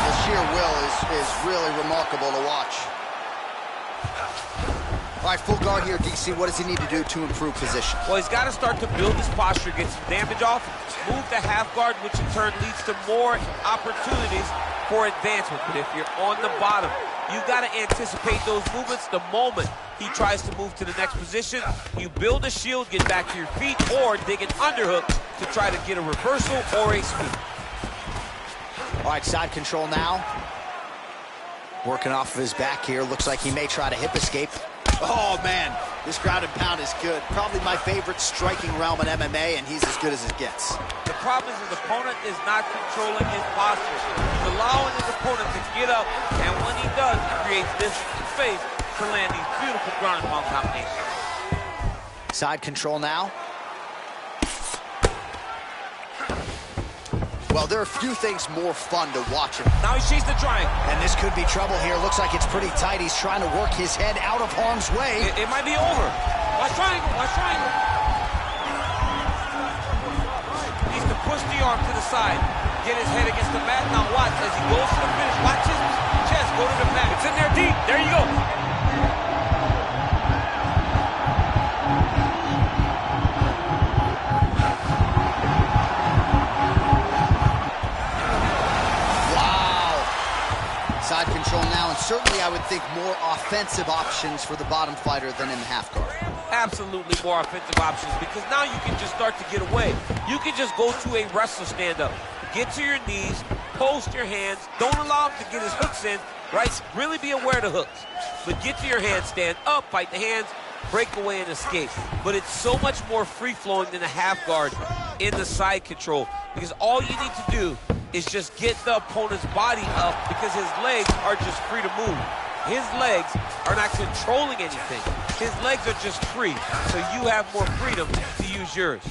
The sheer will is really remarkable to watch. All right, full guard here, DC. What does he need to do to improve position? Well, he's got to start to build his posture, get some damage off, move to half guard, which in turn leads to more opportunities for advancement. But if you're on the bottom, you've got to anticipate those movements the moment he tries to move to the next position. You build a shield, get back to your feet, or dig an underhook to try to get a reversal or a sweep. All right, side control now. Working off of his back here. Looks like he may try to hip escape. Oh, man, this ground and pound is good. Probably my favorite striking realm in MMA, and he's as good as it gets. The problem is his opponent is not controlling his posture. He's allowing his opponent to get up, and when he does, he creates distance and space to land these beautiful ground and pound combinations. Side control now. Well, there are few things more fun to watch him. Now he chased the triangle. And this could be trouble here. Looks like it's pretty tight. He's trying to work his head out of harm's way. It might be over. Watch triangle, watch triangle. He needs to push the arm to the side, get his head against the mat. Now watch, as he goes to the finish, watch his chest go to the mat. It's in there deep. There you go. Side control now, and certainly I would think more offensive options for the bottom fighter than in the half guard. Absolutely more offensive options, because now you can just start to get away. You can just go to a wrestler stand-up. Get to your knees, post your hands, don't allow him to get his hooks in, right? Really be aware of the hooks. But get to your hands, stand up, fight the hands, break away and escape. But it's so much more free-flowing than a half guard in the side control, because all you need to do is just get the opponent's body up, because his legs are just free to move. His legs are not controlling anything. His legs are just free, so you have more freedom to use yours.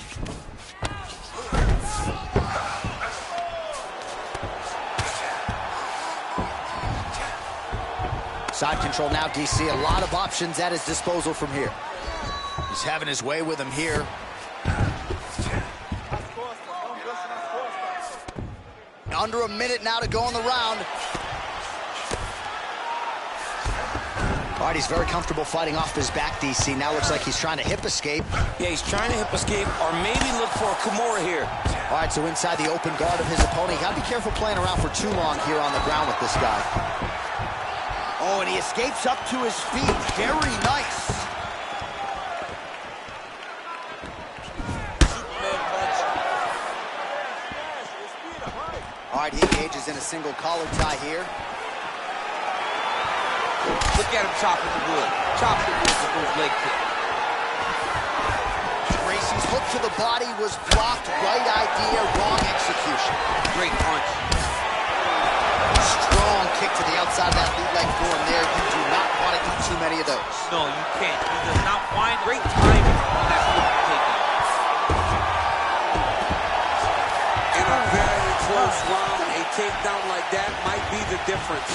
Side control now, DC. A lot of options at his disposal from here. He's having his way with him here. Under a minute now to go in the round. All right, he's very comfortable fighting off his back, DC. Now looks like he's trying to hip escape. Yeah, he's trying to hip escape or maybe look for a Kimura here. All right, so inside the open guard of his opponent. You got to be careful playing around for too long here on the ground with this guy. Oh, and he escapes up to his feet. Very nice. All right, he engages in a single collar tie here. Look at him chopping the wood. Chopping the wood with those leg kicks. Gracie's hook to the body was blocked. Right idea, wrong execution. Great punch. Strong kick to the outside of that lead leg form there. You do not want to eat too many of those. No, you can't. He does not find great timing on that foot takedown. In a very close round, a takedown like that might be the difference.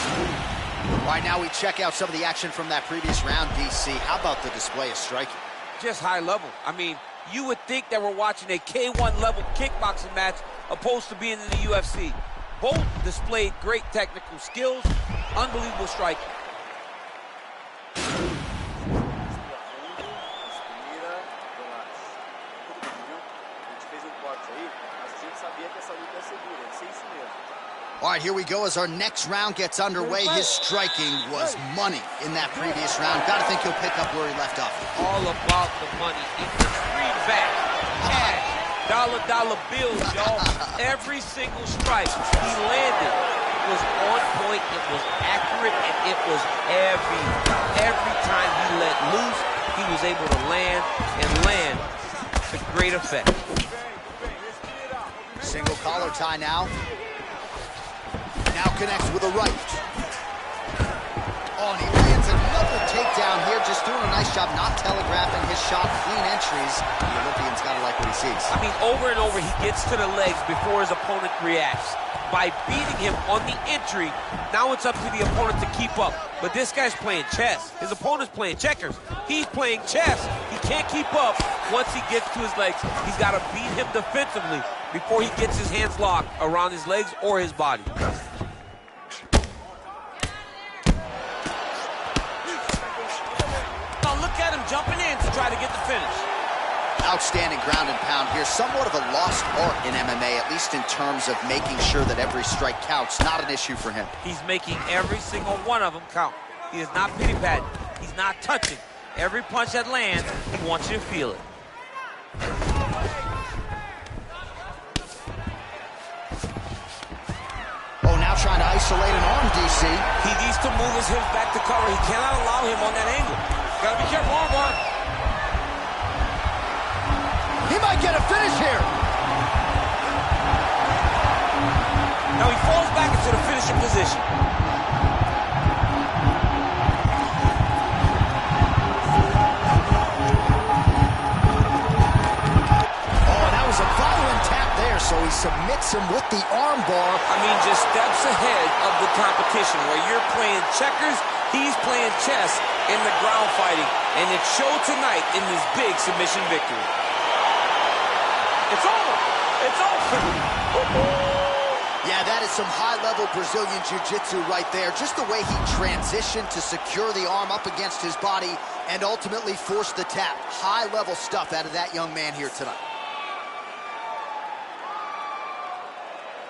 All right, now we check out some of the action from that previous round, DC. How about the display of striking? Just high level. I mean, you would think that we're watching a K1 level kickboxing match opposed to being in the UFC. Both displayed great technical skills, unbelievable striking. All right, here we go as our next round gets underway. His striking was money in that previous round. Gotta think he'll pick up where he left off. All about the money. It's greenback, cash, dollar bills, y'all. Every single strike he landed was on point, it was accurate, and it was heavy. Every time he let loose, he was able to land to great effect. Single collar tie now. Now connects with a right. Oh, and he lands another takedown here, just doing a nice job not telegraphing his shot. Clean entries. The Olympian's got to like what he sees. I mean, over and over, he gets to the legs before his opponent reacts. By beating him on the entry, now it's up to the opponent to keep up. But this guy's playing chess. His opponent's playing checkers. He's playing chess. He can't keep up once he gets to his legs. He's got to beat him defensively before he gets his hands locked around his legs or his body. try to get the finish. Outstanding ground and pound here. Somewhat of a lost art in MMA, at least in terms of making sure that every strike counts. Not an issue for him. He's making every single one of them count. He is not pity-patting. He's not touching. Every punch that lands, he wants you to feel it. Oh, now trying to isolate an arm, DC. He needs to move his hips back to cover. He cannot allow him on that angle. Gotta be careful, armbar. He might get a finish here. Now he falls back into the finishing position. Oh, that was a violent tap there, so he submits him with the arm bar. I mean, just steps ahead of the competition. Where you're playing checkers, he's playing chess in the ground fighting. And it showed tonight in this big submission victory. It's over. It's over. Yeah, that is some high-level Brazilian jiu-jitsu right there. Just the way he transitioned to secure the arm up against his body and ultimately force the tap. High-level stuff out of that young man here tonight.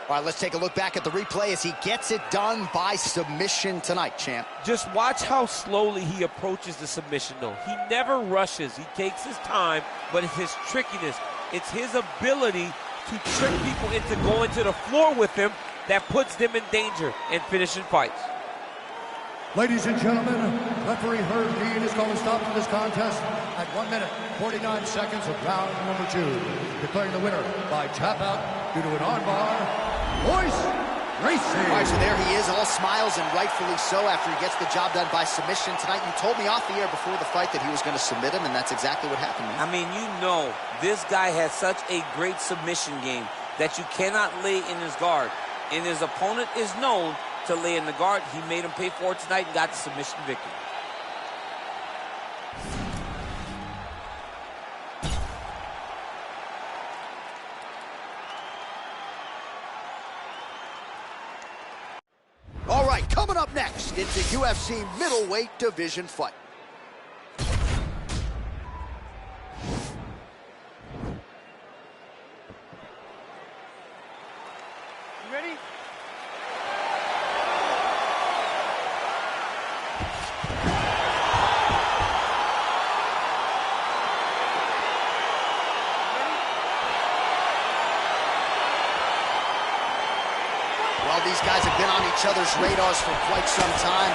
All right, let's take a look back at the replay as he gets it done by submission tonight, champ. Just watch how slowly he approaches the submission, though. He never rushes. He takes his time, but it's his trickiness. It's his ability to trick people into going to the floor with him that puts them in danger and finishing fights. Ladies and gentlemen, referee Herb Dean is calling a stop to this contest at 1 minute, 49 seconds of round number 2. Declaring the winner by tap out due to an armbar, Royce Gracie. All right, so there he is, all smiles, and rightfully so after he gets the job done by submission tonight. You told me off the air before the fight that he was going to submit him, and that's exactly what happened, man. I mean, you know, this guy has such a great submission game that you cannot lay in his guard. And his opponent is known to lay in the guard. He made him pay for it tonight and got the submission victory. All right, coming up next, it's a UFC middleweight division fight. You ready? Well, these guys have been on each other's radars for quite some time.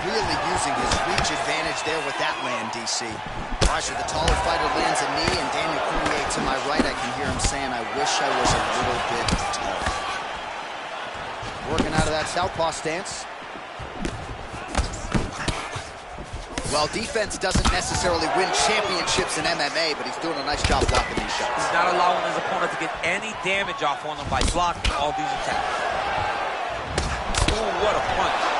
Really using his reach advantage there with that land, DC. All right, so the taller fighter lands a knee, and Daniel Cormier to my right, I can hear him saying, I wish I was a little bit taller. Working out of that southpaw stance. Well, defense doesn't necessarily win championships in MMA, but he's doing a nice job blocking these shots. He's not allowing his opponent to get any damage off on him by blocking all these attacks. Ooh, what a punch.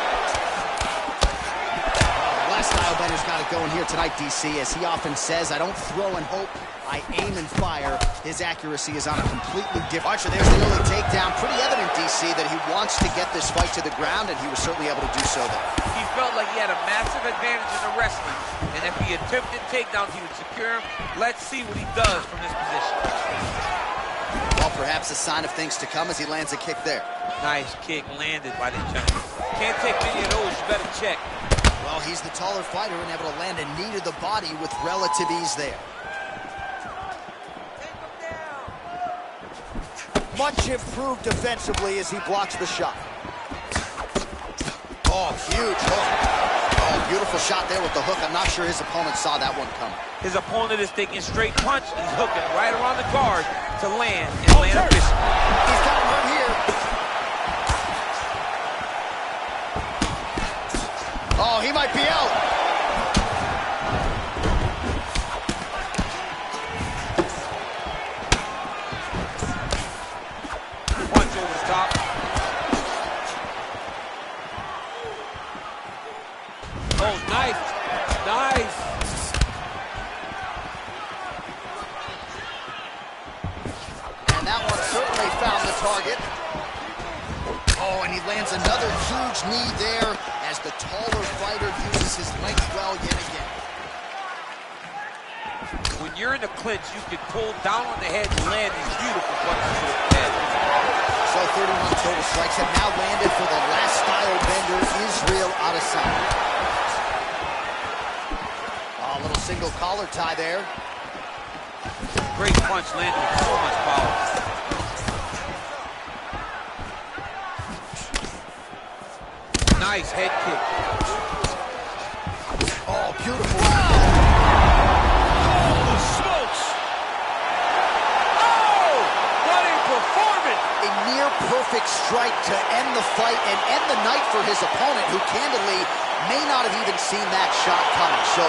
Style better's got it going here tonight, DC. As he often says, I don't throw and hope, I aim and fire. His accuracy is on a completely different... There's the early takedown. Pretty evident, DC, that he wants to get this fight to the ground, and he was certainly able to do so there. He felt like he had a massive advantage in the wrestling, and if he attempted takedowns, he would secure him. Let's see what he does from this position. Well, perhaps a sign of things to come as he lands a kick there. Nice kick landed by the Chinese. Can't take many of those, you better check. Well, he's the taller fighter and able to land a knee to the body with relative ease there. Much improved defensively as he blocks the shot. Oh, huge hook. Oh, beautiful shot there with the hook. I'm not sure his opponent saw that one coming. His opponent is taking straight punch. He's hooking right around the guard to land and land efficiently. He's got him right here. Oh, he might be out. Punch over the top. Oh, nice. Nice. And that one certainly found the target. Oh, and he lands another huge knee there as the taller fighter uses his length well yet again. When you're in a clinch, you can pull down on the head and land these beautiful punches to the head. So 31 total strikes have now landed for the last style bender, Israel Adesanya. Oh, a little single collar tie there. Great punch landed with so much power. Nice head kick. Oh, beautiful. Holy smokes! Oh, what a performance! A near-perfect strike to end the fight and end the night for his opponent, who candidly may not have even seen that shot coming. So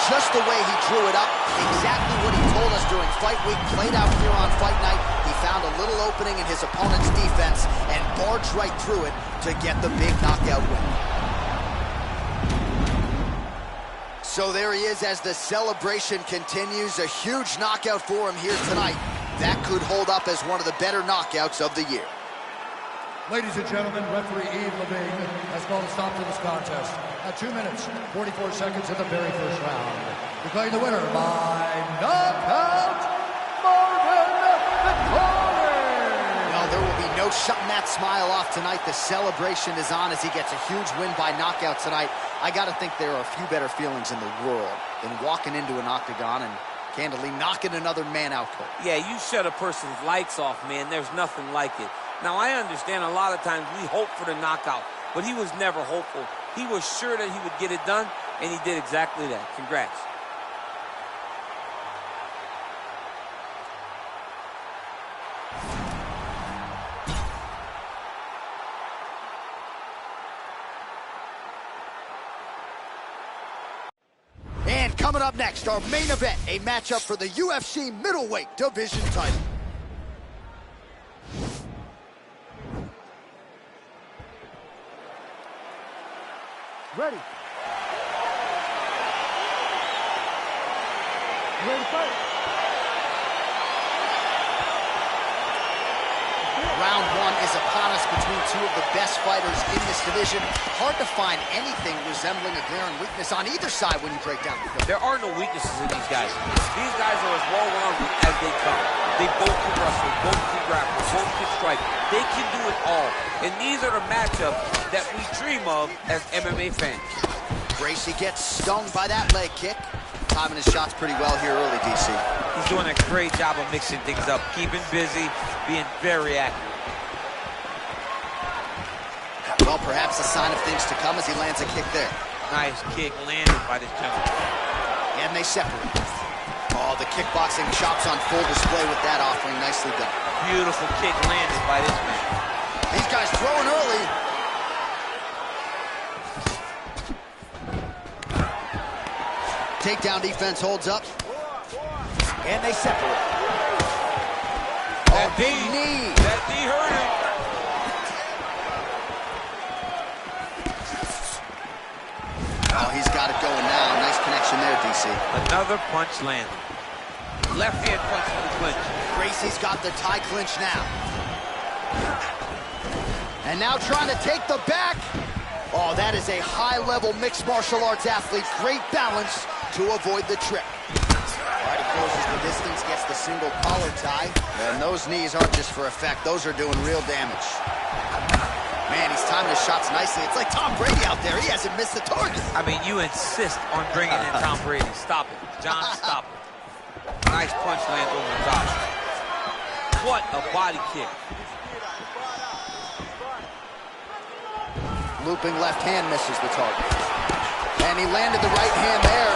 just the way he drew it up, exactly what he told us during fight week, played out here on fight night. He found a little opening in his opponent's defense and barged right through it to get the big knockout win. So there he is as the celebration continues. A huge knockout for him here tonight. That could hold up as one of the better knockouts of the year. Ladies and gentlemen, referee Yves Levine has called a stop to this contest at 2 minutes, 44 seconds in the very first round. Declaring the winner by knockout, Marvin Vettori. Well, there will be no shutting that smile off tonight. The celebration is on as he gets a huge win by knockout tonight. I got to think there are a few better feelings in the world than walking into an octagon and candidly knocking another man out cold. Yeah, you shut a person's lights off, man. There's nothing like it. Now, I understand a lot of times we hope for the knockout, but he was never hopeful. He was sure that he would get it done, and he did exactly that. Congrats. And coming up next, our main event, a matchup for the UFC middleweight division title. Ready. Ready to fight. Round one is upon us between two of the best fighters in this division. Hard to find anything resembling a glaring weakness on either side when you break down the film. There are no weaknesses in these guys. These guys are as well-rounded as they come. They both can wrestle, both can grapple, both can strike. They can do it all. And these are the matchups that we dream of as MMA fans. Gracie gets stung by that leg kick. Timing his shots pretty well here early, DC. He's doing a great job of mixing things up, keeping busy, being very accurate. Well, perhaps a sign of things to come as he lands a kick there. Nice kick landed by this gentleman. And they separate. Oh, the kickboxing chops on full display with that offering. Nicely done. Beautiful kick landed by this man. These guys throwing early. Takedown defense holds up. And they separate. That knee. That knee hurt him. Oh, he's got it going now. Nice connection there, DC. Another punch landed. Left hand punch to the clinch. Gracie's got the tie clinch now. And now trying to take the back. Oh, that is a high-level mixed martial arts athlete. Great balance to avoid the trip. All right, he closes the distance, gets the single collar tie. And those knees aren't just for effect. Those are doing real damage. Man, he's timing his shots nicely. It's like Tom Brady out there. He hasn't missed the target. I mean, you insist on bringing in Tom Brady. Stop it. John, stop it. Nice punch lands over the top. What a body kick. Looping left hand misses the target. And he landed the right hand there.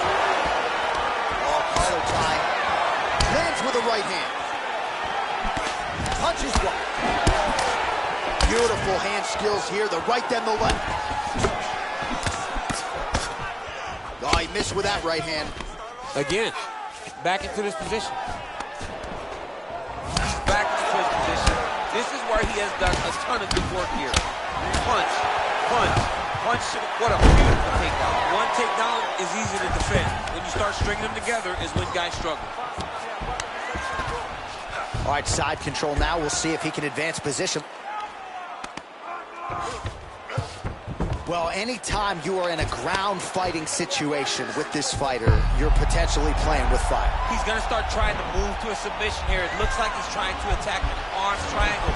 Oh, collar tie. Lands with the right hand. Punches one. Beautiful hand skills here. The right then the left. Oh, he missed with that right hand. Again, back into this position. Back into his position. This is where he has done a ton of good work here. Punch, punch, punch. What a beautiful takedown. One takedown is easy to defend. When you start stringing them together is when guys struggle. All right, side control now. We'll see if he can advance position. Well, anytime you are in a ground fighting situation with this fighter, you're potentially playing with fire. He's going to start trying to move to a submission here. It looks like he's trying to attack an arm triangle.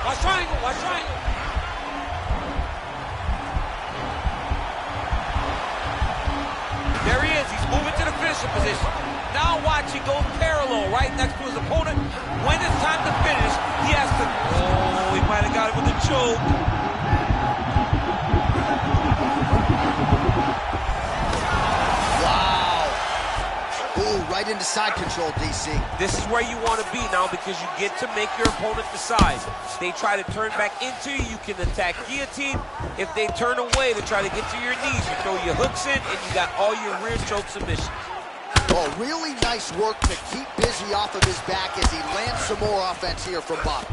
Watch triangle, watch triangle. There he is. He's moving to the finishing position. Now watch, he goes parallel right next to his opponent. When it's time to finish, he has to... Oh, he might have got it with a choke. Right into side control, DC. This is where you want to be now because you get to make your opponent decide. They try to turn back into you, you can attack guillotine. If they turn away to try to get to your knees, you throw your hooks in and you got all your rear choke submissions. Oh, really nice work to keep busy off of his back as he lands some more offense here from bottom.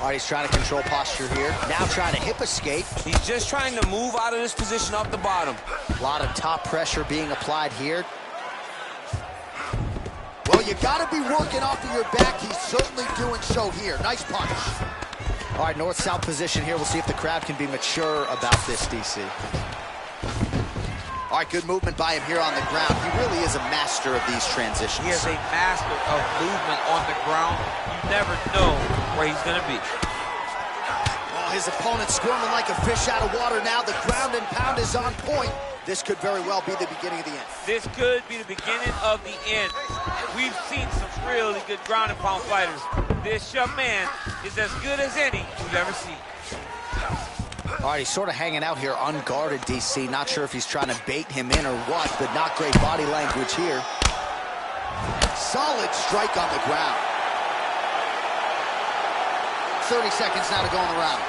All right, he's trying to control posture here. Now trying to hip escape. He's just trying to move out of this position off the bottom. A lot of top pressure being applied here. Well, you got to be working off of your back. He's certainly doing so here. Nice punch. All right, north-south position here. We'll see if the crowd can be mature about this, DC. All right, good movement by him here on the ground. He really is a master of these transitions. He is a master of movement on the ground. You never know where he's going to be. Oh, his opponent squirming like a fish out of water now. The ground and pound is on point. This could very well be the beginning of the end. This could be the beginning of the end. We've seen some really good ground and pound fighters. This young man is as good as any we've ever seen. All right, he's sort of hanging out here unguarded, DC. Not sure if he's trying to bait him in or what, but not great body language here. Solid strike on the ground. 30 seconds now to go in the round.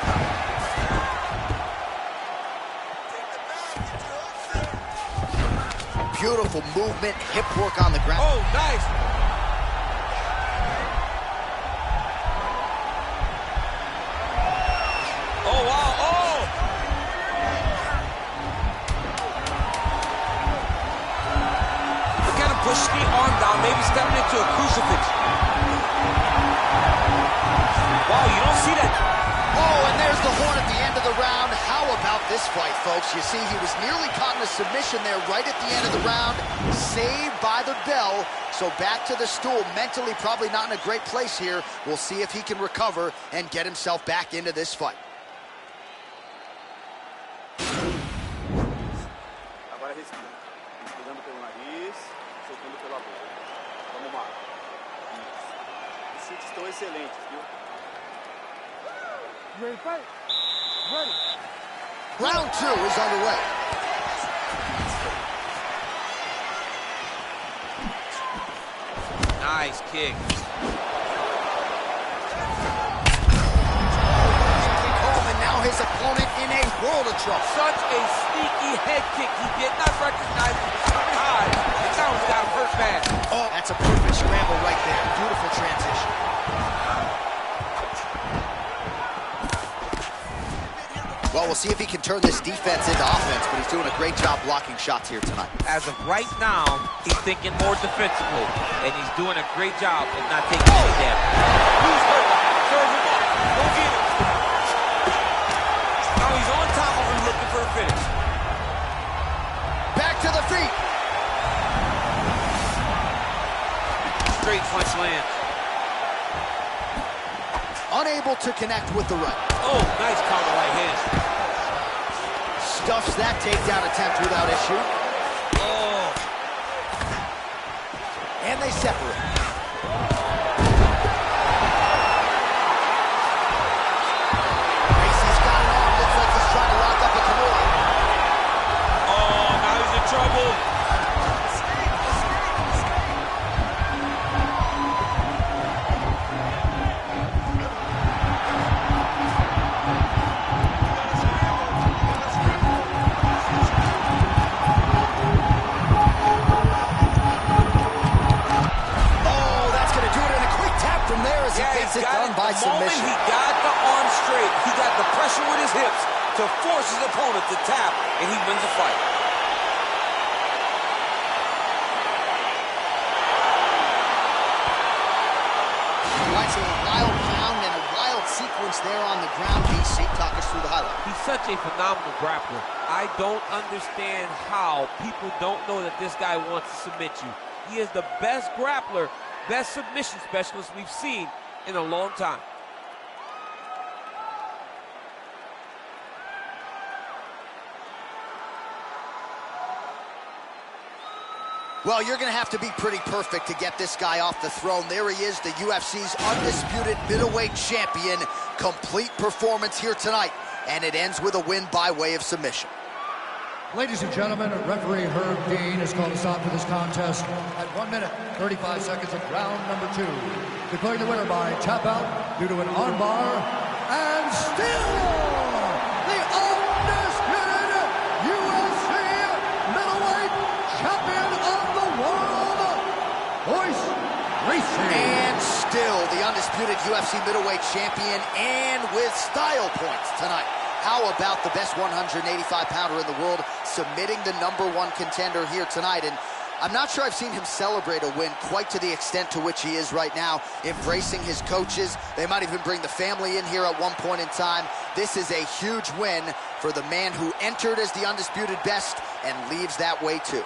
Beautiful movement, hip work on the ground. Oh, nice. Oh, wow. Oh! Look at him push the arm down, maybe stepping into a crucifix. Wow, you don't see that. Oh, and there's the horn at the end of the round. How about this fight, folks? You see, he was nearly caught in a submission there right at the end of the round. Saved by the bell. So back to the stool. Mentally probably not in a great place here. We'll see if he can recover and get himself back into this fight. Agora respira. Inspirando pelo nariz, soltando pela boca. Vamos lá. Isso. Os chutes estão excelentes, viu? You ready to fight? Ready. Round 2 is underway. Nice kick. And now his opponent in a world of trouble. Such a sneaky head kick. He did not recognize it was coming high, and now he's got him hurt bad. Oh, that's a perfect scramble right there. Beautiful transition. Well, we'll see if he can turn this defense into offense, but he's doing a great job blocking shots here tonight. As of right now, he's thinking more defensively, and he's doing a great job of not taking any damage. Who's hurt? Serve him up. Go get him. Now he's on top of him looking for a finish. Back to the feet. Straight punch lands. Unable to connect with the right. Oh, nice counter right hand. Stuffs that takedown attempt without issue. Oh. And they separate. Gracie's got it on. Looks like he's trying to lock up a Kimura. Oh, now he's in trouble. By the moment submission. he got the arm straight, he got the pressure with his hips to force his opponent to tap, and he wins the fight. Right, so a wild pound and a wild great sequence there on the ground. DC, talk us through the highlight. He's such a phenomenal grappler. I don't understand how people don't know that this guy wants to submit you. He is the best grappler, best submission specialist we've seen in a long time. Well, you're going to have to be pretty perfect to get this guy off the throne. There he is, the UFC's undisputed middleweight champion. Complete performance here tonight, and it ends with a win by way of submission. Ladies and gentlemen, referee Herb Dean has called a stop to this contest at 1 minute, 35 seconds of round number 2. Declaring the winner by tap out due to an armbar, and still the undisputed UFC middleweight champion of the world, Royce Gracie. And still the undisputed UFC middleweight champion, and with style points tonight. How about the best 185-pounder in the world submitting the #1 contender here tonight? And I'm not sure I've seen him celebrate a win quite to the extent to which he is right now, embracing his coaches. They might even bring the family in here at one point in time. This is a huge win for the man who entered as the undisputed best and leaves that way too.